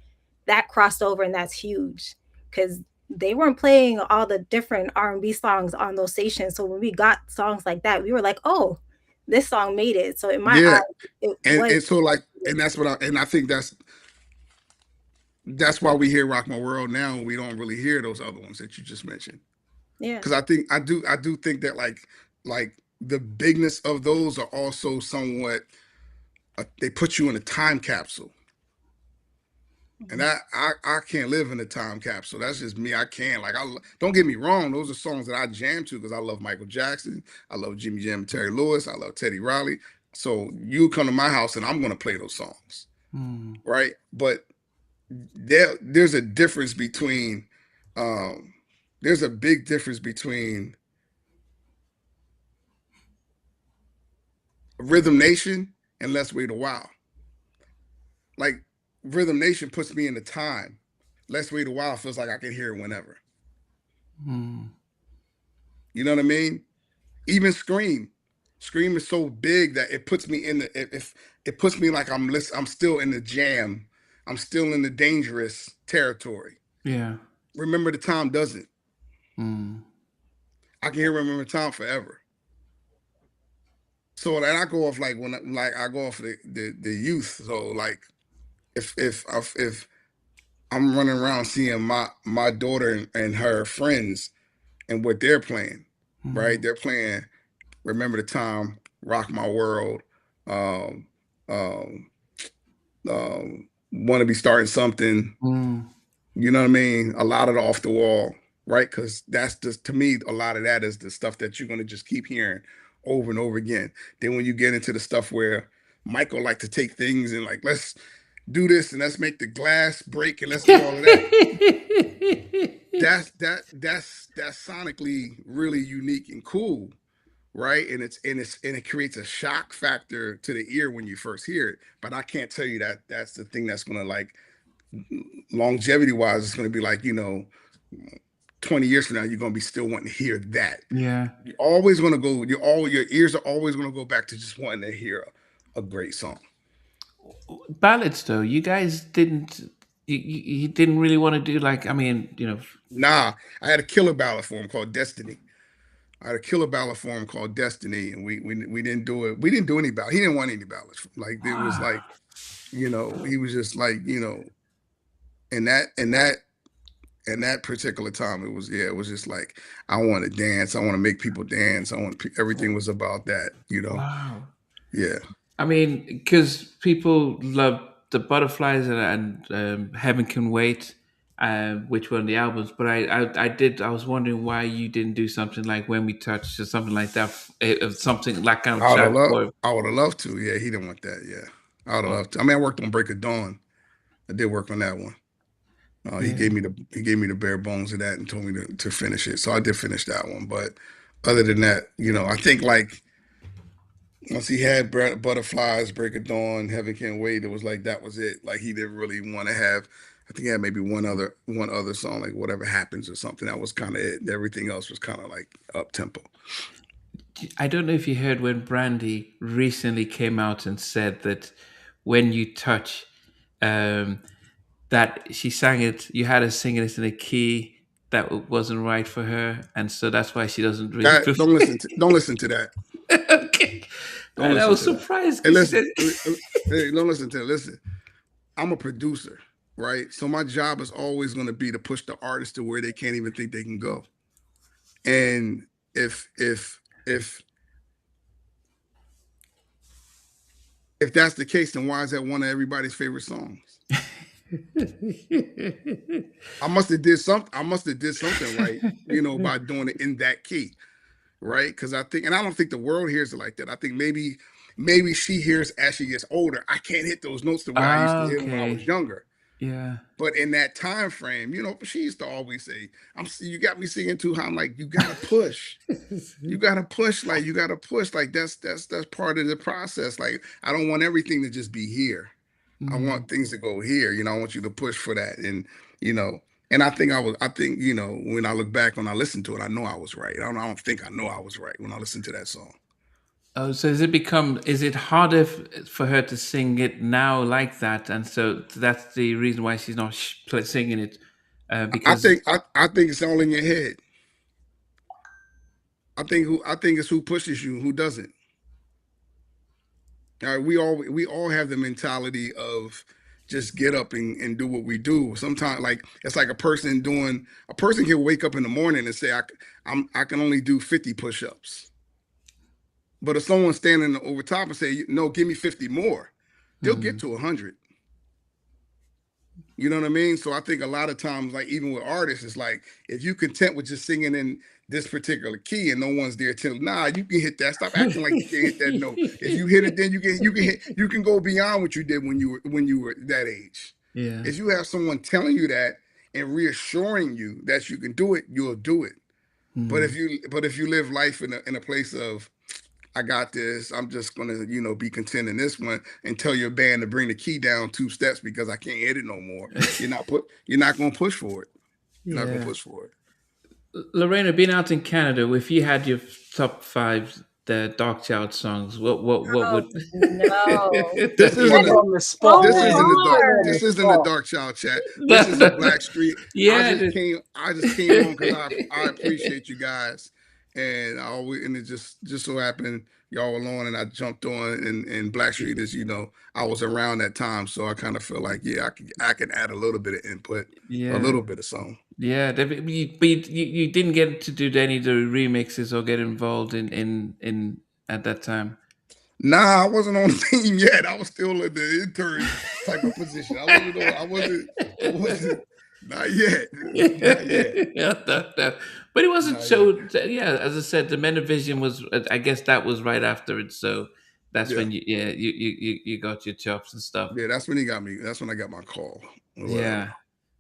that crossed over and that's huge because they weren't playing all the different R&B songs on those stations. So when we got songs like that, we were like, oh, this song made it. So in my Yeah, eyes, it and was. and so like, and I think that's why we hear Rock My World now. We don't really hear those other ones that you just mentioned Yeah. because I do think that like the bigness of those are also somewhat they put you in a time capsule. And Mhm. I can't live in a time capsule. That's just me. I can't. Like, don't get me wrong. Those are songs that I jam to because I love Michael Jackson. I love Jimmy Jam and Terry Lewis. I love Teddy Riley. So you come to my house and I'm gonna play those songs, Mm. right? But there's a difference between um there's a big difference between Rhythm Nation and Let's Wait a While. Like Rhythm Nation puts me in the time. Let's Wait a While feels like I can hear it whenever. Mm. You know what I mean? Even Scream is so big that it puts me in the if it puts me like I'm still in the jam. I'm still in the dangerous territory. Yeah. Remember the Time doesn't. Mm. I can hear Remember the Time forever. So then I go off like I go off the youth. So like if I'm running around seeing my daughter and her friends and what they're playing, right? Mm. They're playing Remember the Time, Rock My World, um, um, Want to Be Starting Something. Mm. You know what I mean? A lot of the off the wall, right? Because that's just, to me, a lot of that is the stuff that you're gonna just keep hearing over and over again. Then when you get into the stuff where Michael like to take things and like, let's do this and let's make the glass break and let's do all of that. That's sonically really unique and cool, right? And it creates a shock factor to the ear when you first hear it. But I can't tell you that that's the thing that's gonna like longevity wise, it's gonna be like, 20 years from now, you're gonna be still wanting to hear that. Yeah. You're always gonna go, your ears are always gonna go back to just wanting to hear a great song. Ballads, though, you guys didn't. You didn't really want to do like. I mean, Nah, I had a killer ballad for him called Destiny. I had a killer ballad for him called Destiny, and we didn't do it. We didn't do any ballad. He didn't want any ballads. Like it was like, he was just like, in that particular time, it was, yeah, it was just like, I want to dance. I want to make people dance. Everything was about that. wow. Yeah. I mean, because people love the butterflies and Heaven Can Wait, which were on the albums. But I was wondering why you didn't do something like When We Touch or something like that, something like kind of I would have track loved, for. I would have loved to. Yeah, he didn't want that. Yeah. I would have Oh, loved to. I mean, I worked on Break of Dawn. I did work on that one. He yeah. gave me the bare bones of that and told me to finish it. So I did finish that one. But other than that, I think like once he had Butterflies, Break of Dawn, Heaven Can't Wait, it was like that was it. Like he didn't really want to have. I think he had maybe one other song, like Whatever Happens or something. That was kind of it. Everything else was kind of like up tempo. I don't know if you heard when Brandy recently came out and said that When You Touch, um, that she sang it, you had her singing it in a key that wasn't right for her, and so that's why she doesn't really That prefer. don't listen to that. Okay. Don't And I listen was to that. surprised Hey, because she listen. said, Hey, don't listen to it. Listen. I'm a producer, right? So my job is always going to be to push the artist to where they can't even think they can go. And if that's the case, then why is that one of everybody's favorite songs? I must have did something. I must have did something right, by doing it in that key, right? Because I think, and I don't think the world hears it like that. I think maybe she hears as she gets older. I can't hit those notes the way I used to hit them when I was okay, younger. yeah. But in that time frame, she used to always say, You got me singing too high." I'm like, you gotta push. You gotta push, like you gotta push. Like that's part of the process. Like, I don't want everything to just be here. I Mm. want things to go here. I want you to push for that. You know, and I think, when I look back, when I listen to it, I know I was right. I don't think I know I was right when I listen to that song. Oh, so is it harder for her to sing it now like that? And so that's the reason why she's not singing it, I because think I think it's all in your head. I think it's who pushes you, who doesn't. We all have the mentality of just get up and do what we do. Sometimes, like, it's like a person can wake up in the morning and say, I can only do 50 push-ups. But if someone's standing over top and say, no, give me 50 more, they'll get mm, to 100. You know what I mean? So I think a lot of times, like even with artists, it's like, if you content with just singing in this particular key and no one's there to, nah, you can hit that. Stop acting like you can't hit that note. If you hit it, then you can go beyond what you did when you were that age. yeah. If you have someone telling you that and reassuring you that you can do it, you'll do it. But if Mm. you live life in a place of, I got this. I'm just gonna, be content in this one and tell your band to bring the key down 2 steps because I can't hit it no more. You're not gonna push for it. You're not gonna Yeah. push for it. Lorena, being out in Canada, if you had your top five the Dark Child songs, what Oh would no. This Put isn't her a on the spot So this there. isn't a You dark put her hard. on the this isn't a spot. dark child chat. This is a Blackstreet. I Yeah, just came on because I appreciate you guys, and it just so happened y'all were on, and I jumped on, and Blackstreet is, I was around that time, so I kind of feel like, yeah, I can add a little bit of input, a Yeah. little bit of song. Yeah, but you didn't get to do any of the remixes or get involved in at that time. Nah, I wasn't on the team yet. I was still in the intern type of position. I wasn't, not yet, not yet, Yeah, but it wasn't not yet. so. Yeah, as I said, the Men of Vision was. I guess that was right after it. So that's Yeah, when you got your chops and stuff. yeah, that's when he got me. That's when I got my call or whatever. Yeah,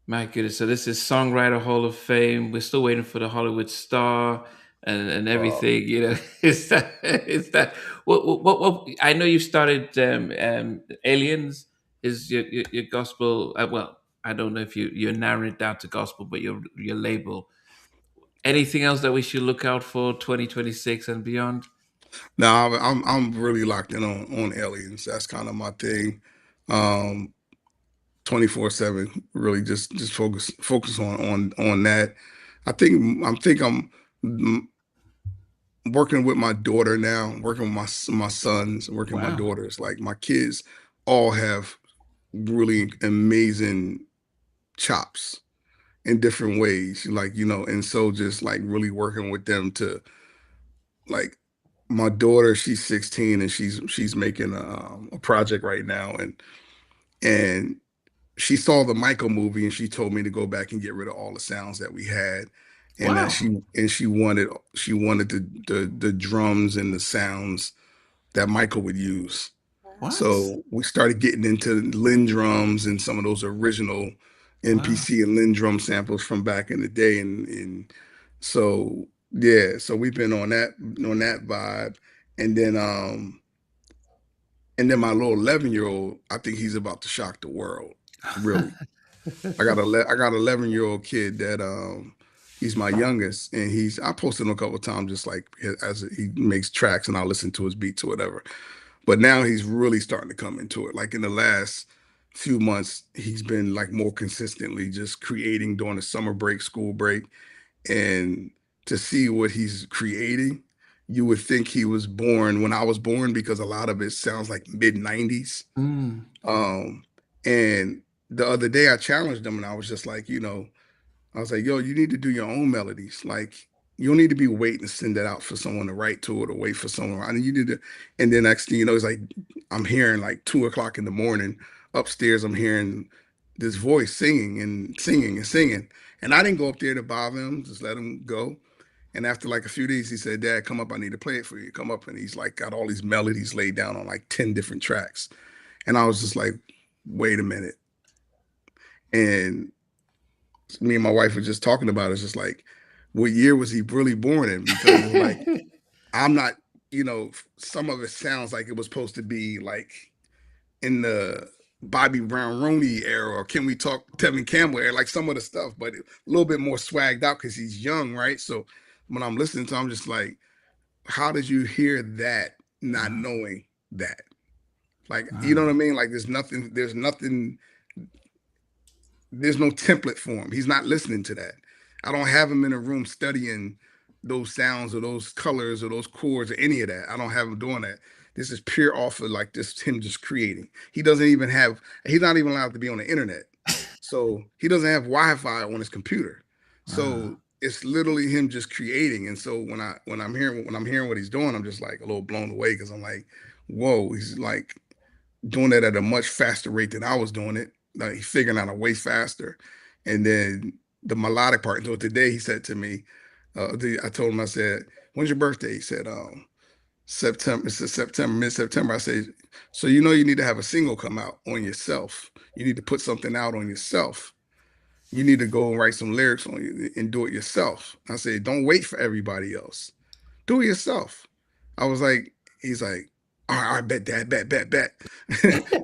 my goodness. So this is Songwriter Hall of Fame. We're still waiting for the Hollywood star and everything. Is that what? I know you started Aliens. Is your gospel? Well, I don't know if you're narrowing it down to gospel, but your label. Anything else that we should look out for 2026 and beyond? Now I'm really locked in on aliens. That's kind of my thing. 24/7. Really just focus on that. I think I'm mm, working with my daughter now, working with my sons, working with my Wow. daughters. Like my kids all have really amazing chops in different ways. Like, and so just like really working with them to like my daughter, she's 16 and she's making a project right now, and she saw the Michael movie and she told me to go back and get rid of all the sounds that we had, and that Wow. she wanted the drums and the sounds that Michael would use. What? So we started getting into Lin drums and some of those original Wow. NPC and Lin drum samples from back in the day, and so yeah, so we've been on that vibe, and then my little 11-year-old, I think he's about to shock the world. Really, I got 11-year-old kid that he's my youngest, and I posted him a couple of times just like as he makes tracks, and I listen to his beats or whatever. But now he's really starting to come into it. Like in the last few months, he's been like more consistently just creating during the summer break, school break, and to see what he's creating, you would think he was born when I was born because a lot of it sounds like mid 90s. Mm. Um, and the other day I challenged him and I was just like, I was like, yo, you need to do your own melodies. Like, you don't need to be waiting to send that out for someone to write to it or wait for someone. I mean, you need to. And then next thing you know, it's like I'm hearing like 2 o'clock in the morning upstairs. I'm hearing this voice singing and singing and singing. And I didn't go up there to bother him, just let him go. And after like a few days, he said, Dad, come up. I need to play it for you. Come up. And he's like got all these melodies laid down on like 10 different tracks. And I was just like, wait a minute. And me and my wife were just talking about it. It's just like, what year was he really born in? Because it's like, I'm not, some of it sounds like it was supposed to be like in the Bobby Brown Roney era, or Can We Talk Tevin Campbell era, like some of the stuff, but a little bit more swagged out because he's young, right? So when I'm listening to him, I'm just like, how did you hear that not Wow. knowing that? Like, you know Wow. what I mean? Like there's no template for him. He's not listening to that. I don't have him in a room studying those sounds or those colors or those chords or any of that. I don't have him doing that. This is pure off of like this him just creating. He's not even allowed to be on the internet. So he doesn't have Wi-Fi on his computer. Wow. So it's literally him just creating. And so when I'm hearing what he's doing, I'm just like a little blown away because I'm like, whoa, he's like doing that at a much faster rate than I was doing it. Like he's figuring out a way faster. And then the melodic part. So today he said to me, I told him, I said, when's your birthday? He said, September. It's September, mid-September. I said, so you need to have a single come out on yourself. You need to put something out on yourself. You need to go and write some lyrics on you and do it yourself. I said, don't wait for everybody else. Do it yourself. I was like, he's like, all right, bet that, bet.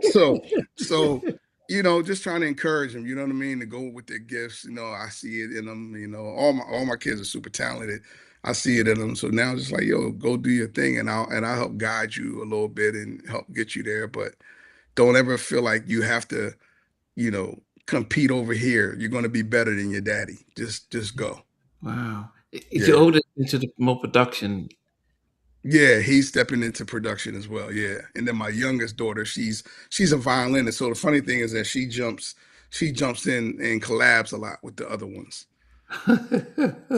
so, so, just trying to encourage them, you know what I mean, to go with their gifts. I see it in them. All my kids are super talented. I see it in them. So now just like, yo, go do your thing, and I'll help guide you a little bit and help get you there. But don't ever feel like you have to, compete over here. You're going to be better than your daddy. Just go. Wow. You're Yeah. older into the more production. Yeah, he's stepping into production as well. Yeah, and then my youngest daughter, she's a violinist. So the funny thing is that she jumps in and collabs a lot with the other ones.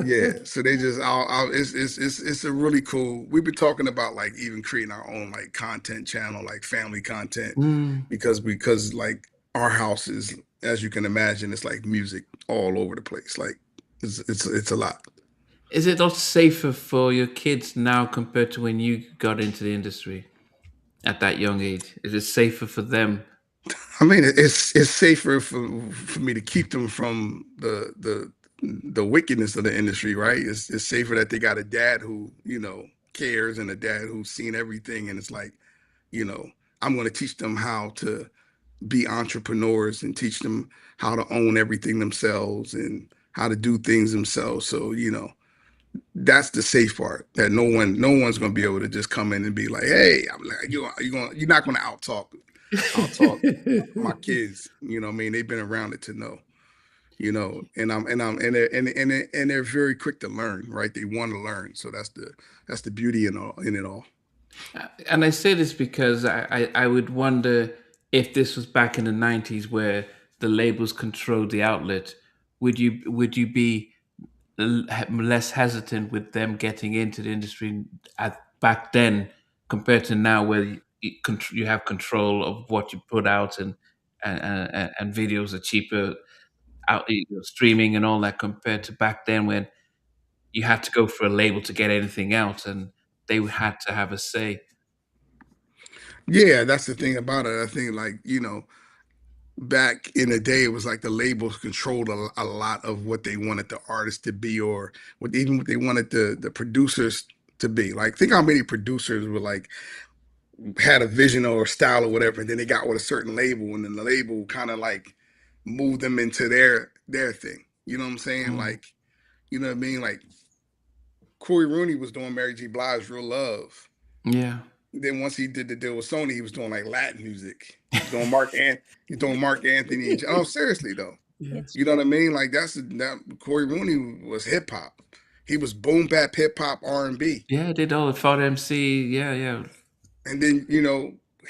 Yeah, so they just it's a really cool. We've been talking about like even creating our own like content channel, like family content, Mm. because like our house is, as you can imagine, it's like music all over the place. Like it's a lot. Is it not safer for your kids now compared to when you got into the industry at that young age? Is it safer for them? I mean, it's safer for me to keep them from the wickedness of the industry, right? It's safer that they got a dad who cares and a dad who's seen everything, and it's like you know I'm going to teach them how to be entrepreneurs and teach them how to own everything themselves and how to do things themselves. So that's the safe part, that no one's going to be able to just come in and be like, hey, I'm like, you're not going to out talk my kids. I mean, they've been around it to know. And they're very quick to learn, right? They want to learn, so that's the beauty in it all. And I say this because I would wonder if this was back in the 90s where the labels controlled the outlet, would you be less hesitant with them getting into the industry at back then compared to now where you have control of what you put out and videos are cheaper out, streaming and all that compared to back then when you had to go for a label to get anything out and they had to have a say. Yeah, that's the thing about it. I think, like, back in the day, it was like the labels controlled a lot of what they wanted the artist to be, or what they wanted the producers to be. Like, think how many producers were like had a vision or style or whatever, and then they got with a certain label, and then the label kind of like moved them into their thing. You know what I'm saying? Mm. Like, you know what I mean? Like, Corey Rooney was doing Mary J. Blige, Real Love. Yeah. Then once he did the deal with Sony, he was doing like Latin music. He's doing Mark Anthony. Oh, seriously though, Yeah. It's you know true. what I mean? Like that. Corey Rooney was hip hop. He was boom bap hip hop R&B. Yeah, I did all the Fought MC. Yeah, yeah. And then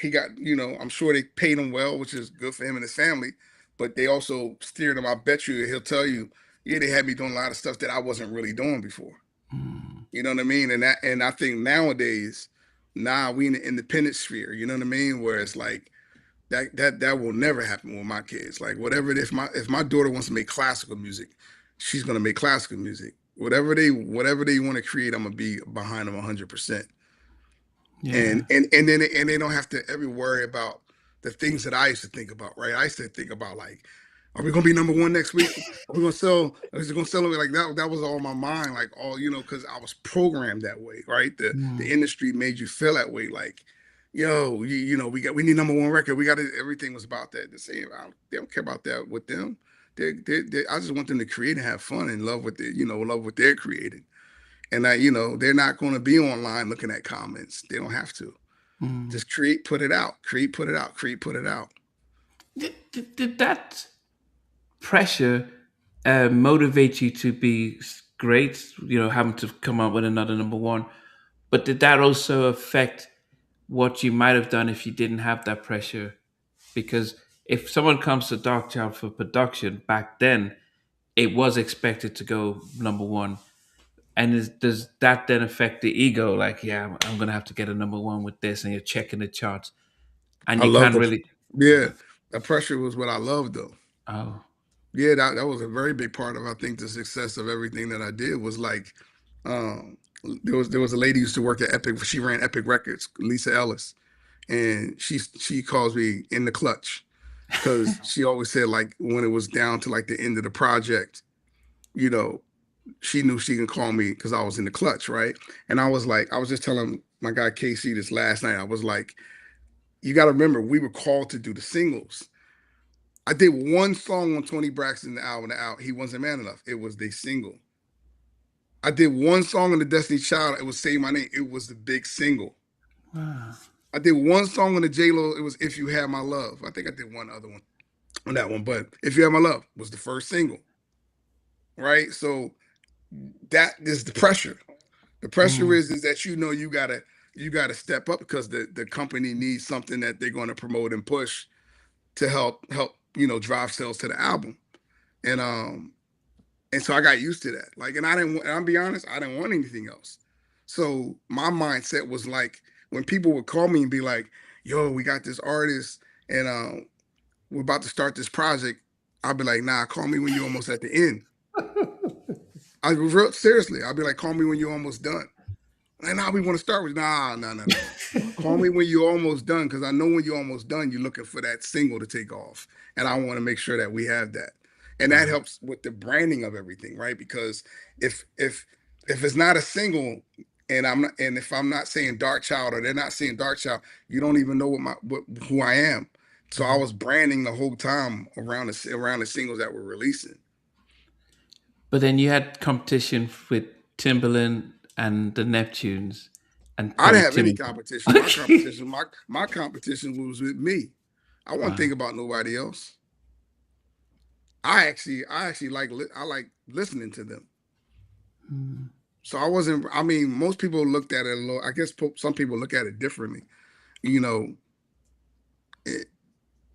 he got, I'm sure they paid him well, which is good for him and his family. But they also steered him. I bet you he'll tell you, yeah, they had me doing a lot of stuff that I wasn't really doing before. Mm. You know what I mean? And I think nowadays, now we in the independent sphere. You know what I mean? Where it's like that will never happen with my kids. Like, whatever if my daughter wants to make classical music, she's gonna make classical music. Whatever they want to create, I'm gonna be behind them 100%. Yeah. And they don't have to ever worry about the things that I used to think about, right? I used to think about, like, are we gonna be number one next week? Are we gonna sell? Is it gonna sell it? Like that? That was all my mind, like, all, because I was programmed that way, right? The Mm. industry made you feel that way, like, yo, we need number one record. We got it. Everything was about that. The same. They don't care about that with them. I just want them to create and have fun and love what they're creating. And they're not going to be online looking at comments. They don't have to. Mm. Just create, put it out. Create, put it out. Create, put it out. Did that pressure motivate you to be great? Having to come up with another number one, but did that also affect what you might have done if you didn't have that pressure? Because if someone comes to Dark Child for production back then, it was expected to go number one. And does that then affect the ego? Like, yeah, I'm gonna have to get a number one with this, and you're checking the charts, and I you love can't the really. Yeah. The pressure was what I loved, though. Oh, Yeah, that was a very big part of, I think, the success of everything that I did. Was like, um, there was a lady who used to work at Epic. She ran Epic Records, Lisa Ellis, and she calls me in the clutch, because she always said, like, when it was down to like the end of the project, you know, she knew she can call me because I was in the clutch, right? And I was like, I was just telling my guy Casey this last night. I was like, you got to remember, we were called to do the singles. I did one song on Tony Braxton, the album out. He wasn't man enough. It was the single. I did one song on the Destiny Child. It was Say My Name. It was the big single. wow. I did one song on the J Lo. It was If You Had My Love. I think I did one other one on that one, but If You Had My Love was the first single, right? So that is the pressure. The pressure is that you gotta step up because the company needs something that they're going to promote and push to help drive sales to the album. And so I got used to that. Like, and I'll be honest, I didn't want anything else. So my mindset was like, when people would call me and be like, yo, we got this artist and we're about to start this project, I'd be like, nah, call me when you're almost at the end. Seriously, I'd be like, call me when you're almost done. And now we want to start with, nah. Call me when you're almost done, because I know when you're almost done, you're looking for that single to take off. And I want to make sure that we have that. And that helps with the branding of everything, right? Because if it's not a single, and if I'm not saying Dark Child or they're not saying Dark Child, you don't even know who I am. So I was branding the whole time around the singles that we're releasing. But then you had competition with Timbaland and the Neptunes, and I didn't have any competition. My competition was with me. I wasn't thinking about nobody else. I actually like listening to them. So I wasn't. I mean, most people looked at it a little. I guess some people look at it differently. You know,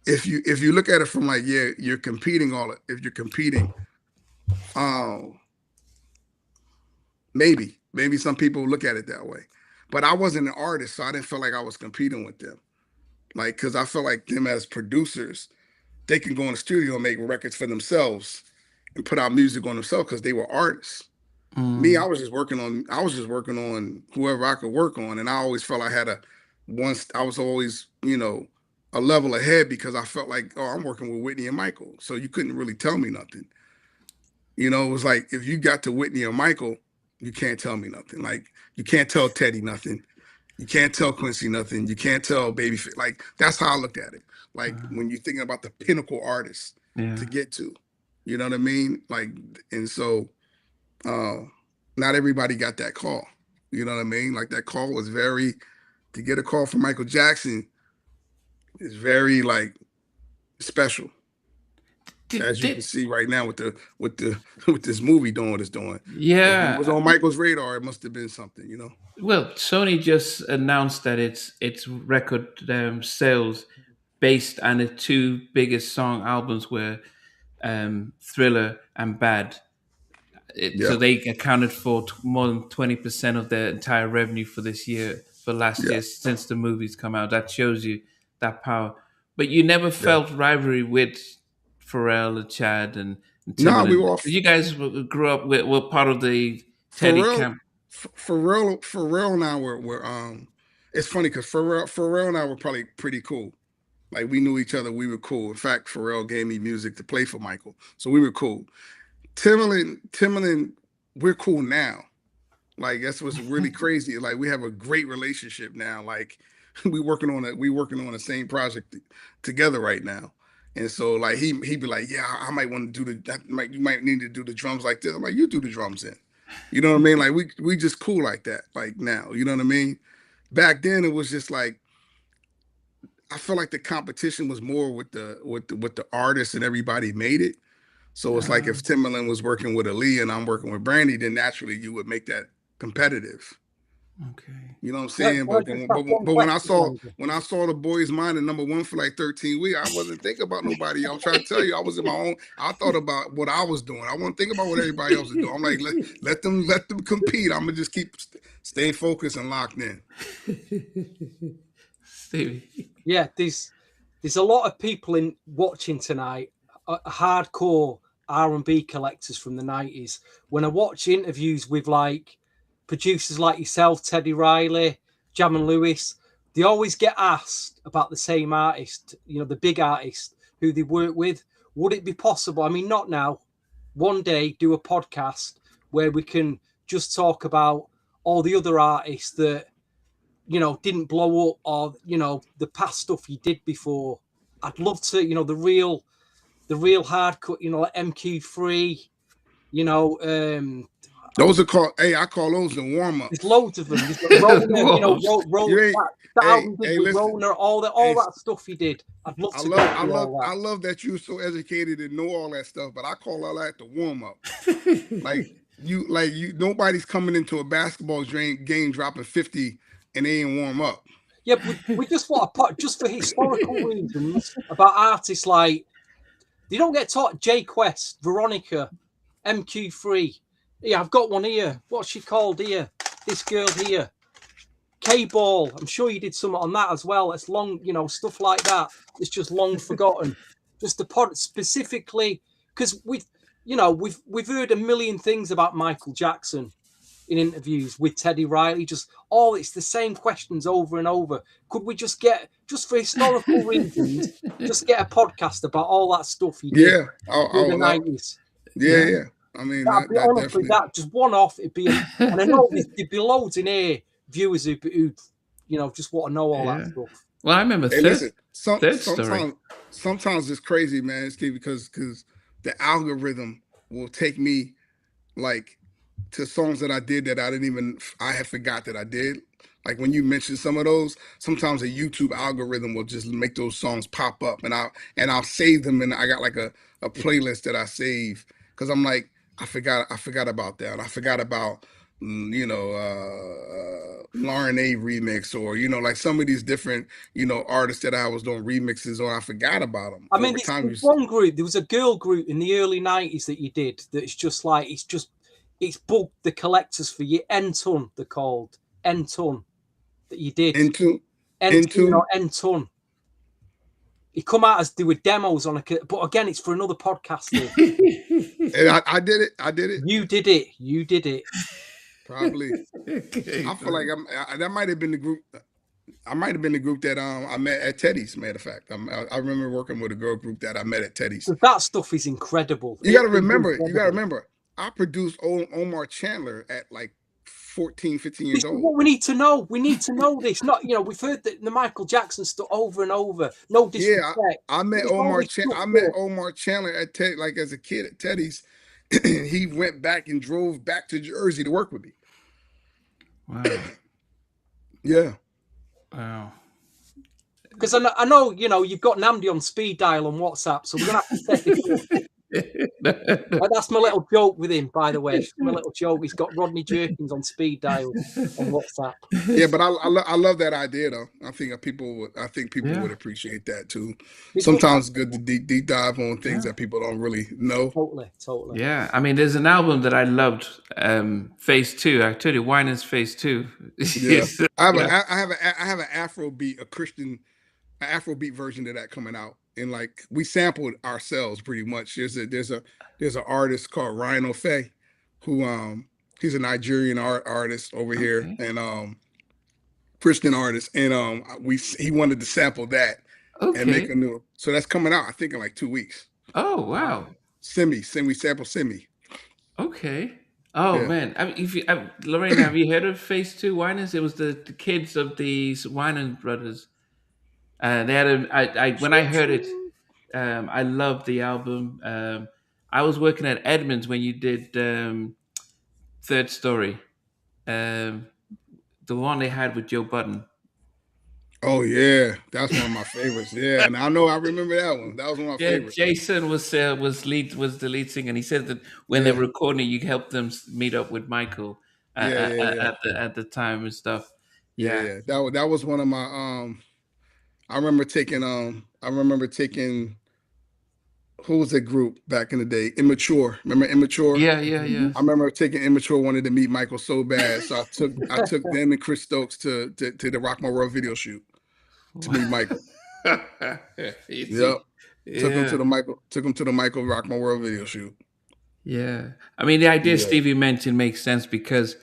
if you look at it from like, yeah, you're competing if you're competing, maybe some people look at it that way. But I wasn't an artist, so I didn't feel like I was competing with them. Like, because I feel like them as producers, they can go in the studio and make records for themselves and put out music on themselves because they were artists. Me, I was just working on whoever I could work on, and I always felt I was always, a level ahead because I felt like, oh, I'm working with Whitney and Michael, so you couldn't really tell me nothing. It was like, if you got to Whitney or Michael, you can't tell me nothing. Like, you can't tell Teddy nothing. You can't tell Quincy nothing. You can't tell Babyface. Like, that's how I looked at it. Like, when you're thinking about the pinnacle artists to get to, you know what I mean? Like, and so not everybody got that call. You know what I mean? Like, that call was to get a call from Michael Jackson is very, like, special. As you can see right now with this movie doing what it's doing. Yeah. If it was on Michael's radar, it must have been something, Well, Sony just announced that its record sales based on the two biggest song albums were Thriller and Bad. So they accounted for more than 20% of their entire revenue for this year, for last year, since the movies come out. That shows you that power. But you never felt rivalry with Pharrell and Chad and Timbaland. No, we were all. You guys grew up were part of the Teddy camp. Pharrell and I were it's funny because Pharrell and I were probably pretty cool. Like, we knew each other, we were cool. In fact, Pharrell gave me music to play for Michael, so we were cool. Timbaland, we're cool now. Like, that's what's really crazy. Like, we have a great relationship now. Like, we working on the same project together right now. And so, like, he'd be like, yeah, I might want to do you might need to do the drums like this. I'm like, you do the drums then. You know what I mean? Like, we just cool like that. Like, now, you know what I mean? Back then, it was just like, I feel like the competition was more with the artists, and everybody made it. So it's like, if Timbaland was working with Ali and I'm working with Brandy, then naturally you would make that competitive. Okay. You know what I'm saying? But when I saw the Boys Mind at #1 for like 13 weeks, I wasn't thinking about nobody. I'm trying to tell you, I was in my own. I thought about what I was doing. I wasn't thinking about what everybody else is doing. I'm like, let them compete. I'm gonna just keep stay focused and locked in. Stevie. Yeah, there's a lot of people watching tonight, hardcore R&B collectors from the 90s. When I watch interviews with like producers like yourself, Teddy Riley, Jam and Lewis, they always get asked about the same artist, the big artist who they work with. Would it be possible? I mean, not now. One day, do a podcast where we can just talk about all the other artists that didn't blow up, or the past stuff you did before. I'd love to, the real hardcore, like MQ3, those are called. Hey, I call those the warm ups. There's loads of them. There's Rona, Rona, all that stuff he did. I'd love to. I love that you're so educated and know all that stuff, but I call all that the warm up. nobody's coming into a basketball game dropping 50 and they ain't warm up. Yeah, we just want to put, just for historical reasons, about artists like, they don't get taught. J Quest, Veronica, MQ3. Yeah, I've got one here. What's she called here? This girl here. K-Ball. I'm sure you did something on that as well. It's long, stuff like that. It's just long forgotten. Just the pod specifically, because we've heard a million things about Michael Jackson in interviews with Teddy Riley. It's the same questions over and over. Could we just for historical reasons, just get a podcast about all that stuff he did in the 90s? Yeah. I mean, honestly, that just one off. It'd be, and I know there'd be loads in here viewers who just want to know all that stuff. Well, I remember Third Story. Sometimes it's crazy, man, Steve, because the algorithm will take me like to songs that I did that I had forgot that I did. Like when you mentioned some of those, sometimes a YouTube algorithm will just make those songs pop up, and I'll save them, and I got like a playlist that I save because I'm like, I forgot about that. I forgot about Lauren A remix, or like some of these different artists that I was doing remixes on. I forgot about them. I mean, there's one group. There was a girl group in the early 90s that you did that's just like it's bugged the collectors for you. N-Ton, they're called N-Ton, that you did. N-Ton. He come out as they were demos on but again, it's for another podcast. I did it. You did it. Probably. I feel like that might have been the group. I might have been the group that I met at Teddy's. Matter of fact, I remember working with a girl group that I met at Teddy's. So that stuff is incredible. You got to remember. I produced Omar Chandler at like 14, 15 years old. What we need to know. We need to know this. Not, we've heard the Michael Jackson stuff over and over. No disrespect. Yeah, I met Omar Chandler at Teddy, like as a kid at Teddy's. He went back and drove back to Jersey to work with me. Wow. Yeah. Wow. Because I know, you've got Namdi on speed dial on WhatsApp, so we're going to have to set this up. That's my little joke with him, by the way. It's my little joke. He's got Rodney Jerkins on speed dial on WhatsApp. Yeah, but I love that idea though. I think people would appreciate that too. Sometimes it's good to deep dive on things that people don't really know. Totally. Yeah, I mean, there's an album that I loved, Phase 2. I told you, Winans Phase 2. Yeah, I have an Afrobeat, a Christian Afrobeat version of that coming out. And like we sampled ourselves pretty much. There's an artist called Ryan Ofe, who he's a Nigerian artist over here, and Christian artist, and he wanted to sample that and make a new. So that's coming out, I think, in like 2 weeks. Oh wow! We sample Simi. Okay. Oh man! I mean, Lorraine, have you heard of Phase 2 Winans? It was the kids of these Winan brothers. They had when I heard it, I loved the album. I was working at Edmonds when you did Third Story, the one they had with Joe Budden. Oh yeah, that's one of my favorites. Yeah, and I remember that one. That was one of my favorites. Jason was the lead singer, and he said that when they were recording, you helped them meet up with Michael at the time and stuff. Yeah. That was one of my I remember taking who was that group back in the day? Immature. Remember Immature? Yeah. I remember taking Immature, wanted to meet Michael so bad. So I took them and Chris Stokes to the Rock My World video shoot to meet Michael. Yep. Took him to the Michael Rock My World video shoot. Yeah. I mean, the idea Stevie mentioned makes sense because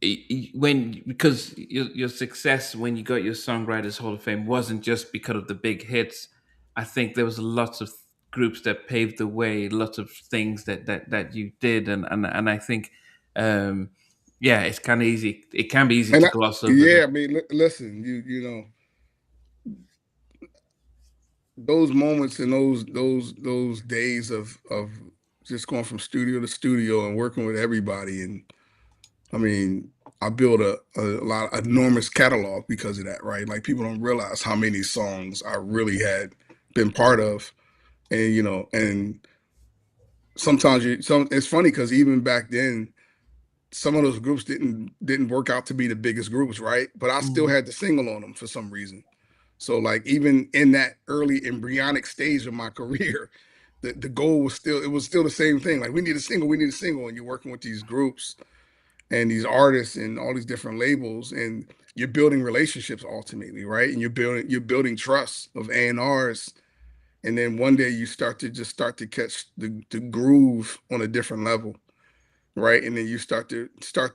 your success when you got your Songwriters Hall of Fame wasn't just because of the big hits. I think there was lots of groups that paved the way, lots of things that you did, and I think it's kind of easy. It can be easy to gloss over. Yeah, I mean, listen, you know, those moments and those days of just going from studio to studio and working with everybody, and I mean, I built a enormous catalog because of that, right? Like people don't realize how many songs I really had been part of, and and sometimes it's funny because even back then, some of those groups didn't work out to be the biggest groups, right? But I still had the single on them for some reason. So like even in that early embryonic stage of my career, the goal was still the same thing. Like we need a single, and you're working with these groups and these artists and all these different labels, and you're building relationships ultimately, right? And you're building trust of A&Rs, and then one day you start to catch the groove on a different level, right? And then you start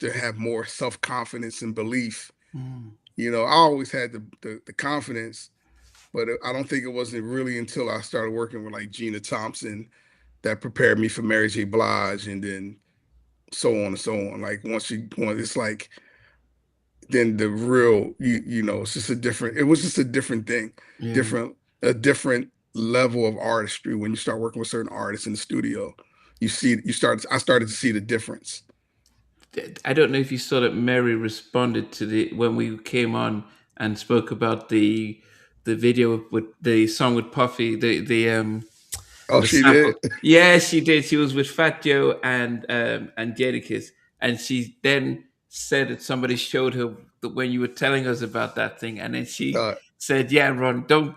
to have more self-confidence and belief. I always had the confidence, but I don't think it wasn't really until I started working with like Gina Thompson that prepared me for Mary J. Blige, and then so on and so on. Like it's like then the real it's just it was just a different thing, Yeah. a different level of artistry when you start working with certain artists in the studio. I started to see the difference. I don't know if you saw that Mary responded to the when we came on and spoke about the video with the song with Puffy, Oh, the she sample. did. Yeah, she did. She was with Fat Joe and Jadakiss, and she then said that somebody showed her that when you were telling us about that thing, and then she uh, said, "Yeah, Ron, don't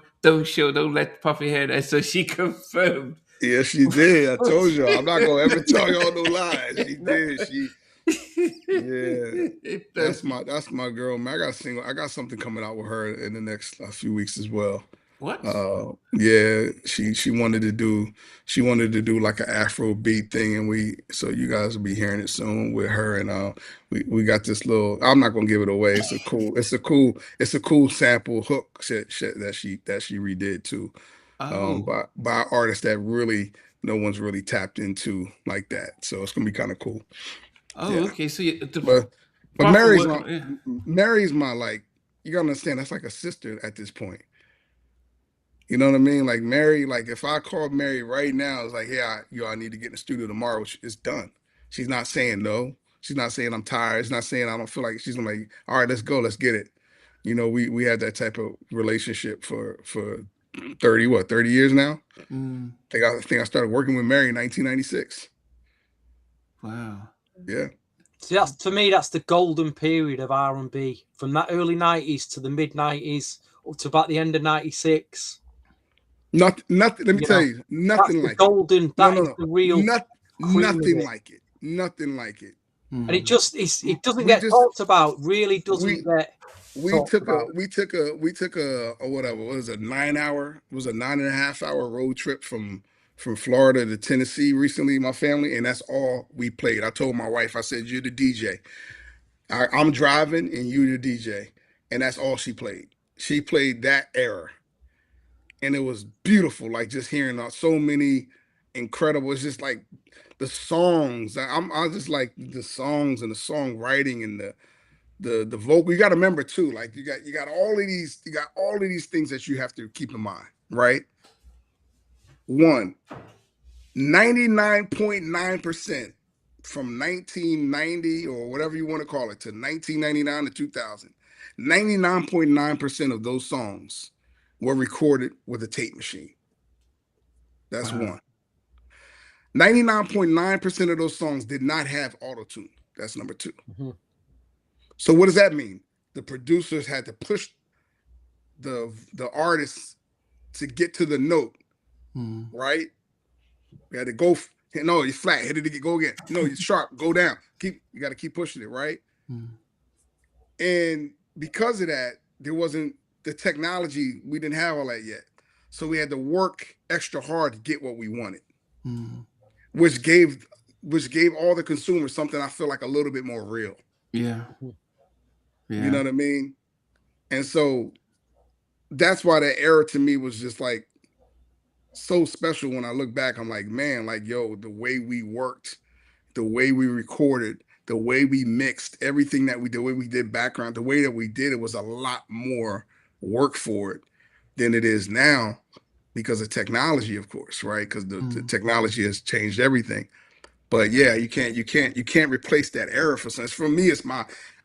let Puffy hear that." So she confirmed. yeah, she did. I told you, I'm not gonna ever tell y'all no lies. She did. Yeah, that's my girl, man. I got something coming out with her in the next few weeks as well. What? Yeah, she wanted to do like an Afro beat thing, and so you guys will be hearing it soon with her. And we got this little. I'm not gonna give it away. It's a cool sample hook shit that she redid too. Oh, By artists that really no one's really tapped into like that. So it's gonna be kind of cool. oh, Yeah, okay. So the but but proper Mary's work. my Yeah. Mary's my like. You gotta understand that's like a sister at this point. You know what I mean? Like Mary, like if I called Mary right now, it's like, yeah, I need to get in the studio tomorrow. It's done. She's not saying no. She's not saying I'm tired. She's not saying I don't feel like. She's like, all right, let's go, let's get it. We had that type of relationship for 30 years now. Mm, I think I started working with Mary in 1996. wow. Yeah. See, that's for me. That's the golden period of R&B, from that early '90s to the mid '90s up to about the end of '96. Nothing. Let me You tell know, you, that's nothing the like it. golden. No, That no, is no, the real cream of nothing it. like it. Nothing like it. And it Mm, just it doesn't We get just talked about. Really doesn't we get we talked took a about. whatever, what was it, 9 hour, it was a 9.5 hour road trip from Florida to Tennessee recently, my family, and that's all we played. I told my wife, I said, you're the DJ. I'm driving and you the DJ. And that's all she played. She played that era. And it was beautiful, like just hearing so many incredible. It's just like the songs. I just like the songs and the songwriting and the vocal. You got to remember too, like you got all of these things that you have to keep in mind, right? One, 99.9% from 1990 or whatever you want to call it to 1999 to 2000, 99.9% of those songs were recorded with a tape machine. That's wow. one. 99.9% of those songs did not have auto tune. That's number two. Mhm. So what does that mean? The producers had to push the artists to get to the note, Mm, right? We had to go. No, you're flat. Hit it. Go again. No, you're sharp. Go down. You got to keep pushing it, right? mm, And because of that, there wasn't the technology. We didn't have all that yet, so we had to work extra hard to get what we wanted, mm. which gave all the consumers something I feel like a little bit more real. Yeah, You know yeah. what I mean? And so that's why that era to me was just like so special. When I look back, I'm like, man, like yo, the way we worked, the way we recorded, the way we mixed, everything that we did, the way we did background, the way that we did it was a lot more work for it than it is now because of technology, of course, right? Because the Mm. technology has changed everything. But yeah, you can't replace that era for sense. For me, it's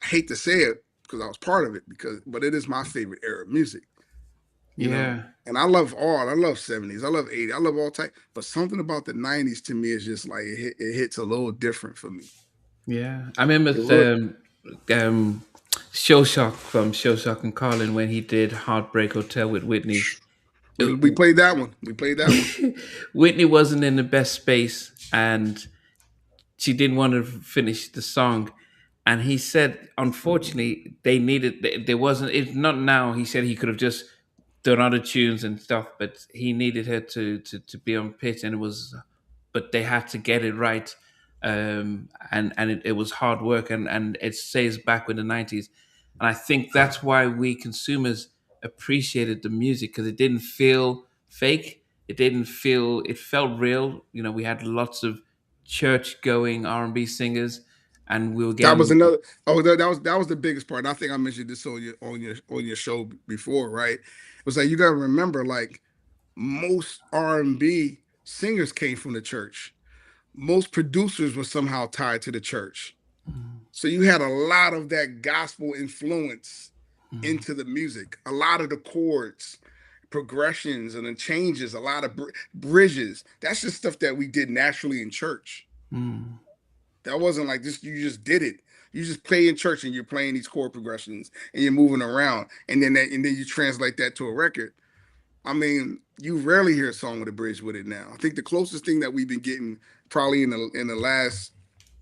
I hate to say it because I was part of it but it is my favorite era of music. you know. Yeah. And I love 70s, I love 80s, I love all type. But something about the 90s to me is just like it hits a little different for me. Yeah. I remember It really, um, Showshock from Showshock and Colin when he did Heartbreak Hotel with Whitney. we played that one. We played that one. Whitney wasn't in the best space and she didn't want to finish the song. And he said, unfortunately, they needed, there wasn't, it's not now. He said he could have just done other tunes and stuff, but he needed her to be on pitch and it was, but they had to get it right. And it was hard work and it stays back with the 90s. And I think that's why we consumers appreciated the music because it didn't feel fake. It didn't feel, it felt real. You know, we had lots of church going R&B singers and we were That was getting, another. Oh, that was the biggest part. And I think I mentioned this on your show before, right? It was like you got to remember, like most R&B singers came from the church. Most producers were somehow tied to the church. So you had a lot of that gospel influence into the music. A lot of the chords, progressions, and the changes. A lot of bridges. That's just stuff that we did naturally in church. mm, That wasn't like this. You just did it. You just play in church and you're playing these chord progressions and you're moving around, and then you translate that to a record. I mean, you rarely hear a song with a bridge with it now. I think the closest thing that we've been getting probably in the last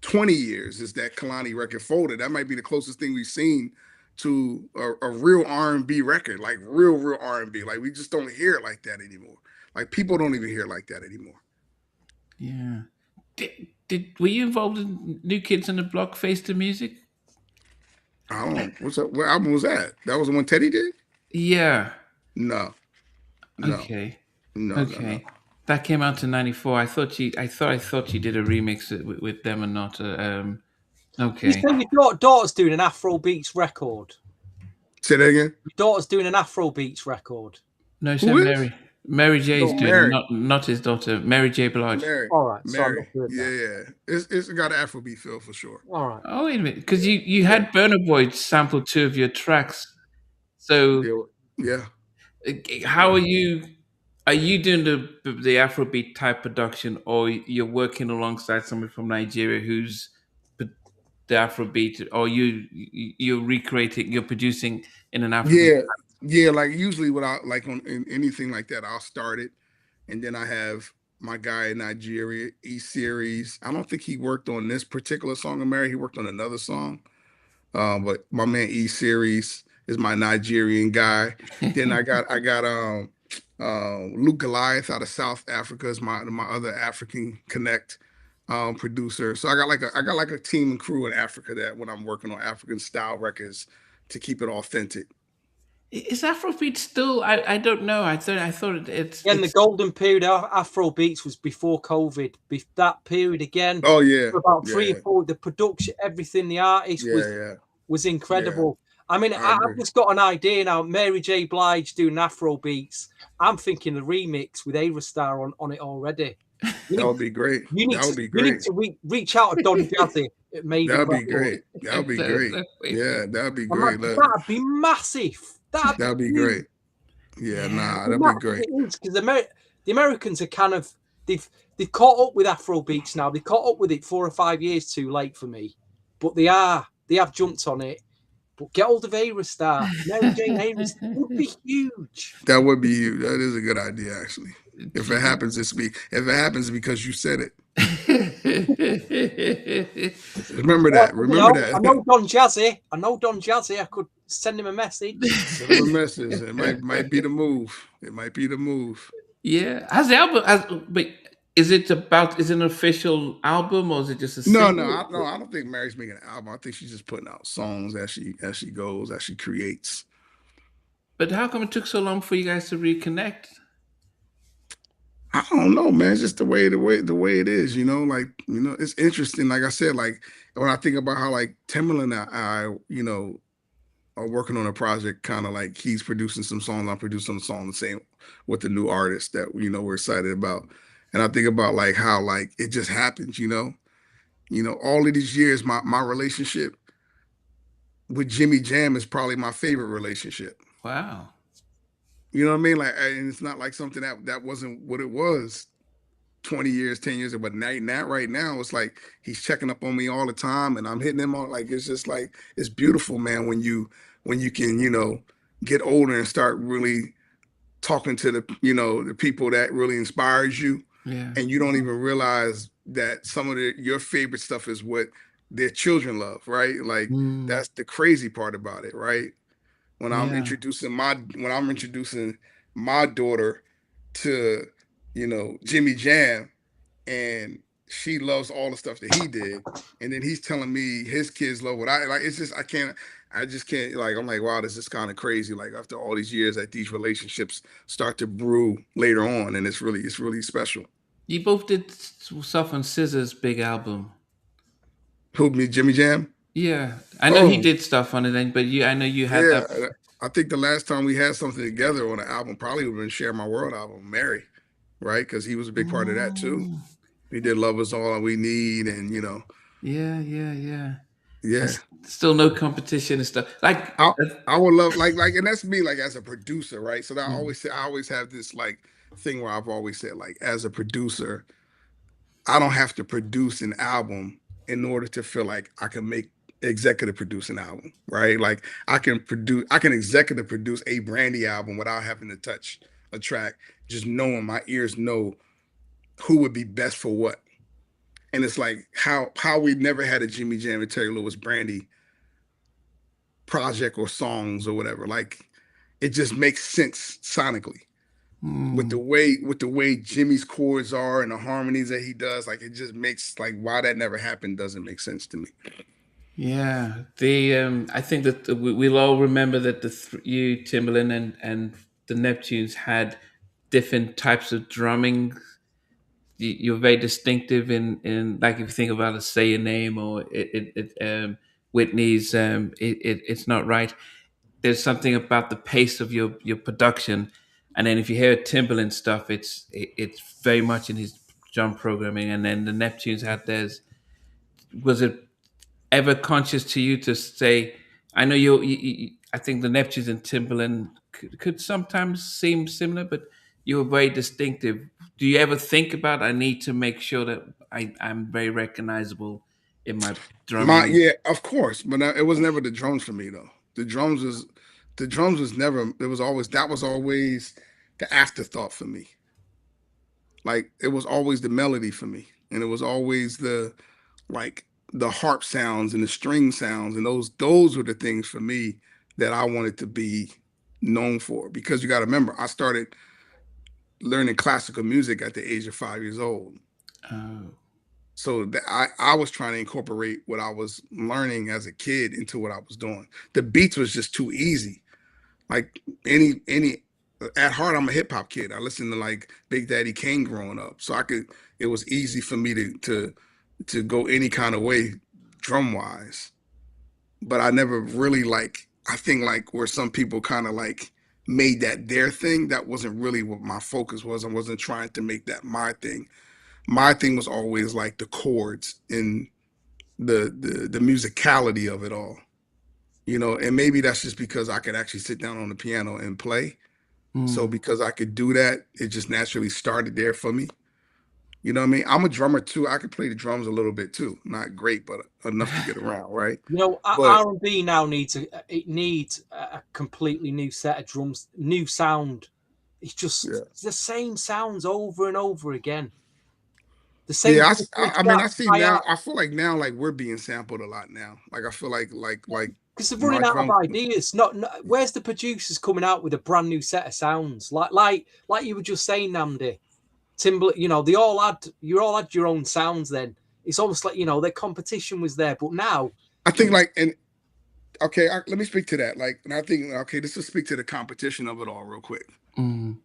20 years is that Kalani record Folded. That might be the closest thing we've seen to a real R&B record, like real R&B. Like we just don't hear it like that anymore. Like people don't even hear it like that anymore. yeah. Were you involved in New Kids on the Block Face the Music? I don't know. What's up? What album was that? That was the one Teddy did? Yeah. No, no, Okay. no. Okay. That came out in '94. I thought you did a remix with them and not. You Okay. say your daughter's doing an Afro Beats record. Say that again. Your daughter's doing an Afro Beats record. No, Who so is? Mary J's No. doing it, Mary. not his daughter, Mary J. Blige. Mary. All right, so I'm not Mary. doing Yeah, that. yeah. It's got an Afrobeat feel for sure. All right. Oh wait a minute, because you Yeah. had Burna Boy sample two of your tracks. So Yeah. Yeah. how are you? Are you doing the Afrobeat type production, or you're working alongside someone from Nigeria who's the Afrobeat, or you're recreating, you're producing in an Afrobeat? Yeah. Yeah. Like usually without like in anything like that, I'll start it. And then I have my guy in Nigeria, E Series. I don't think he worked on this particular song of Mary. He worked on another song. But my man E Series is my Nigerian guy. Then I got Luke Goliath out of South Africa is my other African Connect producer. So I got like a team and crew in Africa that when I'm working on African style records to keep it authentic. Is Afrobeat still? I don't know. I thought Again, the it's golden period of Afro Beats was before COVID. That period again, Oh yeah, for about yeah, 3 or 4, the production, everything, the artist yeah, yeah, was yeah. incredible. I mean, I I've agree. just got an idea now. Mary J. Blige doing Afro Beats. I'm thinking the remix with Ava Star on it already. You That need, would be great. you need That to would be you need great. to reach out to Don Jazzy at That Maven would be Records. great. That would be great. Yeah, that would be great. Imagine, Look, that'd be massive. That'd that would be be huge. great. Yeah, yeah. nah, that'd be Massive great. it is because the Americans are kind of they've caught up with Afro beats now. They've caught up with it 4 or 5 years too late for me, but they have jumped on it. But get hold of Star, Mary Jane Aris would be huge. That would be you. That is a good idea, actually. If it happens this week, if it happens because you said it, remember that. Remember I that. know Don Jazzy. I could send him a message. Send him a message. It might be the move. It might be the move. Yeah. Has the album? But is it about? Is it an official album or is it just a No, single? no, I don't think Mary's making an album. I think she's just putting out songs as she goes, as she creates. But how come it took so long for you guys to reconnect? I don't know, man. It's just the way it is, Like, it's interesting. Like I said, like when I think about how like Timberland and I are working on a project, kind of like he's producing some songs, I'm producing some songs, the same with the new artist that we're excited about. And I think about like how like it just happens. All of these years, my relationship with Jimmy Jam is probably my favorite relationship. Wow. You know what I mean? Like, and it's not like something that wasn't what it was 20 years, 10 years ago. But now, right now, it's like he's checking up on me all the time, and I'm hitting him on. Like, it's just like it's beautiful, man. When you can, get older and start really talking to the people that really inspires you, Yeah. and you don't even realize that some of your favorite stuff is what their children love, right? Like Mm, that's the crazy part about it, right? yeah. When I'm introducing my daughter to Jimmy Jam, and she loves all the stuff that he did, and then he's telling me his kids love what I like. It's just I just can't, like, I'm like, wow, this is kind of crazy, like after all these years that these relationships start to brew later on, and it's really special. You both did stuff on Scissor's big album. Who, me, Jimmy Jam? Yeah, I know he Oh, did stuff on it, then, but I know you had yeah. that. I think the last time we had something together on an album probably would have been Share My World album, Mary, right? Because he was a big part of that too. Mm, He did Love Is All We Need, and yeah, yeah, yeah. yeah. That's still no competition and stuff. Like, I I would love, like, and that's me, like, as a producer, right? So that mm, I always have this like thing where I've always said, like, as a producer, I don't have to produce an album in order to feel like I can make executive produce an album, right? Like I can executive produce a Brandy album without having to touch a track, just knowing my ears know who would be best for what. And it's like how we never had a Jimmy Jam and Terry Lewis Brandy project or songs or whatever. Like it just makes sense sonically mm, with the way Jimmy's chords are and the harmonies that he does. Like it just makes, like, why that never happened doesn't make sense to me. yeah. The I think that we'll all remember that you, Timberland, and the Neptunes had different types of drumming. You're very distinctive in like if you think about it, Say Your Name or Whitney's It's Not Right. There's something about the pace of your production, and then if you hear Timberland stuff, it's very much in his drum programming, and then the Neptunes had theirs. Was it ever conscious to you to say, I know I think the Neptunes and Timberland could sometimes seem similar, but you were very distinctive. Do you ever think about, I need to make sure that I'm very recognizable in my drumming? Yeah, of course, but it was never the drums for me though. The drums was never. It was always that was always the afterthought for me. Like it was always the melody for me, and it was always like the harp sounds and the string sounds, and those were the things for me that I wanted to be known for. Because you got to remember, I started learning classical music at the age of 5 years old. Oh. So I was trying to incorporate what I was learning as a kid into what I was doing. The beats was just too easy. Like any at heart, I'm a hip hop kid. I listened to like Big Daddy Kane growing up, so it was easy for me to go any kind of way drum wise. But I never really, like, I think like where some people kind of like made that their thing. That wasn't really what my focus was. I wasn't trying to make that my thing. My thing was always like the chords and the musicality of it all. And maybe that's just because I could actually sit down on the piano and play. So Mm. because I could do that, it just naturally started there for me. You know what I mean? I'm a drummer too. I could play the drums a little bit too. Not great, but enough to get around, right? But R&B now needs a completely new set of drums, new sound. It's yeah, just the same sounds over and over again. The same. yeah. It's I mean, that I see high now. art I feel like now, like we're being sampled a lot now. Like I feel like because they're my running out of drum. ideas. Where's the producers coming out with a brand new set of sounds? Like you were just saying, Namdi, Timberlake. You all had your own sounds then. It's almost like their competition was there, but now I think like and okay. Let me speak to that. Like, and I think okay, this will speak to the competition of it all real quick. Mm.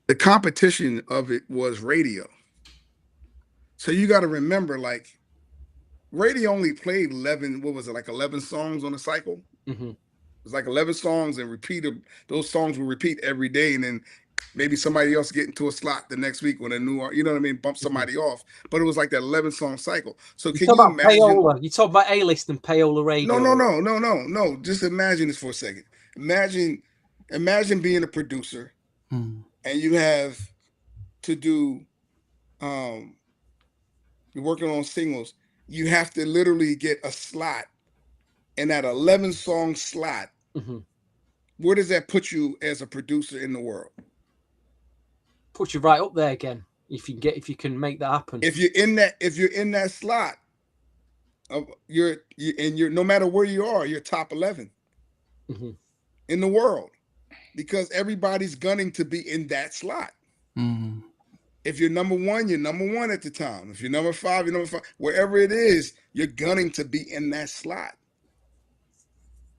The competition of it was radio. So you got to remember, like, radio only played 11, what was it, like 11 songs on a cycle? It mhm. was like 11 songs and repeated. Those songs will repeat every day. And then maybe somebody else get into a slot the next week when a new, you know what I mean, bump Mhm. somebody off. But it was like that 11-song cycle. So You can talk you about imagine? payola. You talk about A-list and payola No, radio. no, no, no, no, no. Just imagine this for a second. Imagine Imagine being a producer and you have to do, you're working on singles. You have to literally get a slot, and that 11 song slot, where does that put you as a producer in the world? Put you right up there again if you can make that happen. If you're in that slot, you're no matter where you are, you're top 11 in the world, because everybody's gunning to be in that slot. If you're number one, you're number one at the time. If you're number five, you're number five. Wherever it is, you're gunning to be in that slot.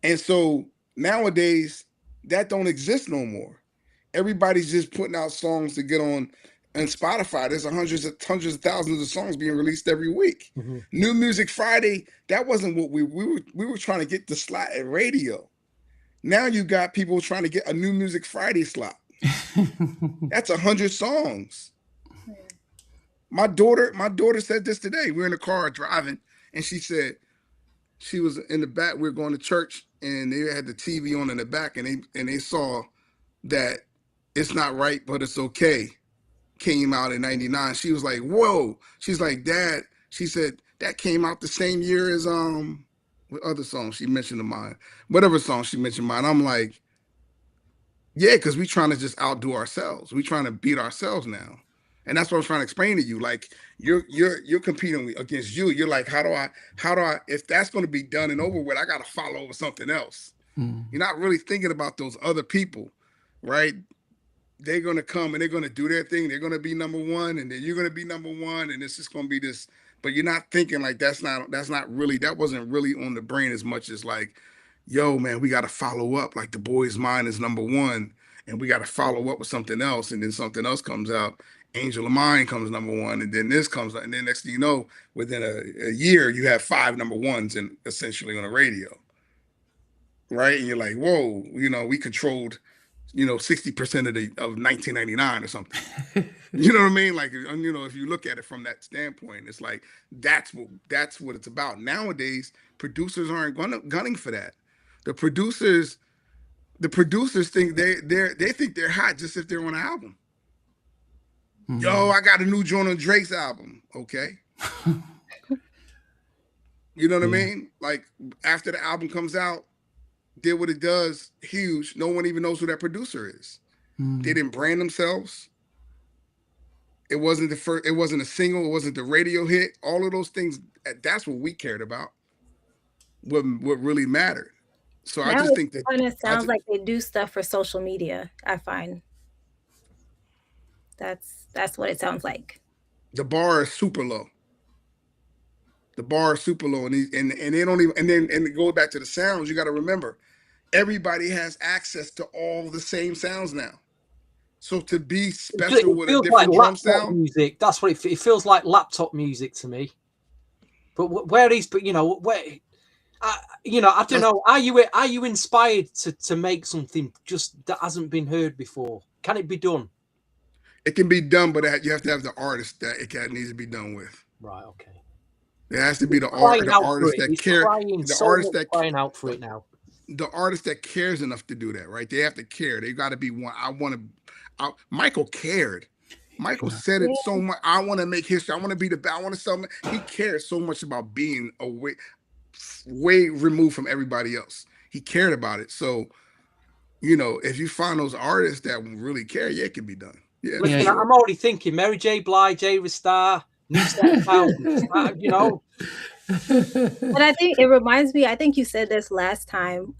And so nowadays, that don't exist no more. Everybody's just putting out songs to get on Spotify. There's hundreds of thousands of songs being released every week. New Music Friday, that wasn't what we were trying to get the slot at radio. Now you got people trying to get a New Music Friday slot. That's 100 songs. My daughter said this today. We're in the car driving, and she said she was in the back. We were going to church, and they had the TV on in the back, and they saw that It's Not Right, But It's Okay came out in '99. She was like, "Whoa!" She's like, "Dad," she said, "that came out the same year as what other song she mentioned of mine? Whatever song she mentioned mine." I'm like, "Yeah, because we trying to just outdo ourselves. We trying to beat ourselves now." And that's what I'm trying to explain to you. Like you're competing against you. You're like, how do I, if that's going to be done and over with, I got to follow with something else. You're not really thinking about those other people, right? They're going to come and they're going to do their thing. They're going to be number one, and then you're going to be number one, and it's just going to be this. But you're not thinking like that wasn't really on the brain as much as like, yo, man, we got to follow up. Like The Boy's Mind is number one, and we got to follow up with something else, and then something else comes out. Angel of Mine comes number one, and then this comes out, and then next thing you know, within a year, you have 5 number ones and essentially on the radio, right? And you're like, whoa, we controlled, 60% of 1999 or something. You know what I mean? Like, if you look at it from that standpoint, it's like that's what it's about. Nowadays, producers aren't gunning for that. The producers think they think they're hot just if they're on an album. Yo, I got a new joint on Drake's album. Okay. You know what I mean? Like after the album comes out, did what it does, huge. No one even knows who that producer is. They didn't brand themselves. It wasn't it wasn't a single, it wasn't the radio hit. All of those things, that's what we cared about. What really mattered. So now I just think that kind of sounds like they do stuff for social media. I find that's what it sounds like. The bar is super low. The bar is super low, and they don't even. And then it goes back to the sounds. You got to remember, everybody has access to all the same sounds now. So to be special with a different drum sound, music. That's what it feels like. Laptop music to me. But where is? But where. I don't know. Are you inspired to make something just that hasn't been heard before? Can it be done? It can be done, but you have to have the artist that it needs to be done with. Right. Okay. There has to be the artist that cares. The artist that crying out for it now. The artist that cares enough to do that, right? They have to care. They got to be one. Michael cared. Michael said it so much. I want to make history. I want to be the best. I want to sell. He cares so much about being way removed from everybody else. He cared about it. So, if you find those artists that really care, it can be done. Yeah. Listen, sure. I'm already thinking Mary J. Blige, J. Star, new set of pounds, But I think it reminds me, I think you said this last time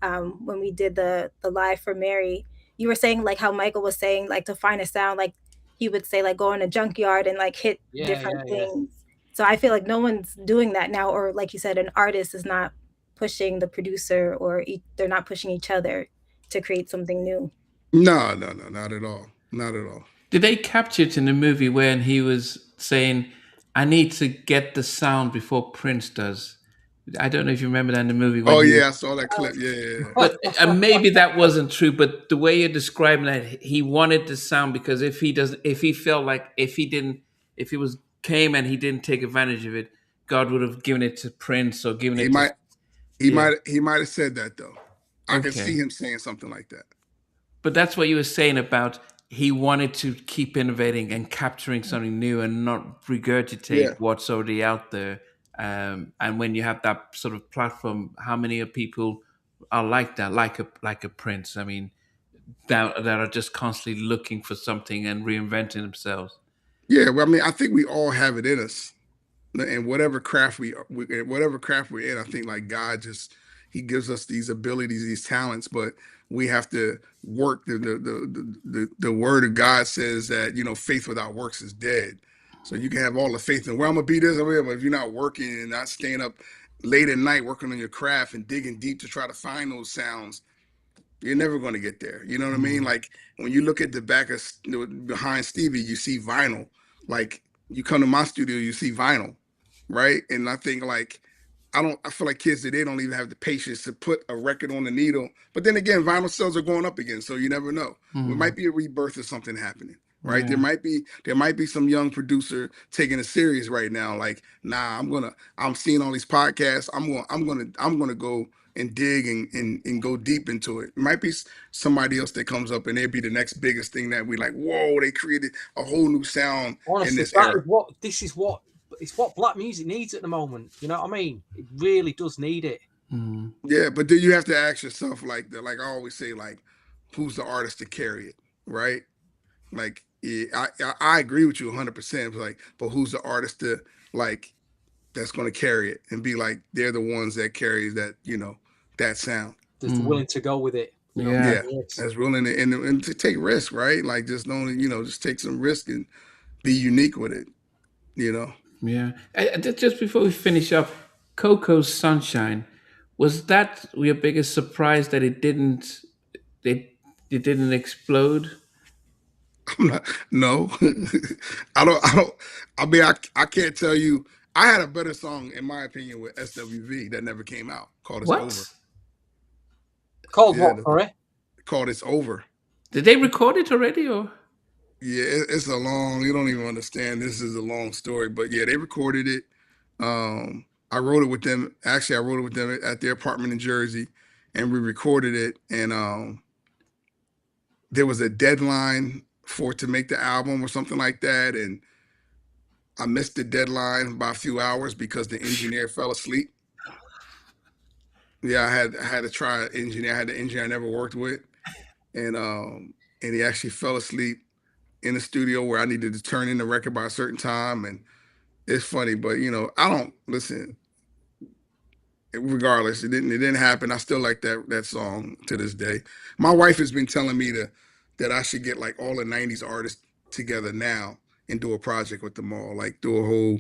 when we did the live for Mary. You were saying like how Michael was saying like to find a sound, like he would say like go in a junkyard and like hit different things. So I feel like no one's doing that now, or like you said, an artist is not pushing the producer, or they're not pushing each other to create something new. No, not at all. Not at all. Did they capture it in the movie when he was saying, I need to get the sound before Prince does? I don't know if you remember that in the movie. I saw that clip. Yeah. But maybe that wasn't true. But the way you're describing that, he wanted the sound because if he came and he didn't take advantage of it, God would have given it to Prince or given it. He might have said that though. I can see him saying something like that. But that's what you were saying about he wanted to keep innovating and capturing something new and not regurgitate Yeah. what's already out there. And when you have that sort of platform, how many of people are like that, like a Prince? I mean, that are just constantly looking for something and reinventing themselves. Yeah, well, I mean, I think we all have it in us, and whatever craft we're in. I think like God just He gives us these abilities, these talents, but we have to work. The Word of God says that faith without works is dead. So you can have all the faith in, well, I'm gonna be this, but if you're not working and not staying up late at night working on your craft and digging deep to try to find those sounds, you're never going to get there. You know what I mean? Mm. Like when you look at the back of behind Stevie, you see vinyl. Like you come to my studio, you see vinyl, right? And I think like I feel like kids today don't even have the patience to put a record on the needle. But then again, vinyl sales are going up again, so you never know. There might Mm. be a rebirth of something happening, right? Yeah. There might be some young producer taking it serious right now. Like, nah, I'm seeing all these podcasts. I'm gonna go and dig and go deep into it. It might be somebody else that comes up and it'd be the next biggest thing that we like, whoa, they created a whole new sound in Honestly, this era. it's what black music needs at the moment. You know what I mean? It really does need it. Mm. Yeah, but then you have to ask yourself like I always say, like, who's the artist to carry it, right? Like, yeah, I agree with you 100%. Like, but who's the artist to like that's going to carry it and be like they're the ones that carries that that sound. That's Mm. willing to go with it. Yeah. Yeah, that's willing to and to take risk, right? Like just don't just take some risk and be unique with it. You know, Yeah. Just before we finish up, Coco's Sunshine, was that your biggest surprise that it it didn't explode? I'm not. No, I don't. I mean, I can't tell you. I had a better song, in my opinion, with SWV that never came out called "It's Over." What? Called Yeah, what? Sorry. called "It's Over." Did they record it already or? Yeah, it's a long. You don't even understand. This is a long story, but yeah, they recorded it. I wrote it with them. Actually, I wrote it with them at their apartment in Jersey, and we recorded it. And there was a deadline for it to make the album or something like that, and I missed the deadline by a few hours because the engineer fell asleep. Yeah, I had to try an engineer. I had an engineer I never worked with, and he actually fell asleep in the studio where I needed to turn in the record by a certain time. And it's funny, but I don't listen. Regardless, it didn't happen. I still like that song to this day. My wife has been telling me that I should get like all the '90s artists together now and do a project with them all, like do a whole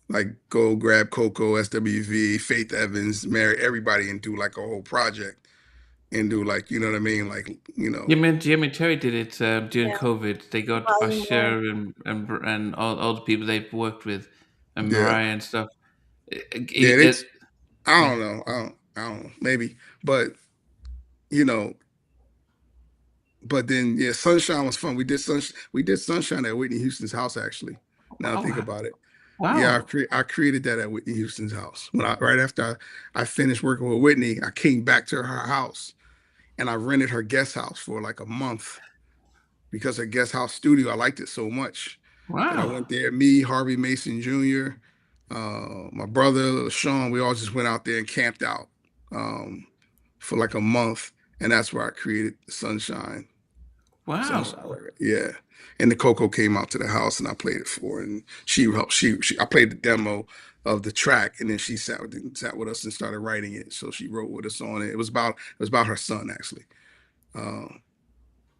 like go grab Coco, SWV, Faith Evans, Mary, everybody, and do like a whole project and do like you know what I mean, like Jim and Terry did it during Yeah. COVID. They got Volume one. Usher and all the people they've worked with, and yeah, Mariah and stuff. yeah. I Yeah. don't know, I don't know, maybe, but you know, but then yeah, Sunshine was fun. We did Sunshine at Whitney Houston's house actually. Now I think Wow. about it. Yeah, Wow. I created that at Whitney Houston's house. Right after I finished working with Whitney, I came back to her house and I rented her guest house for like a month because her guest house studio, I liked it so much that I Wow. went there. Me, Harvey Mason Jr., my brother Sean, we all just went out there and camped out um, for like a month, and that's where I created Sunshine. Wow. Sunshine record. Yeah. And the Coco came out to the house and I played it for her. And she helped she I played the demo of the track and then she sat with us and started writing it. So she wrote with us on it. It was about her son actually. Um,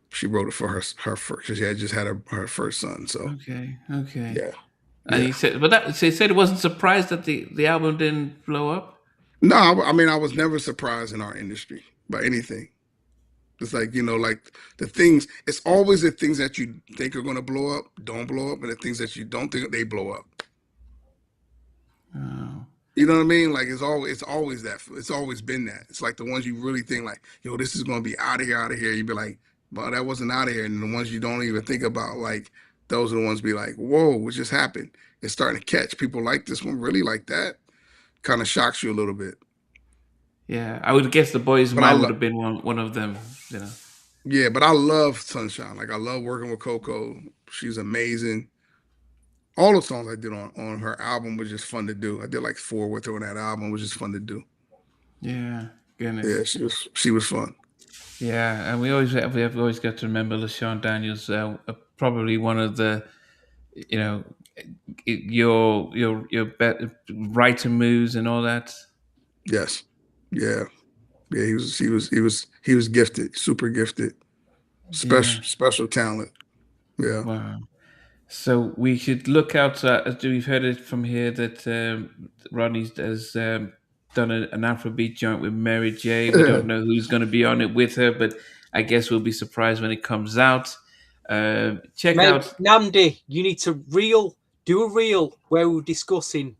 she wrote it for her first. She had just had her first son. So Okay. Okay. yeah. And Yeah. he said, but that so he said he wasn't surprised that the album didn't blow up. No, I mean I was never surprised in our industry by anything. It's like, like the things, it's always the things that you think are going to blow up, don't blow up, and the things that you don't think they blow up. Oh. You know what I mean? Like it's always that. It's always been that. It's like the ones you really think like, yo, this is going to be out of here, out of here. You'd be like, well, that wasn't out of here. And the ones you don't even think about, like, those are the ones be like, whoa, what just happened? It's starting to catch. People like this one really like that. Kind of shocks you a little bit. Yeah, I would guess the boys' But I man would love, have been one of them. You know. Yeah, but I love Sunshine. Like I love working with Coco. She's amazing. All the songs I did on her album was just fun to do. I did like four with her on that album. It was just fun to do. Yeah, Yeah, goodness. she was fun. Yeah, and we have always got to remember LaShawn Daniels, probably one of the, you know, writer moves and all that. Yes. Yeah. Yeah, he was gifted, super gifted, Yeah. special talent. Yeah. Wow. So we should look out. We've heard it from here that Rodney has done an Afrobeat joint with Mary J. We don't know who's going to be on it with her, but I guess we'll be surprised when it comes out. Check Mate, out. Namdi, you need to do a reel where we're discussing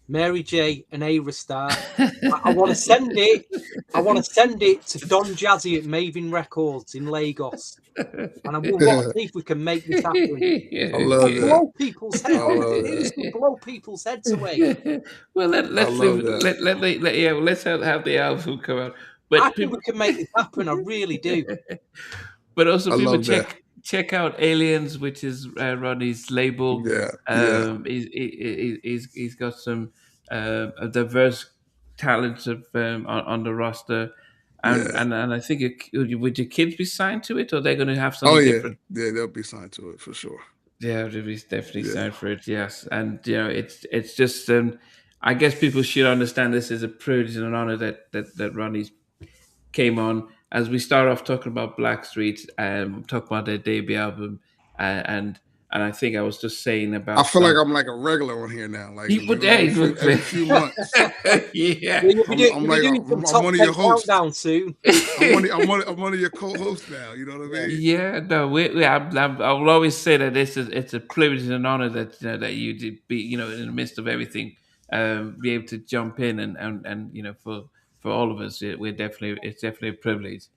Mary J and Ayra Star. I want to send it. I want to send it to Don Jazzy at Maven Records in Lagos, and I want to see if we can make this happen. I love Okay. that. Blow people's I heads. love This that. could blow people's heads away. Well, I love that. let's have the album come out. I But think we people, can make this happen. I really do. but also I people love that. check out Aliens, which is Rodney's label. Yeah. Yeah. He's got some a diverse talents on the roster, Yeah. and I think would your kids be signed to it, or they're going to have Oh something yeah. different? Yeah, they'll be signed to it for sure. Yeah, they'll be definitely Yeah. signed for it. Yes, and it's just I guess people should understand this is a privilege and an honor that Ronnie's came on as we start off talking about Blackstreet, talk about their debut album, and I think I was just saying I about feel like some. I'm like a regular on here now. Like He would, yeah, every few months. yeah, You'll be I'm like doing some I'm top one of 10 your hosts. countdown soon. I'm one of your co-hosts now. You know what I mean? yeah. No, I will always say that it's a privilege and an honor that that you did be in the midst of everything, be able to jump in and for all of us, it's definitely a privilege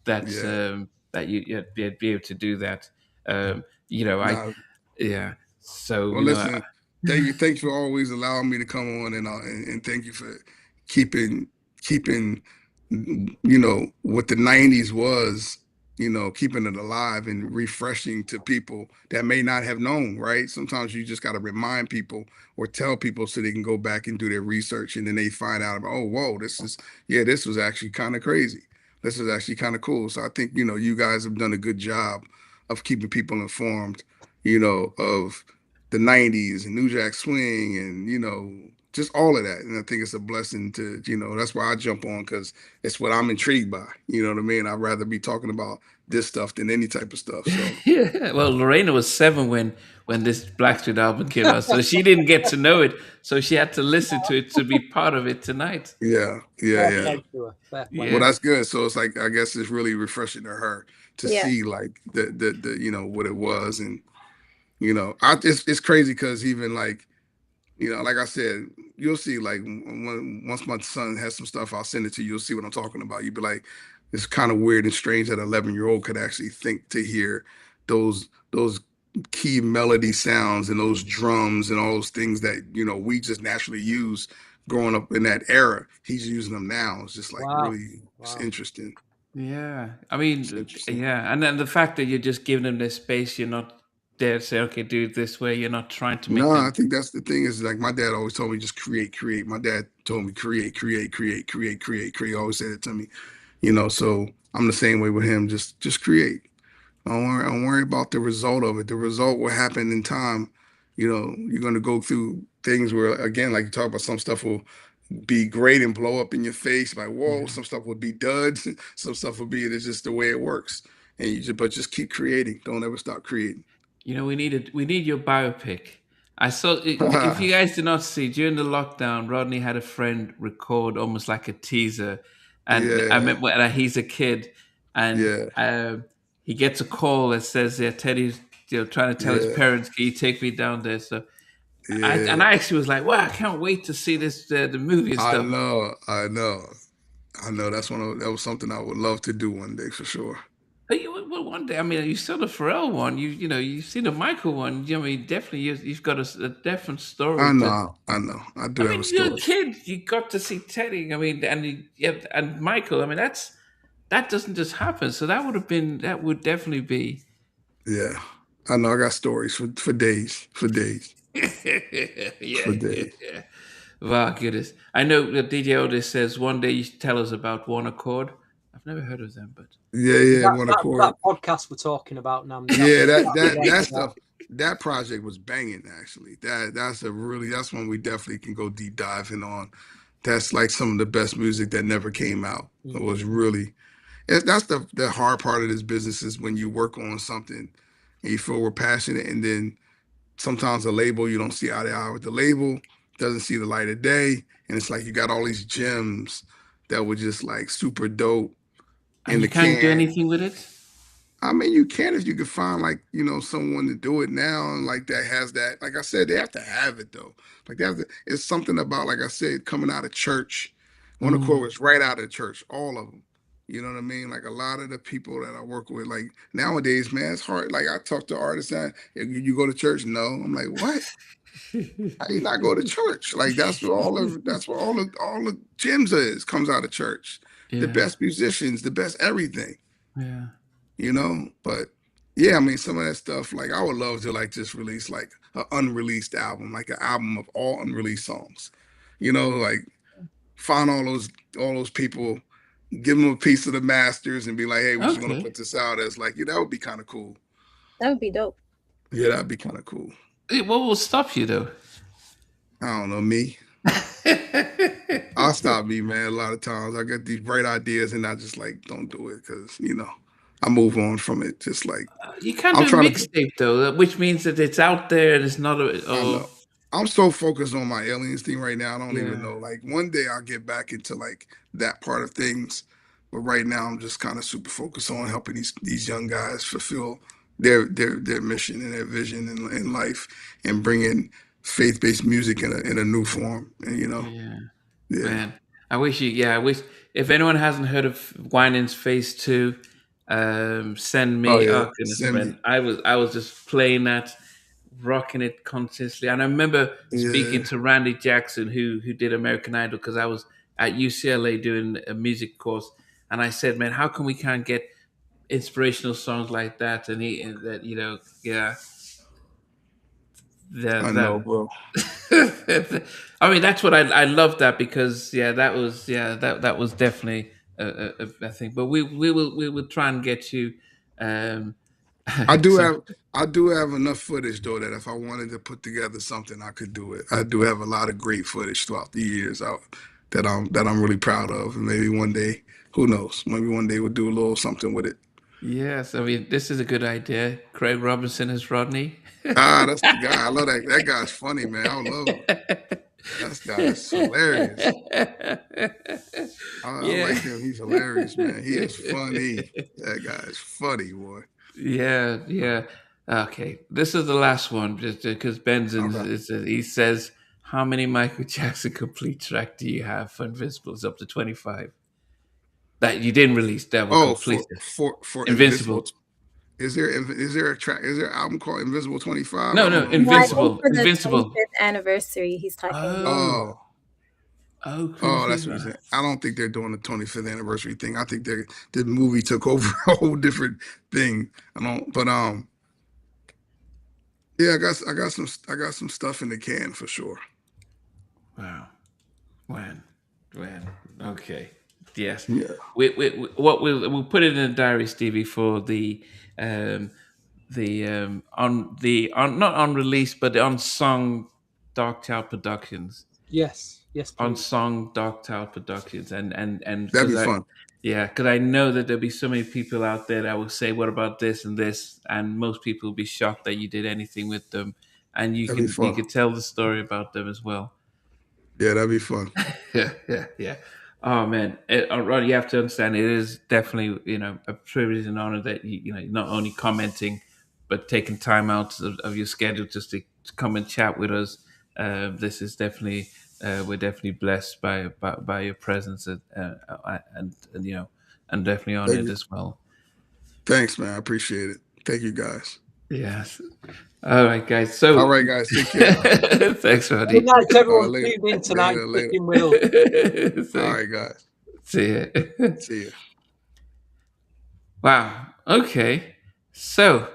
that Yeah. that you'd be able to do that. I Nah. yeah. So Well, listen. Thank you. Thanks for always allowing me to come on, and thank you for keeping what the '90s was. Keeping it alive and refreshing to people that may not have known. Right. Sometimes you just got to remind people or tell people so they can go back and do their research, and then they find out about, oh, whoa, this was actually kind of crazy. This is actually kind of cool. So I think you guys have done a good job of keeping people informed. Of the '90s and New Jack Swing and just all of that. And I think it's a blessing to that's why I jump on, because it's what I'm intrigued by. You know what I mean? I'd rather be talking about this stuff than any type of stuff. So Yeah. Well, Lorena was 7 when this Blackstreet album came out, so she didn't get to know it. So she had to listen to it to be part of it tonight. yeah, yeah, Fair yeah. play to her. Fair play. Well, Yeah. that's good. So it's like, I guess it's really refreshing to her to Yeah. see like the what it was. And it's crazy because even like like I said, you'll see like once my son has some stuff, I'll send it to you. You'll see what I'm talking about. You'd be like, it's kind of weird and strange that an 11-year-old could actually think to hear those key melody sounds and those drums and all those things that we just naturally use growing up in that era. He's using them now. It's just like Wow. really it's Wow. interesting. Yeah. I It's mean, interesting. yeah. And then the fact that you're just giving them this space, you're not there to say, okay, do it this way. You're not trying to make No, I them. think that's the thing is like my dad always told me just create, create. My dad told me create, create, create, create, create, create. Always said it to me, So I'm the same way with him. Just create. Don't worry about the result of it. The result will happen in time. You're gonna go through things where again, like you talk about, some stuff will be great and blow up in your face. Like, whoa, Yeah. some stuff would be duds, some stuff will be it's just the way it works. And but just keep creating. Don't ever stop creating. We need your biopic. I saw if you guys did not see during the lockdown, Rodney had a friend record almost like a teaser, and I Yeah, remember when he's a kid, and yeah, he gets a call that says, "Yeah, Teddy's trying to tell his yeah, parents, can you take me down there?" So yeah. I actually was like, "Wow, I can't wait to see this the movie and I stuff." know, I know, I know. That was something I would love to do one day for sure. But well, one day, I mean, you saw the Pharrell one, you've seen the Michael one. I mean, definitely you've got a different story I to. know, I know. I do I have a mean, you're a story. kid. You got to see Teddy. I mean, and Michael. I mean, that doesn't just happen. So that would definitely be. Yeah, I know. I got stories for days, for days, Yeah, for yeah, days. yeah. Wow, goodness. I know that DJ Otis says one day you should tell us about One Accord. I've never heard of them, but Yeah, Is yeah. that, One that Accord. podcast we're talking about, Namdi? Yeah, That's that yeah. stuff, that project was banging actually. That's one we definitely can go deep diving on. That's like some of the best music that never came out. It was really that's the hard part of this business is when you work on something and you feel we're passionate, and then sometimes a label you don't see eye to eye with the label, doesn't see the light of day, and it's like you got all these gems that were just like super dope in and the you can't do can. anything with it. I mean, you can if you could find like someone to do it now, and like that has that. Like I said, they have to have it though. Like they have to. It's something about like I said, coming out of church. One Accord Mm. was right out of church, all of them. You know what I mean? Like a lot of the people that I work with, like nowadays, man, it's hard. Like I talk to artists, and you go to church? No, I'm like, what? How you not go to church? Like that's where all the gems is comes out of church. The Yeah, best musicians, the best everything. yeah. But yeah, I mean, some of that stuff, like I would love to like just release like an unreleased album, like an album of all unreleased songs. Like find all those people, give them a piece of the masters, and be like, hey, we're just gonna Okay. put this out as like, that would be kind of cool. That would be dope. Yeah, that'd be kind of cool. Hey, what will stop you though? I don't know, me. I'll stop me, man. A lot of times I get these bright ideas and I just like don't do it because I move on from it. Just like You can't I'm do a trying to. mixtape though, which means that it's out there and it's not a. I Oh, know. I'm so focused on my aliens thing right now. I don't even yeah, know. Like one day I'll get back into like that part of things, but right now I'm just kind of super focused on helping these young guys fulfill their mission and their vision in life, and bringing faith-based music in a new form. And yeah. yeah. Man, I wish if anyone hasn't heard of Winans Phase 2, send Oh me. yeah. Oh goodness, Send me. man. I was just playing that, rocking it continuously. And I remember speaking Yeah. to Randy Jackson, who did American Idol, because I was at UCLA doing a music course, and I said, man, how come we can't get inspirational songs like that? And that, yeah, I know, that bro. I mean, that's what I love that, because that was definitely a thing. But we will try and get you um I do some. have I do have enough footage though that if I wanted to put together something, I could do it. I do have a lot of great footage throughout the years out that I'm really proud of, and maybe one day, who knows? Maybe one day we'll do a little something with it. Yes, I mean, this is a good idea. Craig Robinson as Rodney. Ah, that's the guy. I love that. That guy's funny, man. I love him. That guy's hilarious. I Yeah. like him. He's hilarious, man. He is funny. That guy is funny, boy. Yeah, yeah. Okay, this is the last one, just because Benson Okay. he says, "How many Michael Jackson complete track do you have for Invincible?" It's up to 25 that you didn't release. That were Oh, complete. for Invisible. Invincible. Is there a track? Is there an album called Invisible 25? I No, don't no, know. No, I think Invincible. for the Invincible. 25th anniversary, he's talking about. Oh, Oh, oh, oh, that's 25th. what he said. I don't think they're doing the 25th anniversary thing. I think the movie took over a whole different thing. I don't, but yeah, I got some stuff in the can for sure. Wow. When? Okay. Yes. Yeah. What we'll put it in the diary, Stevie, for um on not unreleased but the unsung Dark Child Productions. Yes, please. Unsung Dark Child Productions, and That'd because be fun. I know that there'll be so many people out there that will say, "What about this and this?" And most people will be shocked that you did anything with them, and you That'd be can you fun. can tell the story about them as well. Yeah, that'd be fun. Yeah. Oh man, Rod, you have to understand. It is definitely a privilege and honor that you're not only commenting, but taking time out of your schedule just to come and chat with us. This is definitely we're definitely blessed by your presence, and definitely Thank honored you. as well. Thanks, man. I appreciate it. Thank you, guys. Yes. All right, guys. All So right, guys. Take care. thanks, Roddy. Good night to All everyone right, later. tuning in tonight. Later. Sticking with us. All Thanks. right, guys. See ya. See you. Wow. Okay. So,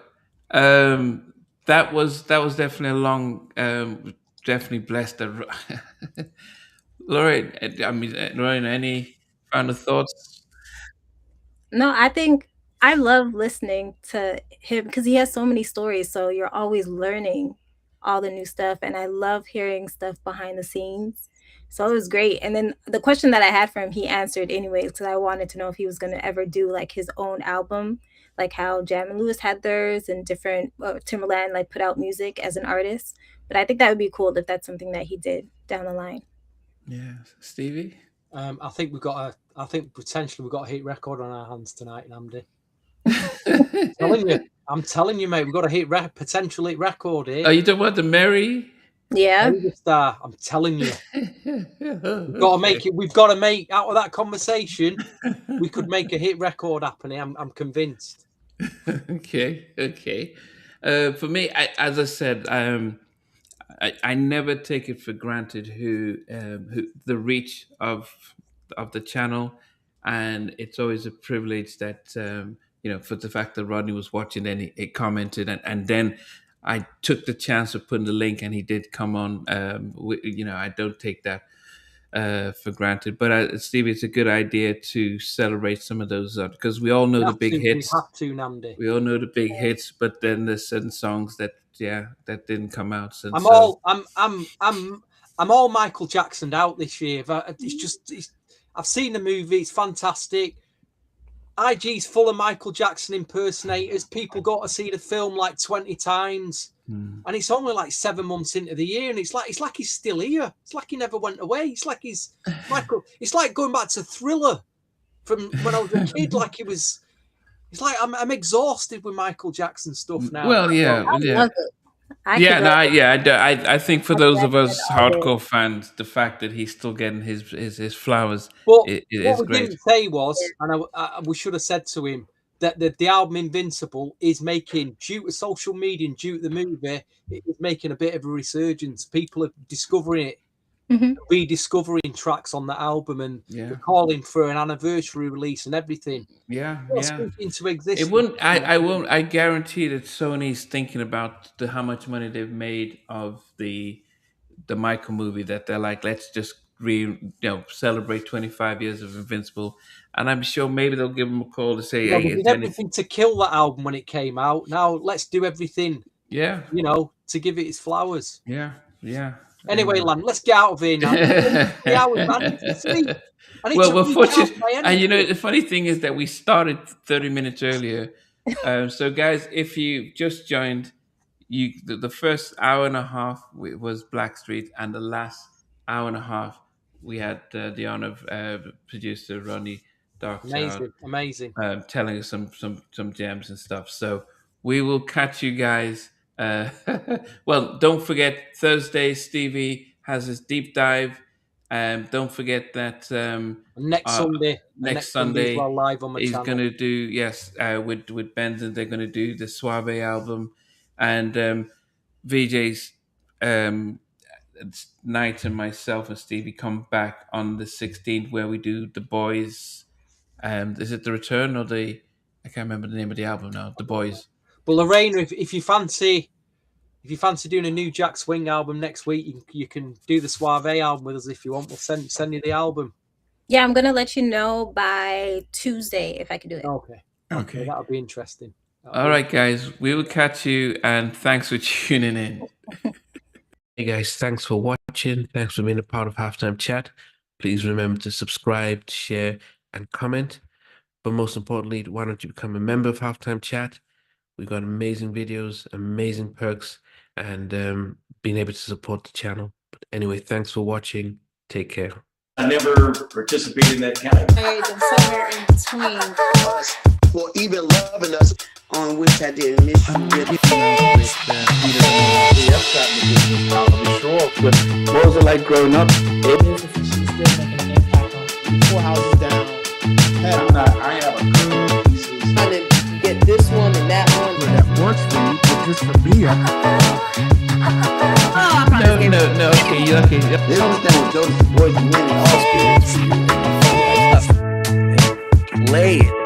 um, that was definitely a long, definitely blessed. Lauren, I mean, Lauren, any final thoughts? No, I think I love listening to him because he has so many stories. So you're always learning all the new stuff. And I love hearing stuff behind the scenes. So it was great. And then the question that I had for him, he answered anyways, because I wanted to know if he was going to ever do like his own album, like how Jam and Lewis had theirs and different Timberland like put out music as an artist. But I think that would be cool if that's something that he did down the line. Yeah, Stevie. I think we've got a. I think potentially we've got a hit record on our hands tonight, Namdi. I'm telling you, mate, we've got a potential hit record here. Oh, you don't want the Mary? Yeah. Star, I'm telling you. We've got to make it. We've got to make out of that conversation. We could make a hit record happening. I'm convinced. Okay. For me, as I said, I never take it for granted who the reach of the channel, and it's always a privilege that for the fact that Rodney was watching and he commented, and then I took the chance of putting the link, and he did come on. I don't take that for granted, but Stevie, it's a good idea to celebrate some of those because we all know the big hits. We have to, Namdi. We all know the big hits, but then there's certain songs that didn't come out. So I'm all Michael Jackson out this year. I've seen the movie. It's fantastic. IG's full of Michael Jackson impersonators. People got to see the film like 20 times. And it's only like 7 months into the year, and it's like he's still here. It's like he never went away. It's like he's Michael. It's like going back to Thriller from when I was a kid. Like he was. It's like I'm exhausted with Michael Jackson stuff now. Well, yeah. Love it. I think for those of us hardcore fans, the fact that he's still getting his flowers But is what we great. didn't say was, and we should have said to him that the album Invincible is making, due to social media and due to the movie, it is making a bit of a resurgence. People are discovering it, rediscovering tracks on the album, and they're calling for an anniversary release and everything. Into existence. It wouldn't. I won't. I guarantee that Sony's thinking about how much money they've made of the Michael movie. That they're like, let's just celebrate 25 years of Invincible, and I'm sure maybe they'll give them a call to say, hey, they did everything to kill that album when it came out. Now let's do everything. Yeah. To give it its flowers. Yeah. Anyway, Lam, let's get out of here now. 3 hours, man. I need to sleep. Well, fortunately, the funny thing is that we started 30 minutes earlier. So, guys, if you just joined, the first hour and a half was Blackstreet, and the last hour and a half we had the honor of producer Ronnie Darkchild. Amazing. Telling us some gems and stuff. So we will catch you guys. Well, don't forget Thursday. Stevie has his deep dive. Don't forget that next Sunday as well, live on my channel. He's going to do with Benson. They're going to do the Suave album, and VJ's Knight and myself and Stevie come back on the 16th where we do The Boys. Is it The Return or I can't remember the name of the album now. The Boys. But Lorraine, if you fancy doing a new Jack Swing album next week, you can do the Suave album with us if you want. We'll send you the album. Yeah, I'm gonna let you know by Tuesday if I can do it. Okay, that'll be interesting. All right, guys, we will catch you, and thanks for tuning in. Hey guys, thanks for watching. Thanks for being a part of Halftime Chat. Please remember to subscribe, share, and comment. But most importantly, why don't you become a member of Halftime Chat? We've got amazing videos, amazing perks, and being able to support the channel. But anyway, thanks for watching. Take care. I never participated in that kind of. Somewhere in between. For even loving us, on which I didn't miss you really. What was it like growing up? She's still making an impact on 4 houses down. I have a couple of pieces. Trying to get this one and that one. That works for you, but just for me, No, okay. They don't understand what Joseph Boys winning all spirits. Play it.